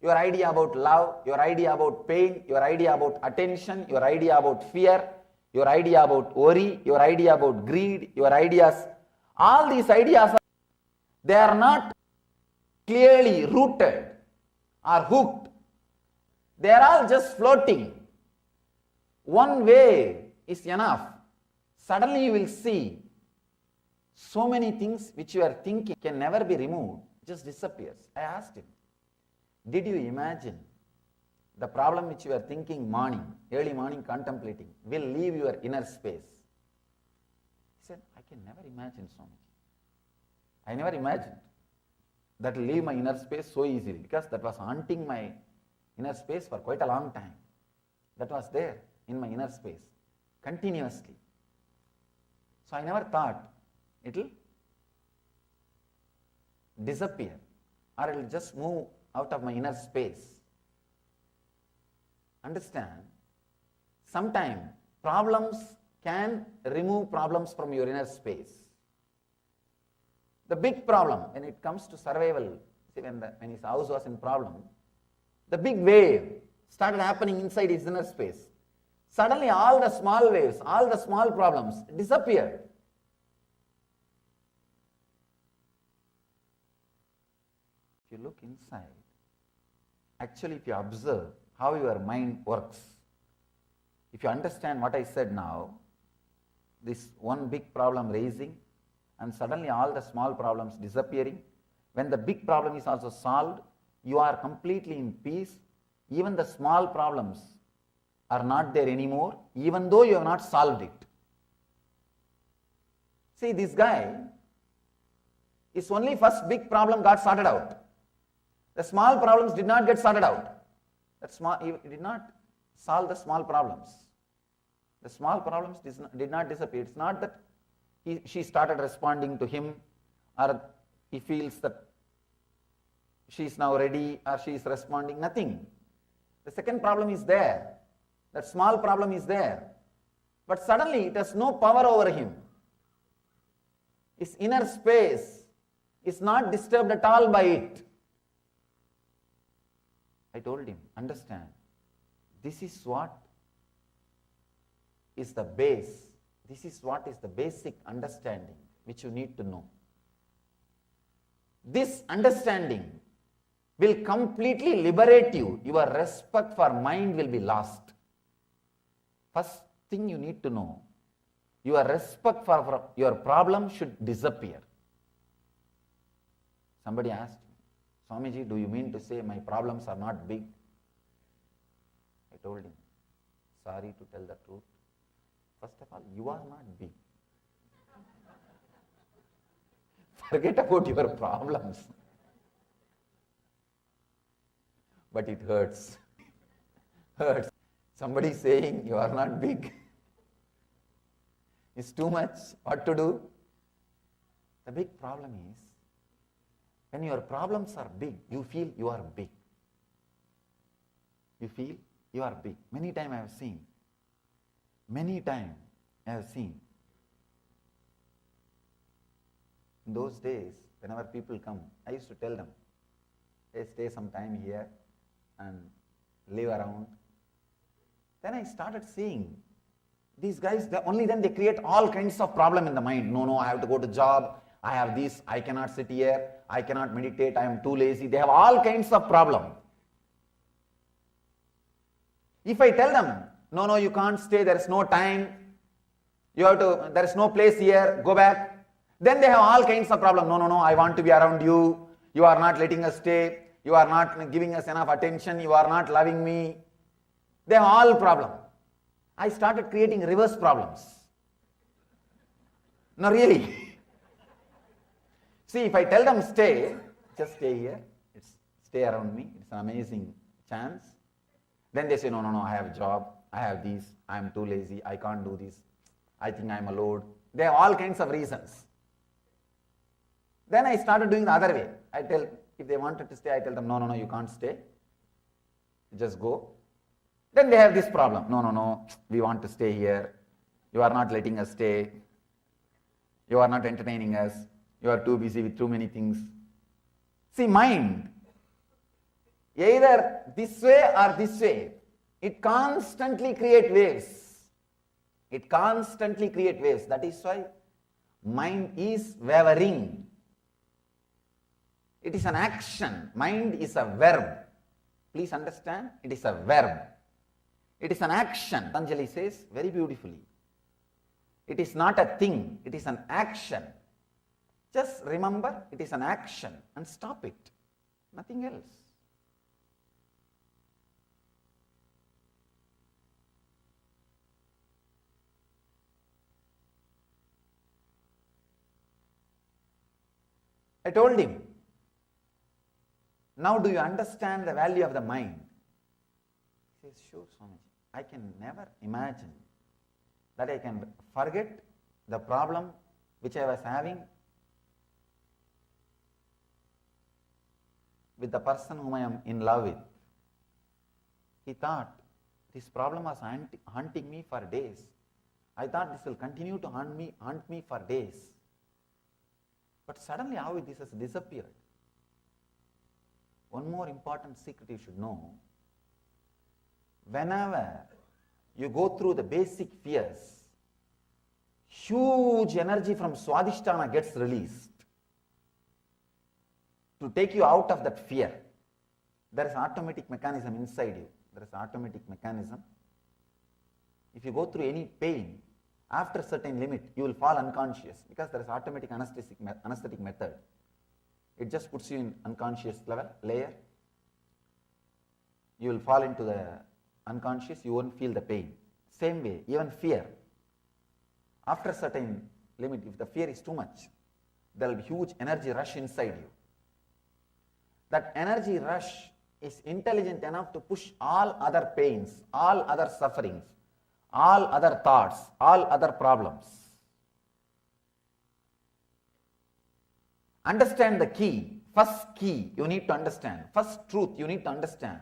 Your idea about love, your idea about pain, your idea about attention, your idea about fear, your idea about worry, your idea about greed, your ideas, all these ideas, they are not clearly rooted or hooked. They are all just floating. One way is enough. Suddenly you will see so many things which you are thinking can never be removed, just disappears. I asked him, did you imagine the problem which you are thinking morning, early morning contemplating, will leave your inner space? He said, I can never imagine so much. I never imagined that will leave my inner space so easily, because that was haunting my inner space for quite a long time. That was there in my inner space continuously. So I never thought it will disappear or it will just move out of my inner space. Understand, sometimes problems can remove problems from your inner space. The big problem when it comes to survival, see when his house was in problem, the big wave started happening inside his inner space. Suddenly all the small waves, all the small problems disappeared. If you look inside, actually if you observe how your mind works, if you understand what I said now, this one big problem raising and suddenly all the small problems disappearing, when the big problem is also solved, you are completely in peace. Even the small problems are not there anymore, even though you have not solved it. See, this guy, his only first big problem got sorted out. The small problems did not get sorted out. He did not solve the small problems. The small problems did not disappear. It's not that she started responding to him, or he feels that she is now ready, or she is responding. Nothing. The second problem is there. That small problem is there. But suddenly it has no power over him. His inner space is not disturbed at all by it. I told him, understand, this is what is the base. This is what is the basic understanding which you need to know. This understanding will completely liberate you. Your respect for mind will be lost. First thing you need to know, your respect for your problem should disappear. Somebody asked me, Swamiji, do you mean to say my problems are not big? I told him, sorry to tell the truth. First of all, you are not big. Forget about your problems. But it hurts. Hurts. Somebody saying you are not big. It's too much. What to do? The big problem is, when your problems are big, you feel you are big. You feel you are big. Many times I have seen. In those days, whenever people come, I used to tell them, hey, stay some time here and live around. Then I started seeing these guys, only then they create all kinds of problem in the mind. No, I have to go to job. I have this. I cannot sit here. I cannot meditate. I am too lazy. They have all kinds of problem. If I tell them, no, you can't stay. There is no time. There is no place here. Go back. Then they have all kinds of problem. No, I want to be around you. You are not letting us stay. You are not giving us enough attention. You are not loving me. They have all problem. I started creating reverse problems. No, really. See, if I tell them stay, just stay here, stay around me, it's an amazing chance. Then they say, no, I have a job, I have this, I am too lazy, I can't do this, I think I am a load. They have all kinds of reasons. Then I started doing the other way. If they wanted to stay, I tell them, no, you can't stay, just go. Then they have this problem. No, we want to stay here. You are not letting us stay. You are not entertaining us. You are too busy with too many things. See, mind, either this way or this way, it constantly creates waves. That is why mind is wavering. It is an action. Mind is a verb. Please understand, it is a verb. It is an action. Patanjali says very beautifully. It is not a thing, it is an action. Just remember, it is an action and stop it. Nothing else. I told him, now do you understand the value of the mind? He says, sure, Swamiji. I can never imagine that I can forget the problem which I was having with the person whom I am in love with. He thought this problem was haunting me for days. I thought this will continue to haunt me for days. But suddenly how this has disappeared. One more important secret you should know. Whenever you go through the basic fears, huge energy from Swadhisthana gets released to take you out of that fear. There is an automatic mechanism inside you. If you go through any pain, after a certain limit, you will fall unconscious because there is automatic anesthetic method. It just puts you in unconscious layer. You will fall into the unconscious, you won't feel the pain. Same way, even fear. After a certain limit, if the fear is too much, there will be huge energy rush inside you. That energy rush is intelligent enough to push all other pains, all other sufferings, all other thoughts, all other problems. Understand the key. First key you need to understand. First truth you need to understand.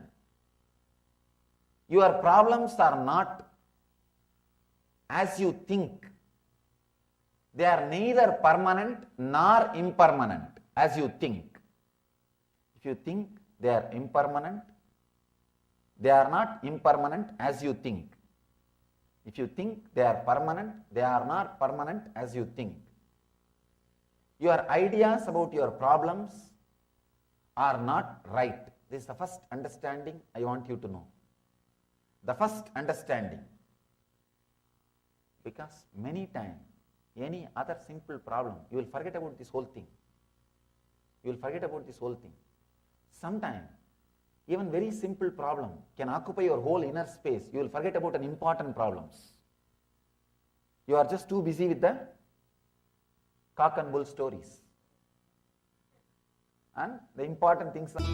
Your problems are not as you think. They are neither permanent nor impermanent as you think. If you think they are impermanent, they are not impermanent as you think. If you think they are permanent, they are not permanent as you think. Your ideas about your problems are not right. This is the first understanding I want you to know. The first understanding. Because many times, any other simple problem, you will forget about this whole thing. You will forget about this whole thing. Sometimes, even very simple problem can occupy your whole inner space. You will forget about an important problems. You are just too busy with the cock and bull stories. And the important things are...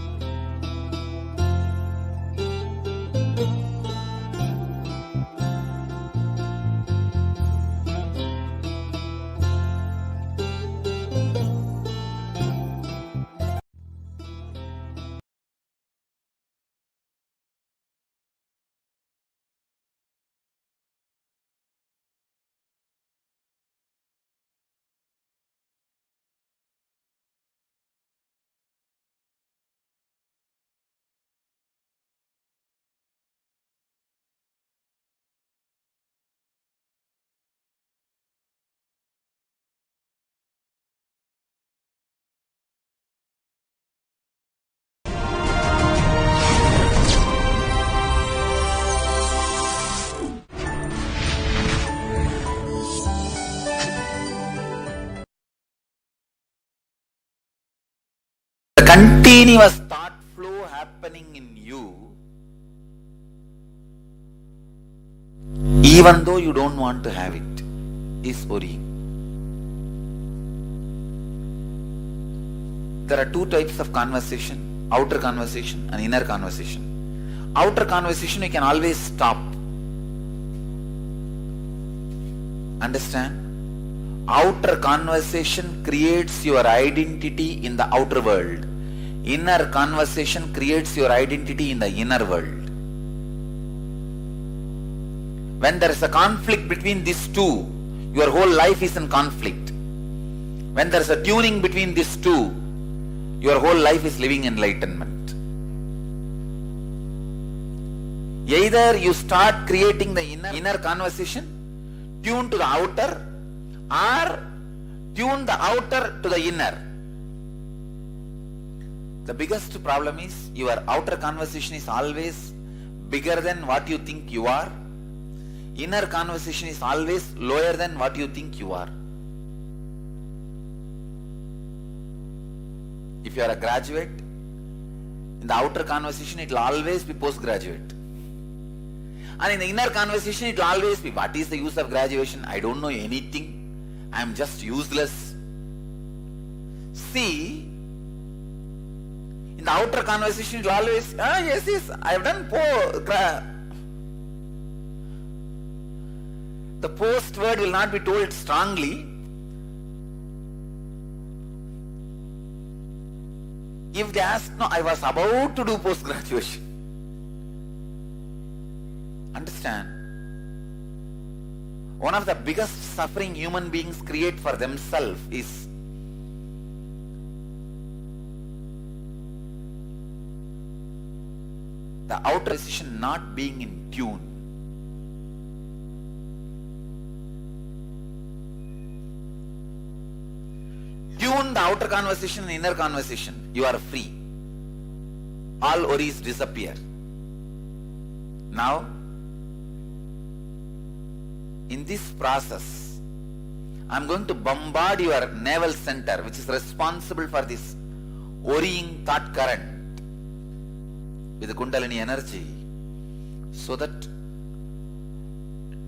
The continuous thought flow happening in you, even though you don't want to have it, is worrying. There are two types of conversation, outer conversation and inner conversation. Outer conversation you can always stop. Understand? Outer conversation creates your identity in the outer world. Inner conversation creates your identity in the inner world. When there is a conflict between these two, your whole life is in conflict. When there is a tuning between these two, your whole life is living enlightenment. Either you start creating the inner conversation, tune to the outer, or tune the outer to the inner. The biggest problem is your outer conversation is always bigger than what you think you are. Inner conversation is always lower than what you think you are. If you are a graduate, in the outer conversation it will always be postgraduate. And in the inner conversation it will always be, what is the use of graduation? I don't know anything. I am just useless. See, in the outer conversation it will always, yes, I have done the post word will not be told strongly. If they ask, no, I was about to do post-graduation. Understand? One of the biggest suffering human beings create for themselves is the outer decision not being in tune. Tune the outer conversation and inner conversation. You are free. All worries disappear. Now, in this process, I am going to bombard your navel center, which is responsible for this worrying thought current, with the Kundalini energy, so that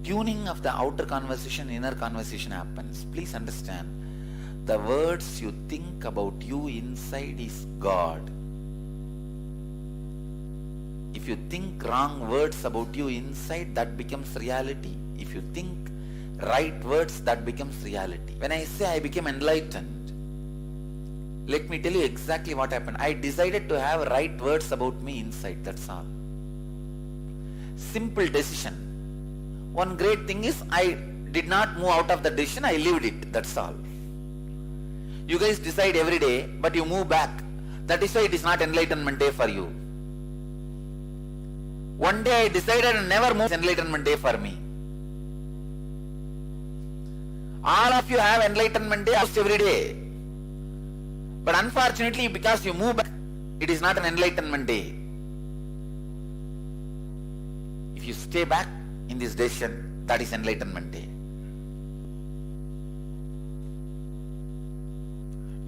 tuning of the outer conversation, inner conversation happens. Please understand, the words you think about you inside is God. If you think wrong words about you inside, that becomes reality. If you think right words, that becomes reality. When I say I became enlightened, let me tell you exactly what happened. I decided to have right words about me inside, that's all. Simple decision. One great thing is I did not move out of the decision, I lived it, that's all. You guys decide every day, but you move back. That is why it is not enlightenment day for you. One day I decided and never move, enlightenment day for me. All of you have enlightenment day almost every day. But unfortunately, because you move back, it is not an enlightenment day. If you stay back in this decision, that is enlightenment day.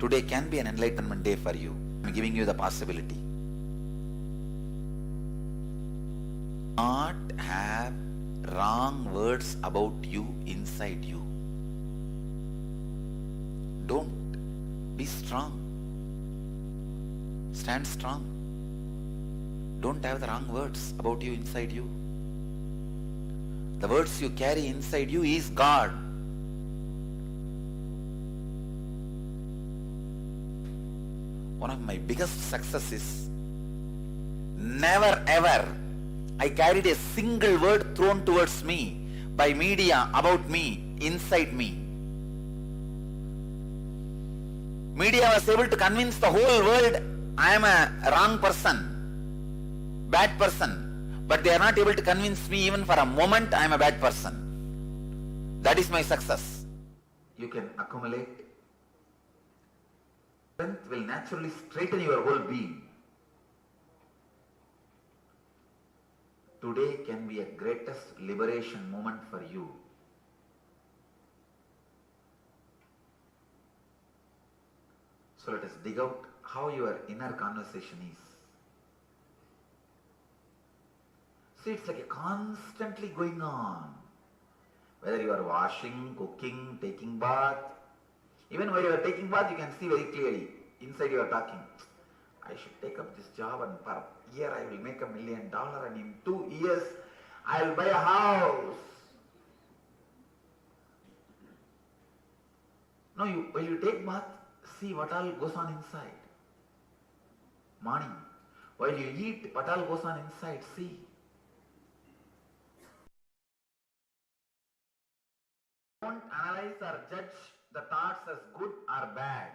Today can be an enlightenment day for you. I am giving you the possibility. Not have wrong words about you inside you. Don't. Be strong. Stand strong. Don't have the wrong words about you inside you. The words you carry inside you is God. One of my biggest successes, never ever I carried a single word thrown towards me by media about me inside me. Media was able to convince the whole world I am a wrong person, bad person, but they are not able to convince me even for a moment I am a bad person. That is my success. You can accumulate. Strength will naturally straighten your whole being. Today can be a greatest liberation moment for you. So let us dig out how your inner conversation is. See, it's like a constantly going on. Whether you are washing, cooking, taking bath, even while you are taking bath, you can see very clearly. Inside you are talking, I should take up this job and per year I will make $1 million and in 2 years I will buy a house. No, while you take bath, see what all goes on inside. Morning, while you eat, what all goes on inside, see. Don't analyze or judge the thoughts as good or bad.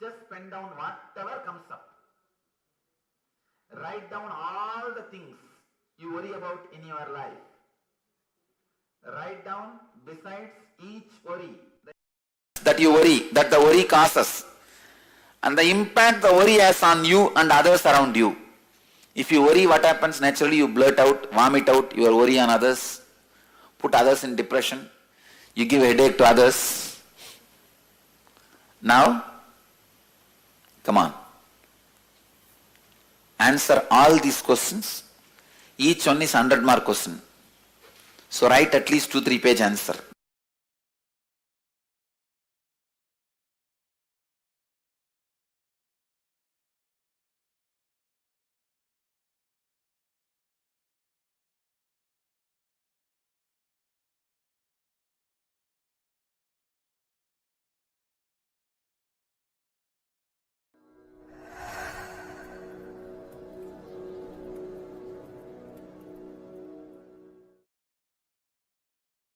Just pen down whatever comes up. Write down all the things you worry about in your life. Write down besides each worry that you worry, that the worry causes, and the impact the worry has on you and others around you. If you worry, what happens? Naturally you blurt out, vomit out your worry on others, put others in depression, you give headache to others. Now, come on. Answer all these questions. Each one is 100-mark question. So write at least 2-3 page answer.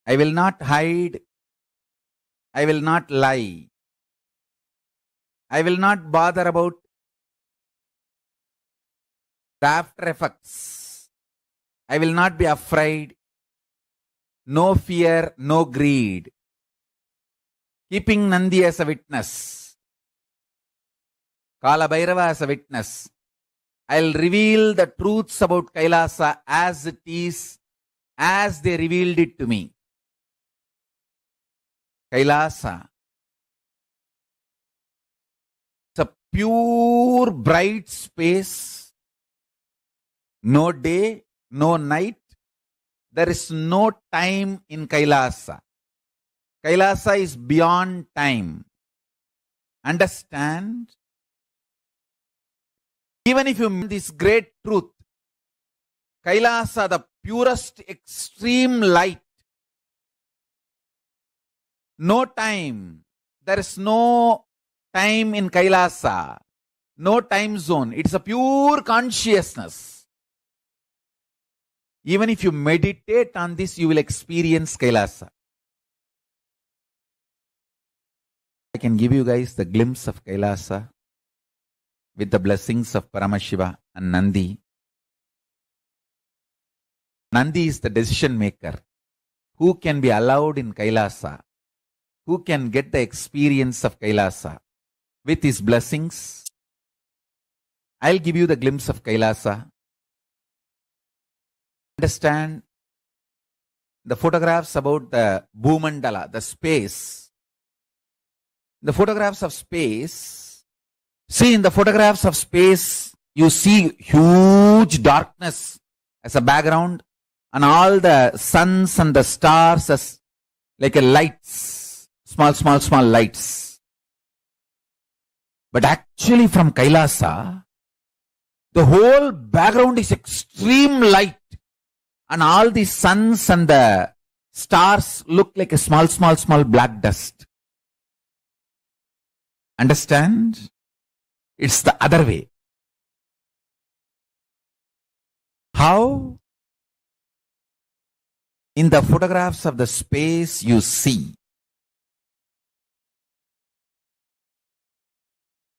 I will not hide. I will not lie. I will not bother about the after effects. I will not be afraid. No fear, no greed. Keeping Nandi as a witness. Kala Bhairava as a witness. I'll reveal the truths about Kailasa as it is, as they revealed it to me. Kailasa. It's a pure bright space. No day, no night. There is no time in Kailasa. Kailasa is beyond time. Understand? Even if you miss this great truth, Kailasa, the purest extreme light. No time. There is no time in Kailasa. No time zone. It's a pure consciousness. Even if you meditate on this, you will experience Kailasa. I can give you guys the glimpse of Kailasa with the blessings of Paramashiva and Nandi. Nandi is the decision maker who can be allowed in Kailasa, who can get the experience of Kailasa with his blessings. I'll give you the glimpse of Kailasa. Understand the photographs about the Bhumandala, the space. The photographs of space. See, in the photographs of space, you see huge darkness as a background and all the suns and the stars as like a lights, small lights. But actually from Kailasa, the whole background is extreme light and all the suns and the stars look like a small black dust. Understand? It's the other way. How? In the photographs of the space you see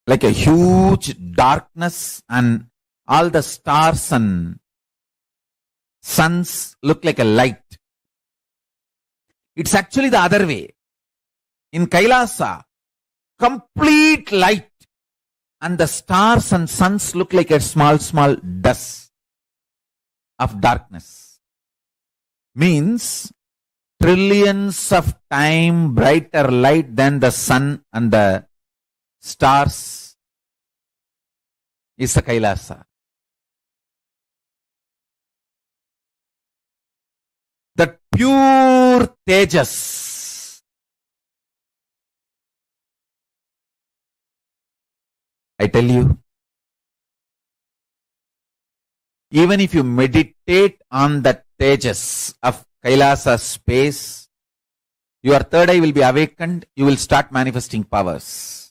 like a huge darkness and all the stars and suns look like a light. It's actually the other way. In Kailasa, complete light and the stars and suns look like a small dust of darkness. Means trillions of time brighter light than the sun and the stars is the Kailasa. The pure Tejas. I tell you, even if you meditate on the Tejas of Kailasa space, your third eye will be awakened, you will start manifesting powers.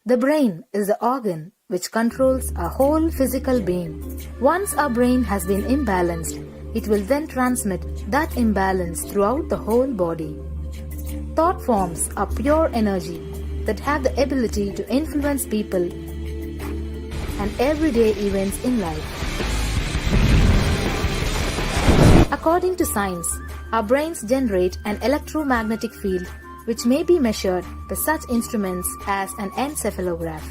The brain is the organ which controls our whole physical being. Once our brain has been imbalanced, it will then transmit that imbalance throughout the whole body. Thought forms are pure energy that have the ability to influence people and everyday events in life. According to science, our brains generate an electromagnetic field which may be measured by such instruments as an encephalograph.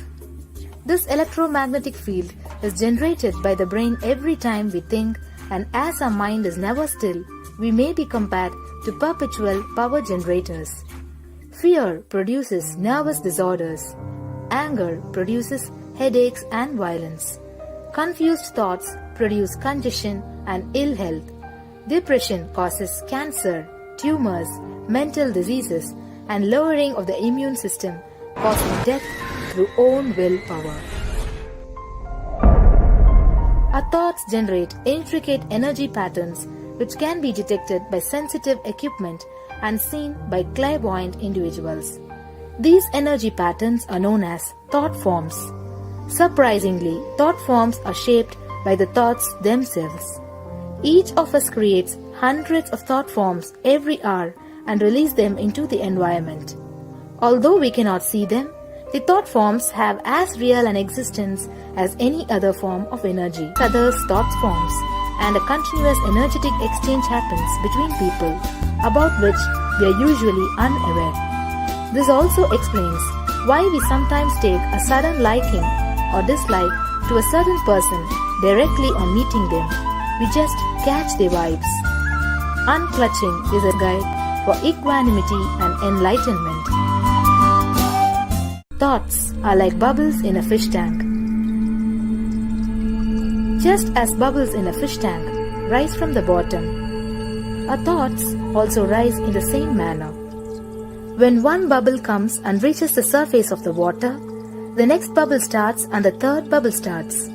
This electromagnetic field is generated by the brain every time we think, and as our mind is never still, we may be compared to perpetual power generators. Fear produces nervous disorders. Anger produces headaches and violence. Confused thoughts produce congestion and ill health. Depression causes cancer, tumors, mental diseases, and lowering of the immune system, causing death through own willpower. Our thoughts generate intricate energy patterns which can be detected by sensitive equipment and seen by clairvoyant individuals. These energy patterns are known as thought forms. Surprisingly, thought forms are shaped by the thoughts themselves. Each of us creates hundreds of thought forms every hour and release them into the environment. Although we cannot see them, the thought forms have as real an existence as any other form of energy. Others' thought forms and a continuous energetic exchange happens between people about which we are usually unaware. This also explains why we sometimes take a sudden liking or dislike to a certain person directly on meeting them. We just catch their vibes. Unclutching is a guide for equanimity and enlightenment. Thoughts are like bubbles in a fish tank. Just as bubbles in a fish tank rise from the bottom, our thoughts also rise in the same manner. When one bubble comes and reaches the surface of the water, the next bubble starts and the third bubble starts.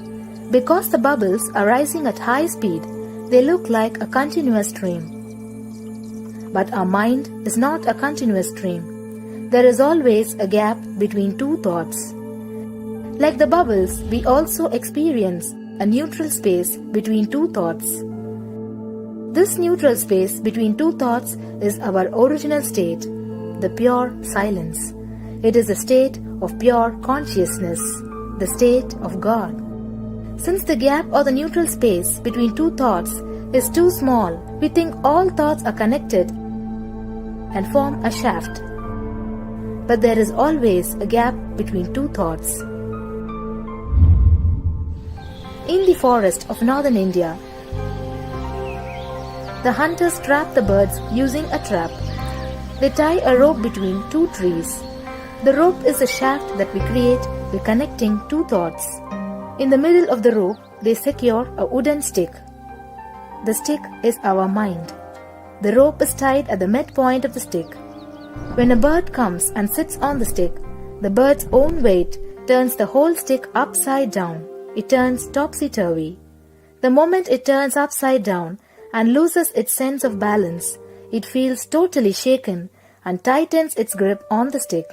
Because the bubbles are rising at high speed, they look like a continuous stream. But our mind is not a continuous stream. There is always a gap between two thoughts. Like the bubbles, we also experience a neutral space between two thoughts. This neutral space between two thoughts is our original state, the pure silence. It is a state of pure consciousness, the state of God. Since the gap or the neutral space between two thoughts is too small, we think all thoughts are connected and form a shaft. But there is always a gap between two thoughts. In the forest of northern India, the hunters trap the birds using a trap. They tie a rope between two trees. The rope is a shaft that we create by connecting two thoughts. In the middle of the rope, they secure a wooden stick. The stick is our mind. The rope is tied at the midpoint of the stick. When a bird comes and sits on the stick, the bird's own weight turns the whole stick upside down. It turns topsy-turvy. The moment it turns upside down and loses its sense of balance, it feels totally shaken and tightens its grip on the stick.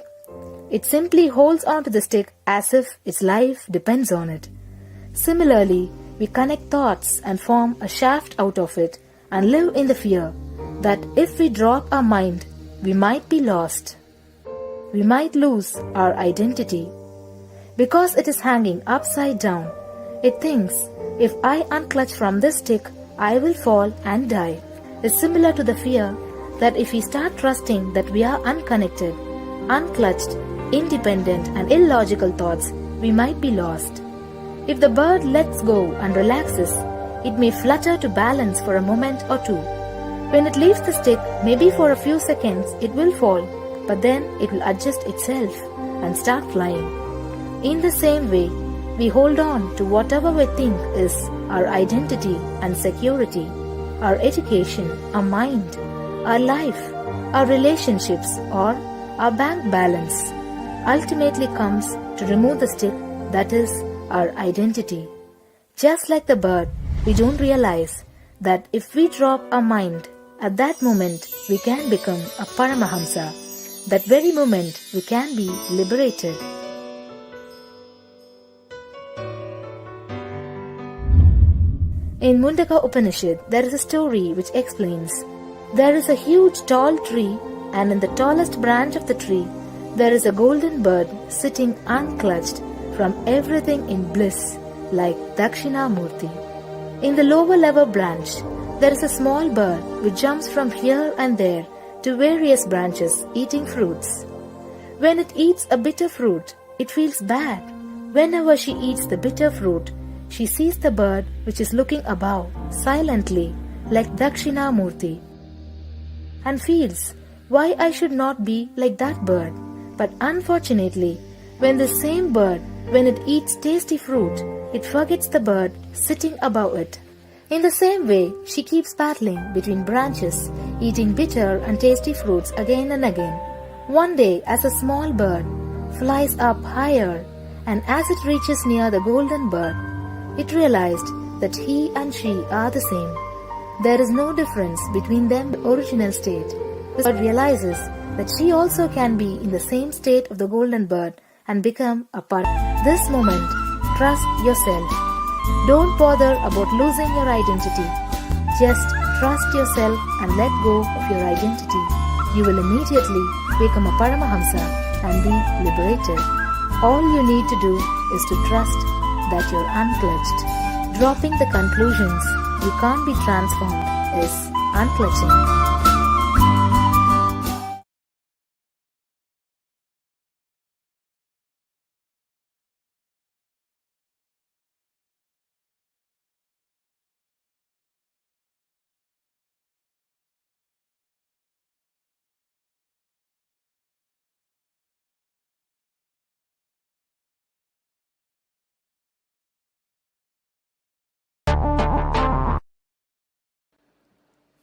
It simply holds on to the stick as if its life depends on it. Similarly, we connect thoughts and form a shaft out of it and live in the fear that if we drop our mind, we might be lost. We might lose our identity. Because it is hanging upside down, it thinks, if I unclutch from this stick, I will fall and die. It's similar to the fear that if we start trusting that we are unconnected, unclutched, independent and illogical thoughts, we might be lost. If the bird lets go and relaxes, it may flutter to balance for a moment or two. When it leaves the stick, maybe for a few seconds, it will fall, but then it will adjust itself and start flying. In the same way, we hold on to whatever we think is our identity and security, our education, our mind, our life, our relationships, or our bank balance. Ultimately comes to remove the stick that is our identity. Just like the bird, we don't realize that if we drop our mind, at that moment we can become a Paramahamsa. That very moment we can be liberated. In Mundaka Upanishad, there is a story which explains, there is a huge tall tree, and in the tallest branch of the tree, there is a golden bird sitting unclutched from everything in bliss, like Dakshinamurti. In the lower level branch, there is a small bird which jumps from here and there to various branches eating fruits. When it eats a bitter fruit, it feels bad. Whenever she eats the bitter fruit, she sees the bird which is looking above, silently, like Dakshinamurti, and feels, why I should not be like that bird. But unfortunately, when the same bird, when it eats tasty fruit, it forgets the bird sitting above it. In the same way, she keeps battling between branches, eating bitter and tasty fruits again and again. One day, as a small bird flies up higher, and as it reaches near the golden bird, it realized that he and she are the same. There is no difference between them, the original state. The bird realizes that she also can be in the same state of the golden bird and become a part. This moment, trust yourself. Don't bother about losing your identity. Just trust yourself and let go of your identity. You will immediately become a Paramahamsa and be liberated. All you need to do is to trust that you're unclutched, dropping the conclusions, dropping the fear, dropping the you can't be transformed is unclutching.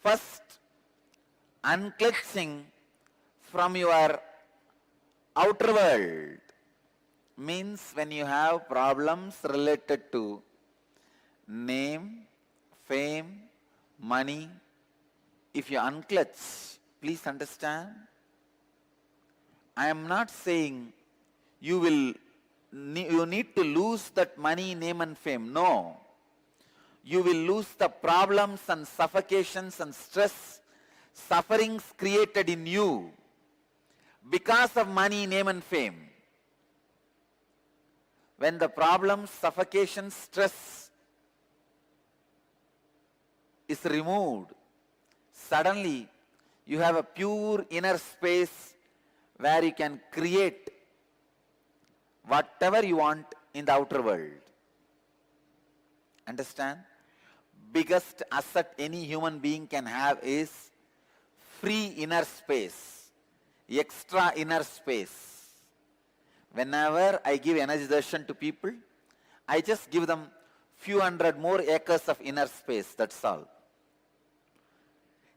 First, unclutching from your outer world means when you have problems related to name, fame, money, if you unclutch, please understand, I am not saying you need to lose that money, name and fame. No. You will lose the problems and suffocations and stress, sufferings created in you because of money, name and fame. When the problems, suffocations, stress is removed, suddenly you have a pure inner space where you can create whatever you want in the outer world. Understand? Biggest asset any human being can have is free inner space, extra inner space. Whenever I give energy darshan to people, I just give them few hundred more acres of inner space, that's all.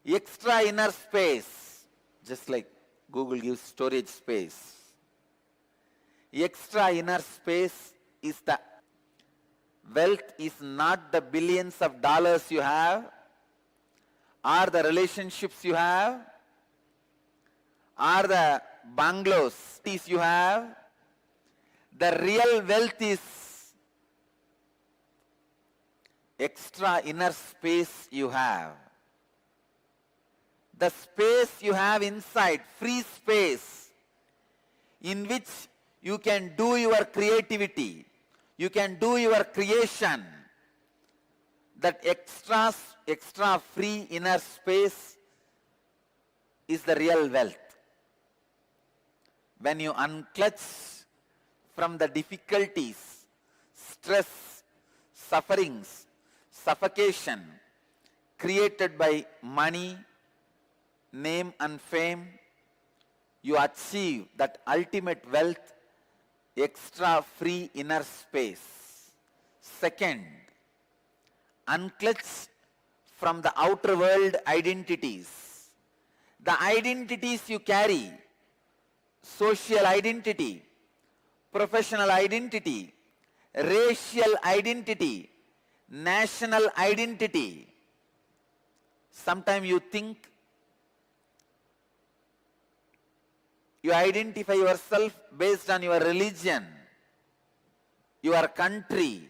Extra inner space, just like Google gives storage space. Extra inner space is the wealth is not the billions of dollars you have, or the relationships you have, or the bungalows you have. The real wealth is extra inner space you have. The space you have inside, free space, in which you can do your creativity, you can do your creation. That extra free inner space is the real wealth. When you unclutch from the difficulties, stress, sufferings, suffocation created by money, name and fame, you achieve that ultimate wealth, extra free inner space. Second, unclutch from the outer world identities. The identities you carry, social identity, professional identity, racial identity, national identity. Sometimes you think you identify yourself based on your religion, your country,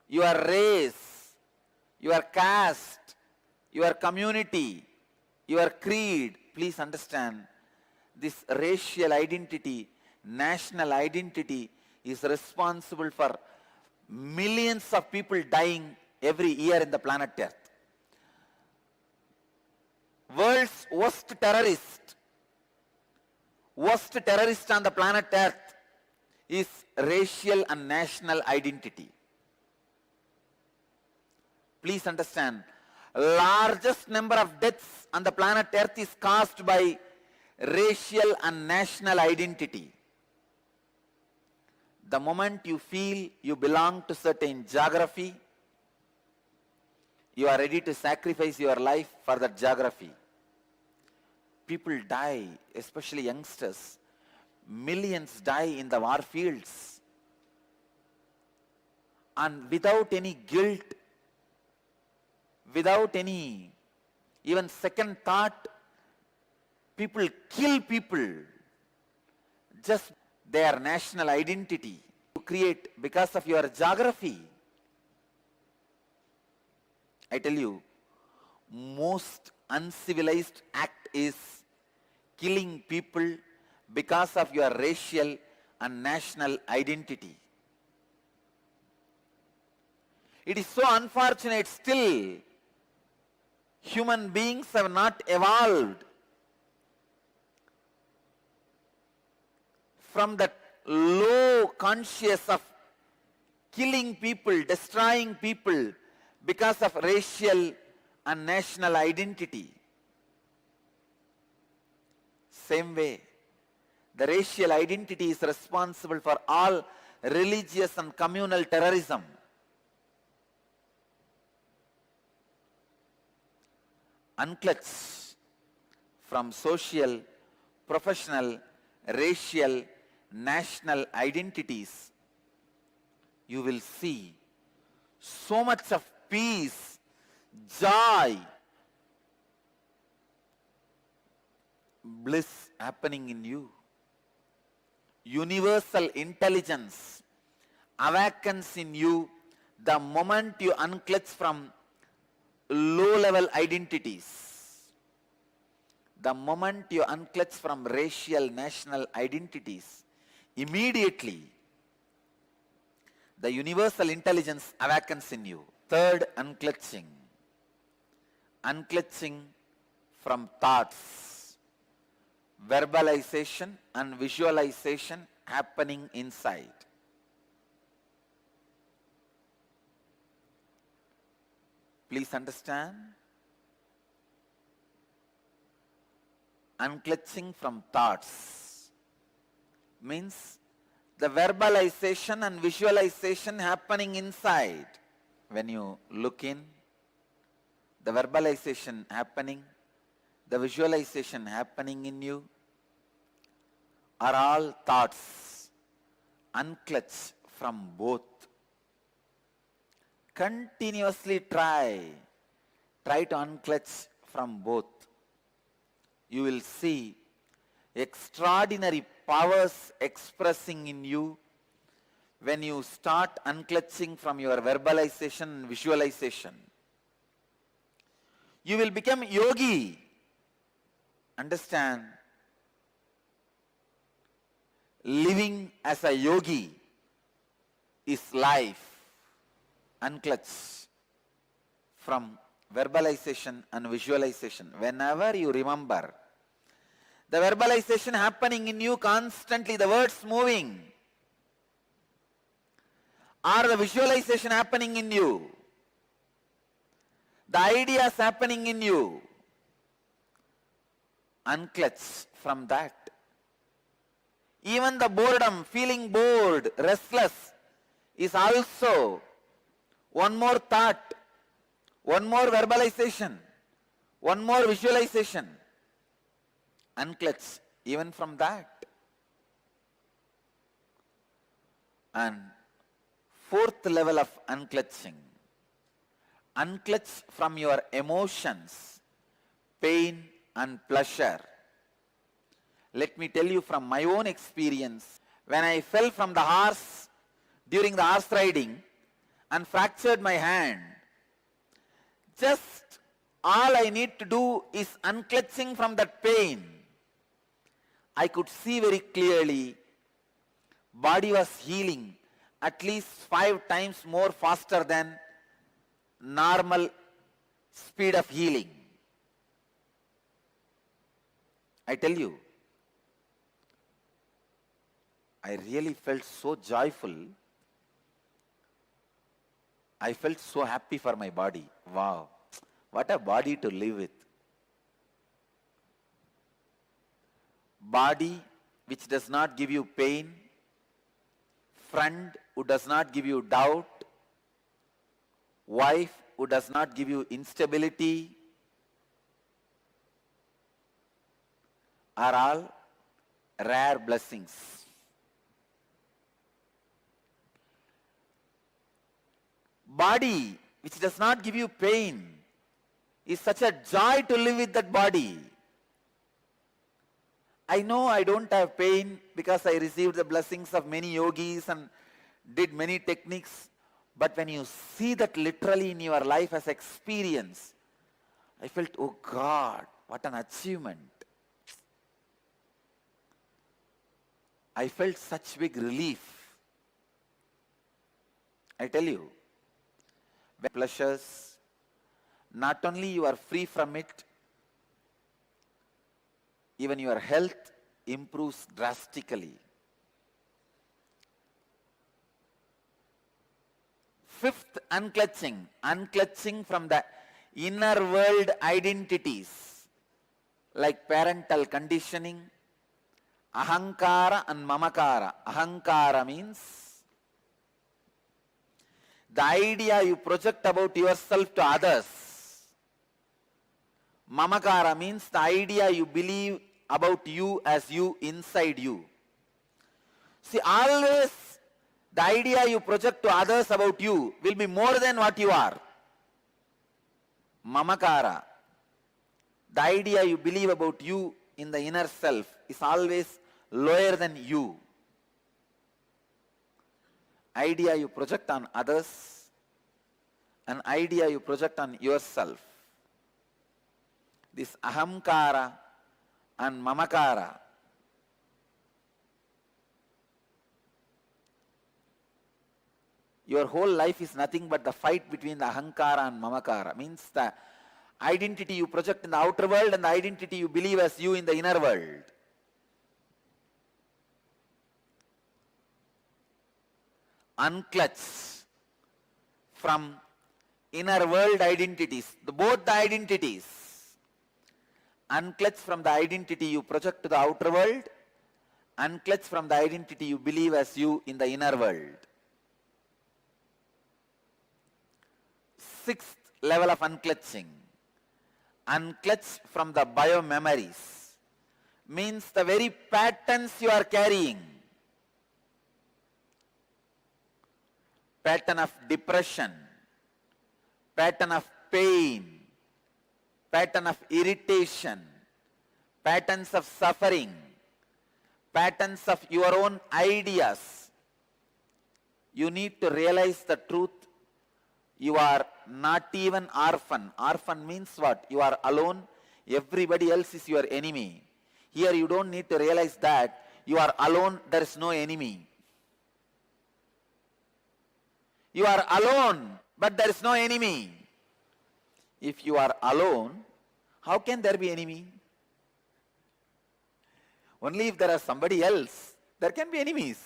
your race, your caste, your community, your creed. Please understand, this racial identity, national identity is responsible for millions of people dying every year in the planet Earth. World's worst terrorist on the planet Earth is racial and national identity. Please understand, largest number of deaths on the planet Earth is caused by racial and national identity. The moment you feel you belong to certain geography, you are ready to sacrifice your life for that geography. People die, especially youngsters. Millions die in the war fields. And without any guilt, without any even second thought, people kill people. Just their national identity you create because of your geography. I tell you, most uncivilized act is killing people because of your racial and national identity. It is so unfortunate still human beings have not evolved from that low conscious of killing people, destroying people because of racial and national identity. Same way, the racial identity is responsible for all religious and communal terrorism. Unclutch from social, professional, racial, national identities, you will see so much of peace, joy, bliss happening in you. Universal intelligence awakens in you the moment you unclutch from low-level identities. The moment you unclutch from racial, national identities, immediately the universal intelligence awakens in you. Third, unclutching. Unclutching from thoughts, verbalization and visualization happening inside. Please understand. Unclutching from thoughts means the verbalization and visualization happening inside. When you look in, the verbalization happening, the visualization happening in you are all thoughts. Unclutch from both. Continuously try to unclutch from both. You will see extraordinary powers expressing in you when you start unclutching from your verbalization and visualization. You will become yogi. Understand? Living as a yogi is life. Unclutch from verbalization and visualization. Whenever you remember the verbalization happening in you constantly, the words moving, or the visualization happening in you, the ideas happening in you, unclutch from that. Even the boredom, feeling bored, restless, is also one more thought, one more verbalization, one more visualization. Unclutch even from that. And fourth level of unclutching. Unclutch from your emotions, pain and pleasure. Let me tell you from my own experience. When I fell from the horse during the horse riding and fractured my hand, just all I need to do is unclutching from that pain. I could see very clearly body was healing at least 5 times more faster than normal speed of healing. I tell you, I really felt so joyful. I felt so happy for my body. Wow, what a body to live with. Body which does not give you pain, friend who does not give you doubt, wife who does not give you instability, are all rare blessings. Body which does not give you pain is such a joy to live with that body. I know I don't have pain because I received the blessings of many yogis and did many techniques. But when you see that literally in your life as experience, I felt, oh God, what an achievement. I felt such big relief. I tell you, pleasures, not only you are free from it, even your health improves drastically. Fifth, unclutching. Unclutching from the inner world identities like parental conditioning, ahankara and mamakara. Ahankara means the idea you project about yourself to others. Mamakara means the idea you believe about you as you inside you. See, always the idea you project to others about you will be more than what you are. Mamakara. The idea you believe about you in the inner self is always lower than you. Idea you project on others, an idea you project on yourself. This ahamkara and mamakara your whole life is nothing but the fight between the ahankara and mamakara. Means the identity you project in the outer world and the identity you believe as you in the inner world. Unclutch from inner world identities, both the identities. Unclutch from the identity you project to the outer world, unclutch from the identity you believe as you in the inner world. Sixth level of unclutching. Unclutch from the biomemories. Means the very patterns you are carrying. Pattern of depression, pattern of pain, pattern of irritation, patterns of suffering, patterns of your own ideas. You need to realize the truth. You are not even orphan. Orphan means what? You are alone. Everybody else is your enemy. Here you don't need to realize that you are alone. There is no enemy. You are alone, but there is no enemy. If you are alone, how can there be enemy? Only if there is somebody else, there can be enemies.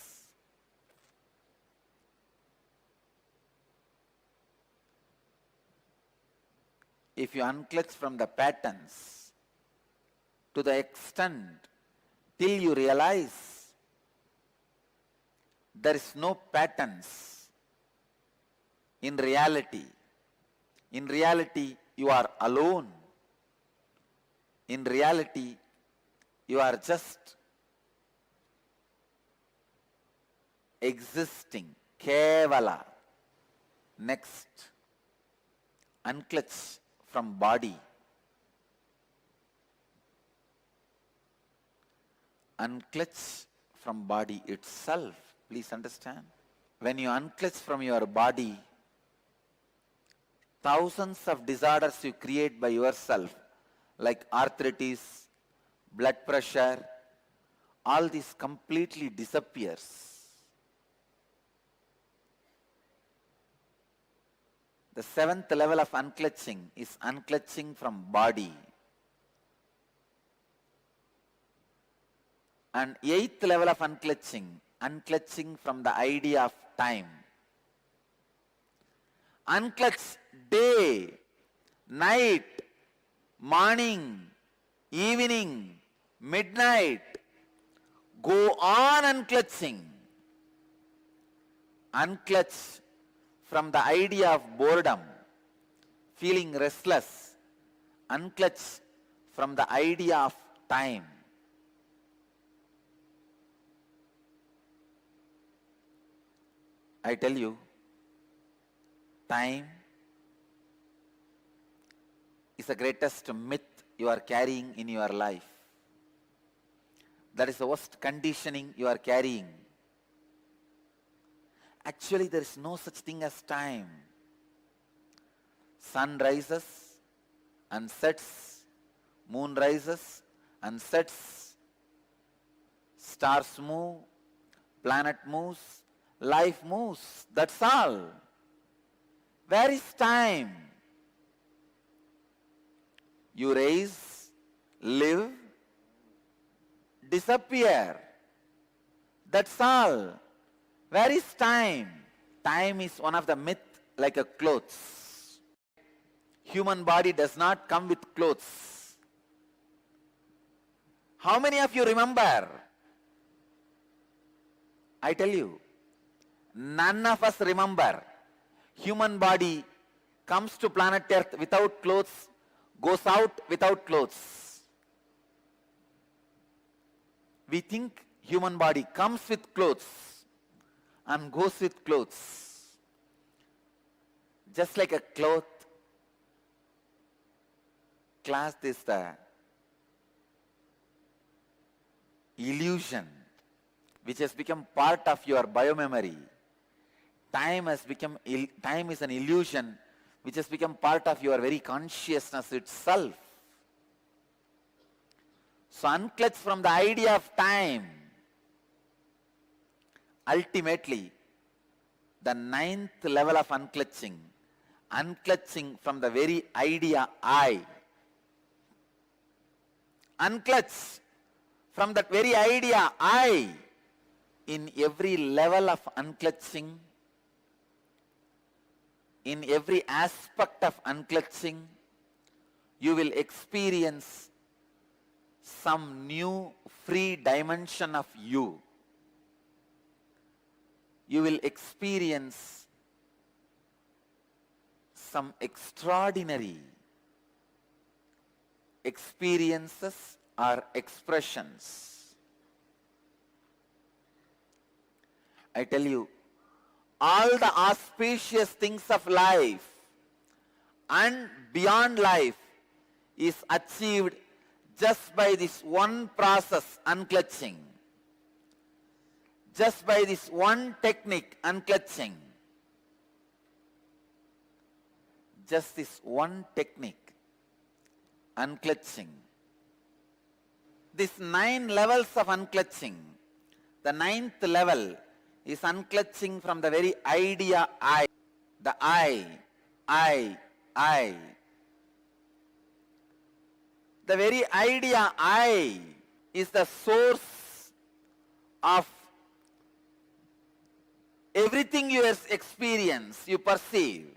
If you unclutch from the patterns to the extent till you realize there is no patterns in reality. In reality, you are alone. In reality, you are just existing. Kevala. Next, unclutch from body. Unclutch from body itself. Please understand. When you unclutch from your body, thousands of disorders you create by yourself, like arthritis, blood pressure, all this completely disappears. The seventh level of unclutching is unclutching from body. And eighth level of unclutching, unclutching from the idea of time. Unclutch day, night, morning, evening, midnight. Go on unclutching. Unclutch from the idea of boredom, feeling restless. Unclutch from the idea of time. I tell you, time is the greatest myth you are carrying in your life. That is the worst conditioning you are carrying. Actually, there is no such thing as time. Sun rises and sets, moon rises and sets, stars move, planet moves, life moves. That's all. Where is time? You raise, live, disappear. That's all. Where is time? Time is one of the myth like a clothes. Human body does not come with clothes. How many of you remember? I tell you, none of us remember. Human body comes to planet Earth without clothes, goes out without clothes. We think human body comes with clothes and goes with clothes. Just like a cloth, class is the illusion which has become part of your biomemory. Time is an illusion which has become part of your very consciousness itself. So unclutch from the idea of time. Ultimately, the ninth level of unclutching from the very idea I. Unclutch from that very idea I. In every level of unclutching, in every aspect of unclutching, you will experience some new free dimension of you. You will experience some extraordinary experiences or expressions. I tell you, all the auspicious things of life and beyond life is achieved just by this one process, unclutching. Just by this one technique, unclutching. Just this one technique, unclutching. These 9 levels of unclutching, the 9th level is unclutching from the very idea I. The I. The very idea I is the source of everything you experience, you perceive.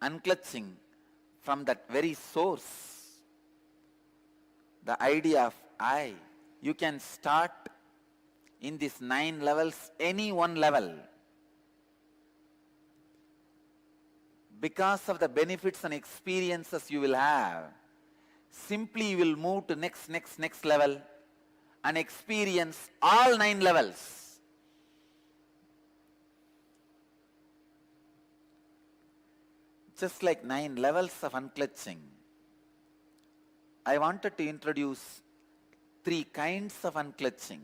Unclutching from that very source, the idea of I. You can start in these 9 levels, any one level. Because of the benefits and experiences you will have, simply you will move to next level and experience all 9 levels. Just like 9 levels of unclutching, I wanted to introduce 3 kinds of unclutching.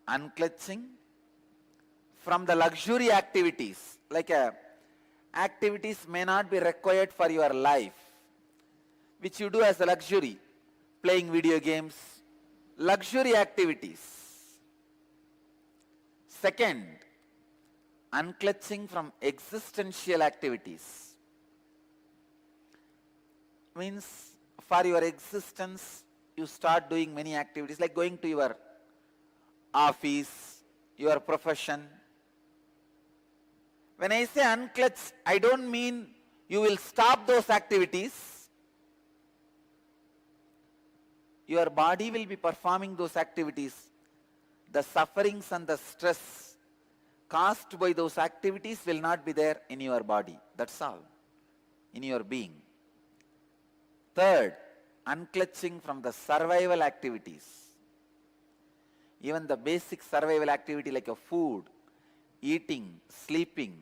Unclutching from the luxury activities, like activities may not be required for your life, which you do as a luxury, playing video games, luxury activities. Second, unclutching from existential activities. Means for your existence, you start doing many activities like going to your office, your profession. When I say unclutch, I don't mean you will stop those activities. Your body will be performing those activities. The sufferings and the stress caused by those activities will not be there in your body. That's all. In your being. Third, unclutching from the survival activities. Even the basic survival activity like a food, eating, sleeping,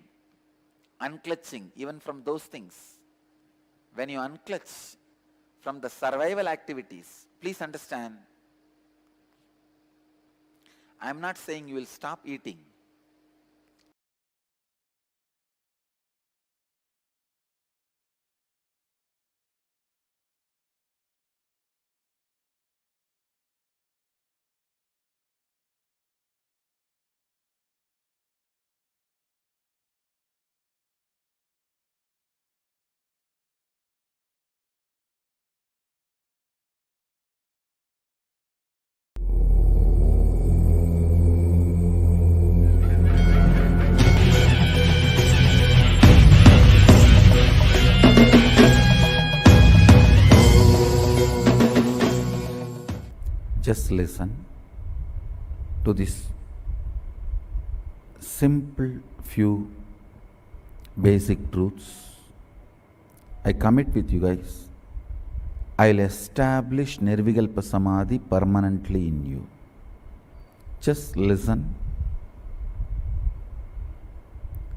unclutching, even from those things. When you unclutch from the survival activities, please understand, I am not saying you will stop eating. Just listen to this simple few basic truths. I commit with you guys. I'll establish Nirvikalpa Samadhi permanently in you. Just listen.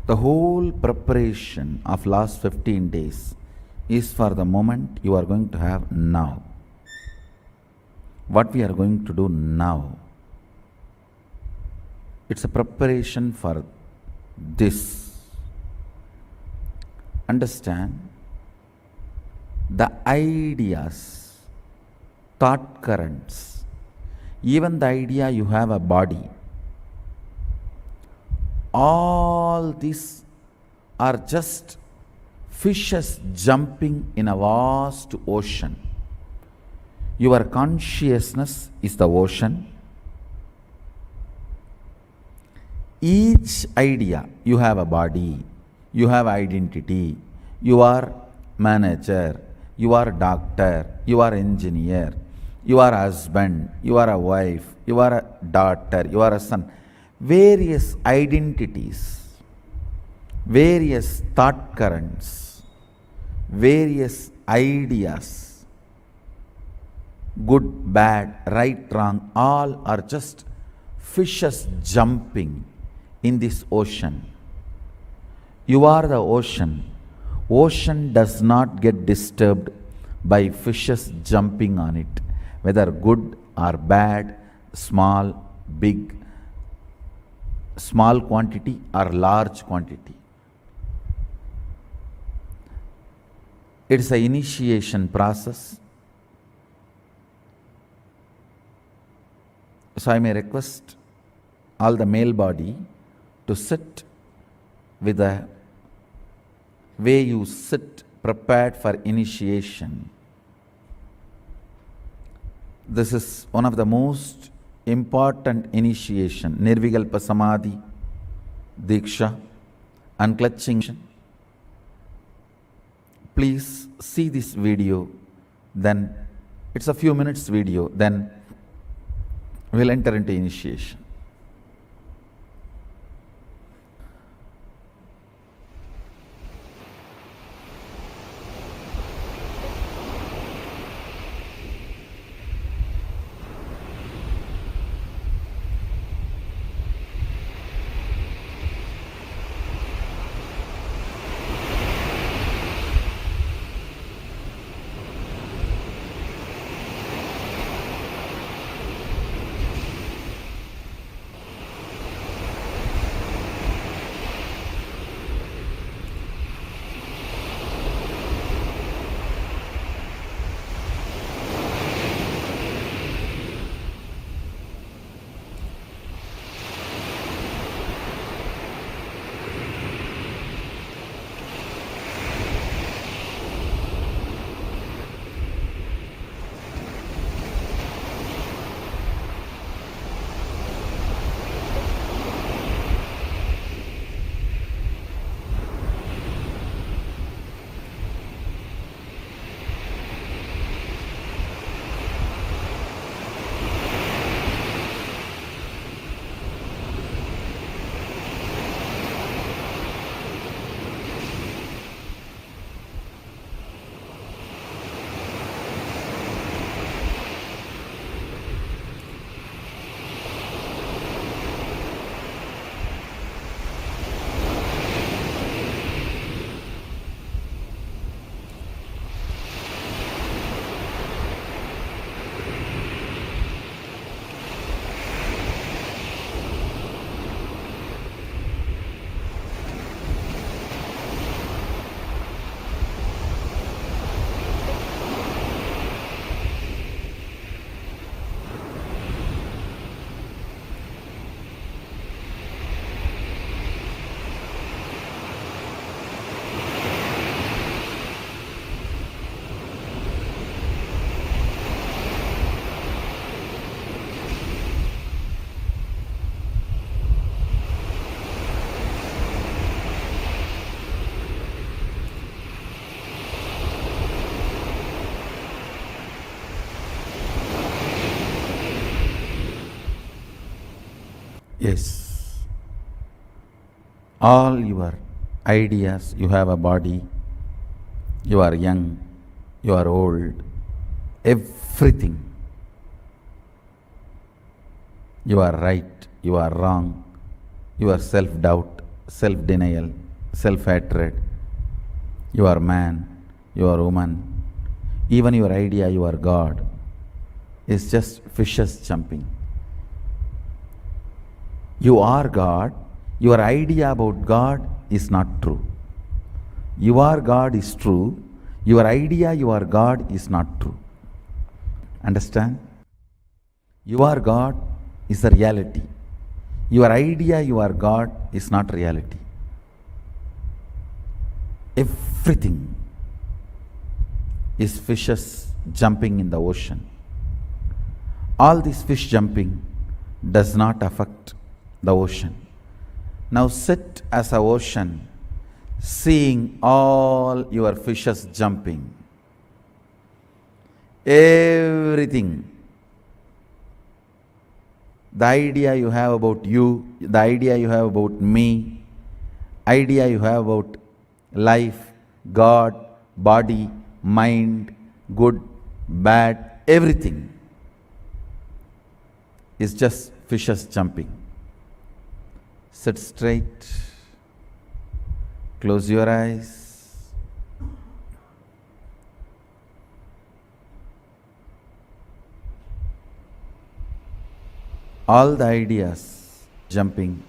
The whole preparation of last 15 days is for the moment you are going to have now. What we are going to do now, it's a preparation for this. Understand, the ideas, thought currents, even the idea you have a body, all these are just fishes jumping in a vast ocean. Your consciousness is the ocean. Each idea, you have a body, you have identity, you are manager, you are doctor, you are engineer, you are husband, you are a wife, you are a daughter, you are a son. Various identities, various thought currents, various ideas, good, bad, right, wrong, all are just fishes jumping in this ocean. You are the ocean. Ocean does not get disturbed by fishes jumping on it, whether good or bad, small, big, small quantity or large quantity. It's an initiation process. So I may request all the male body to sit with the way you sit prepared for initiation. This is one of the most important initiation, Nirvikalpa Samadhi, Diksha, unclutching. Please see this video, then it's a few minutes video, then we'll enter into initiation. Yes. All your ideas, you have a body, you are young, you are old, everything. You are right, you are wrong, your self-doubt, self-denial, self-hatred, you are man, you are woman, even your idea, you are God, is just fishes jumping. You are God, your idea about God is not true. You are God is true, your idea you are God is not true. Understand? You are God is a reality. Your idea you are God is not reality. Everything is fishes jumping in the ocean. All this fish jumping does not affect the ocean. Now sit as an ocean, seeing all your fishes jumping. Everything. The idea you have about you, the idea you have about me, idea you have about life, God, body, mind, good, bad, everything is just fishes jumping. Sit straight, close your eyes. All the ideas jumping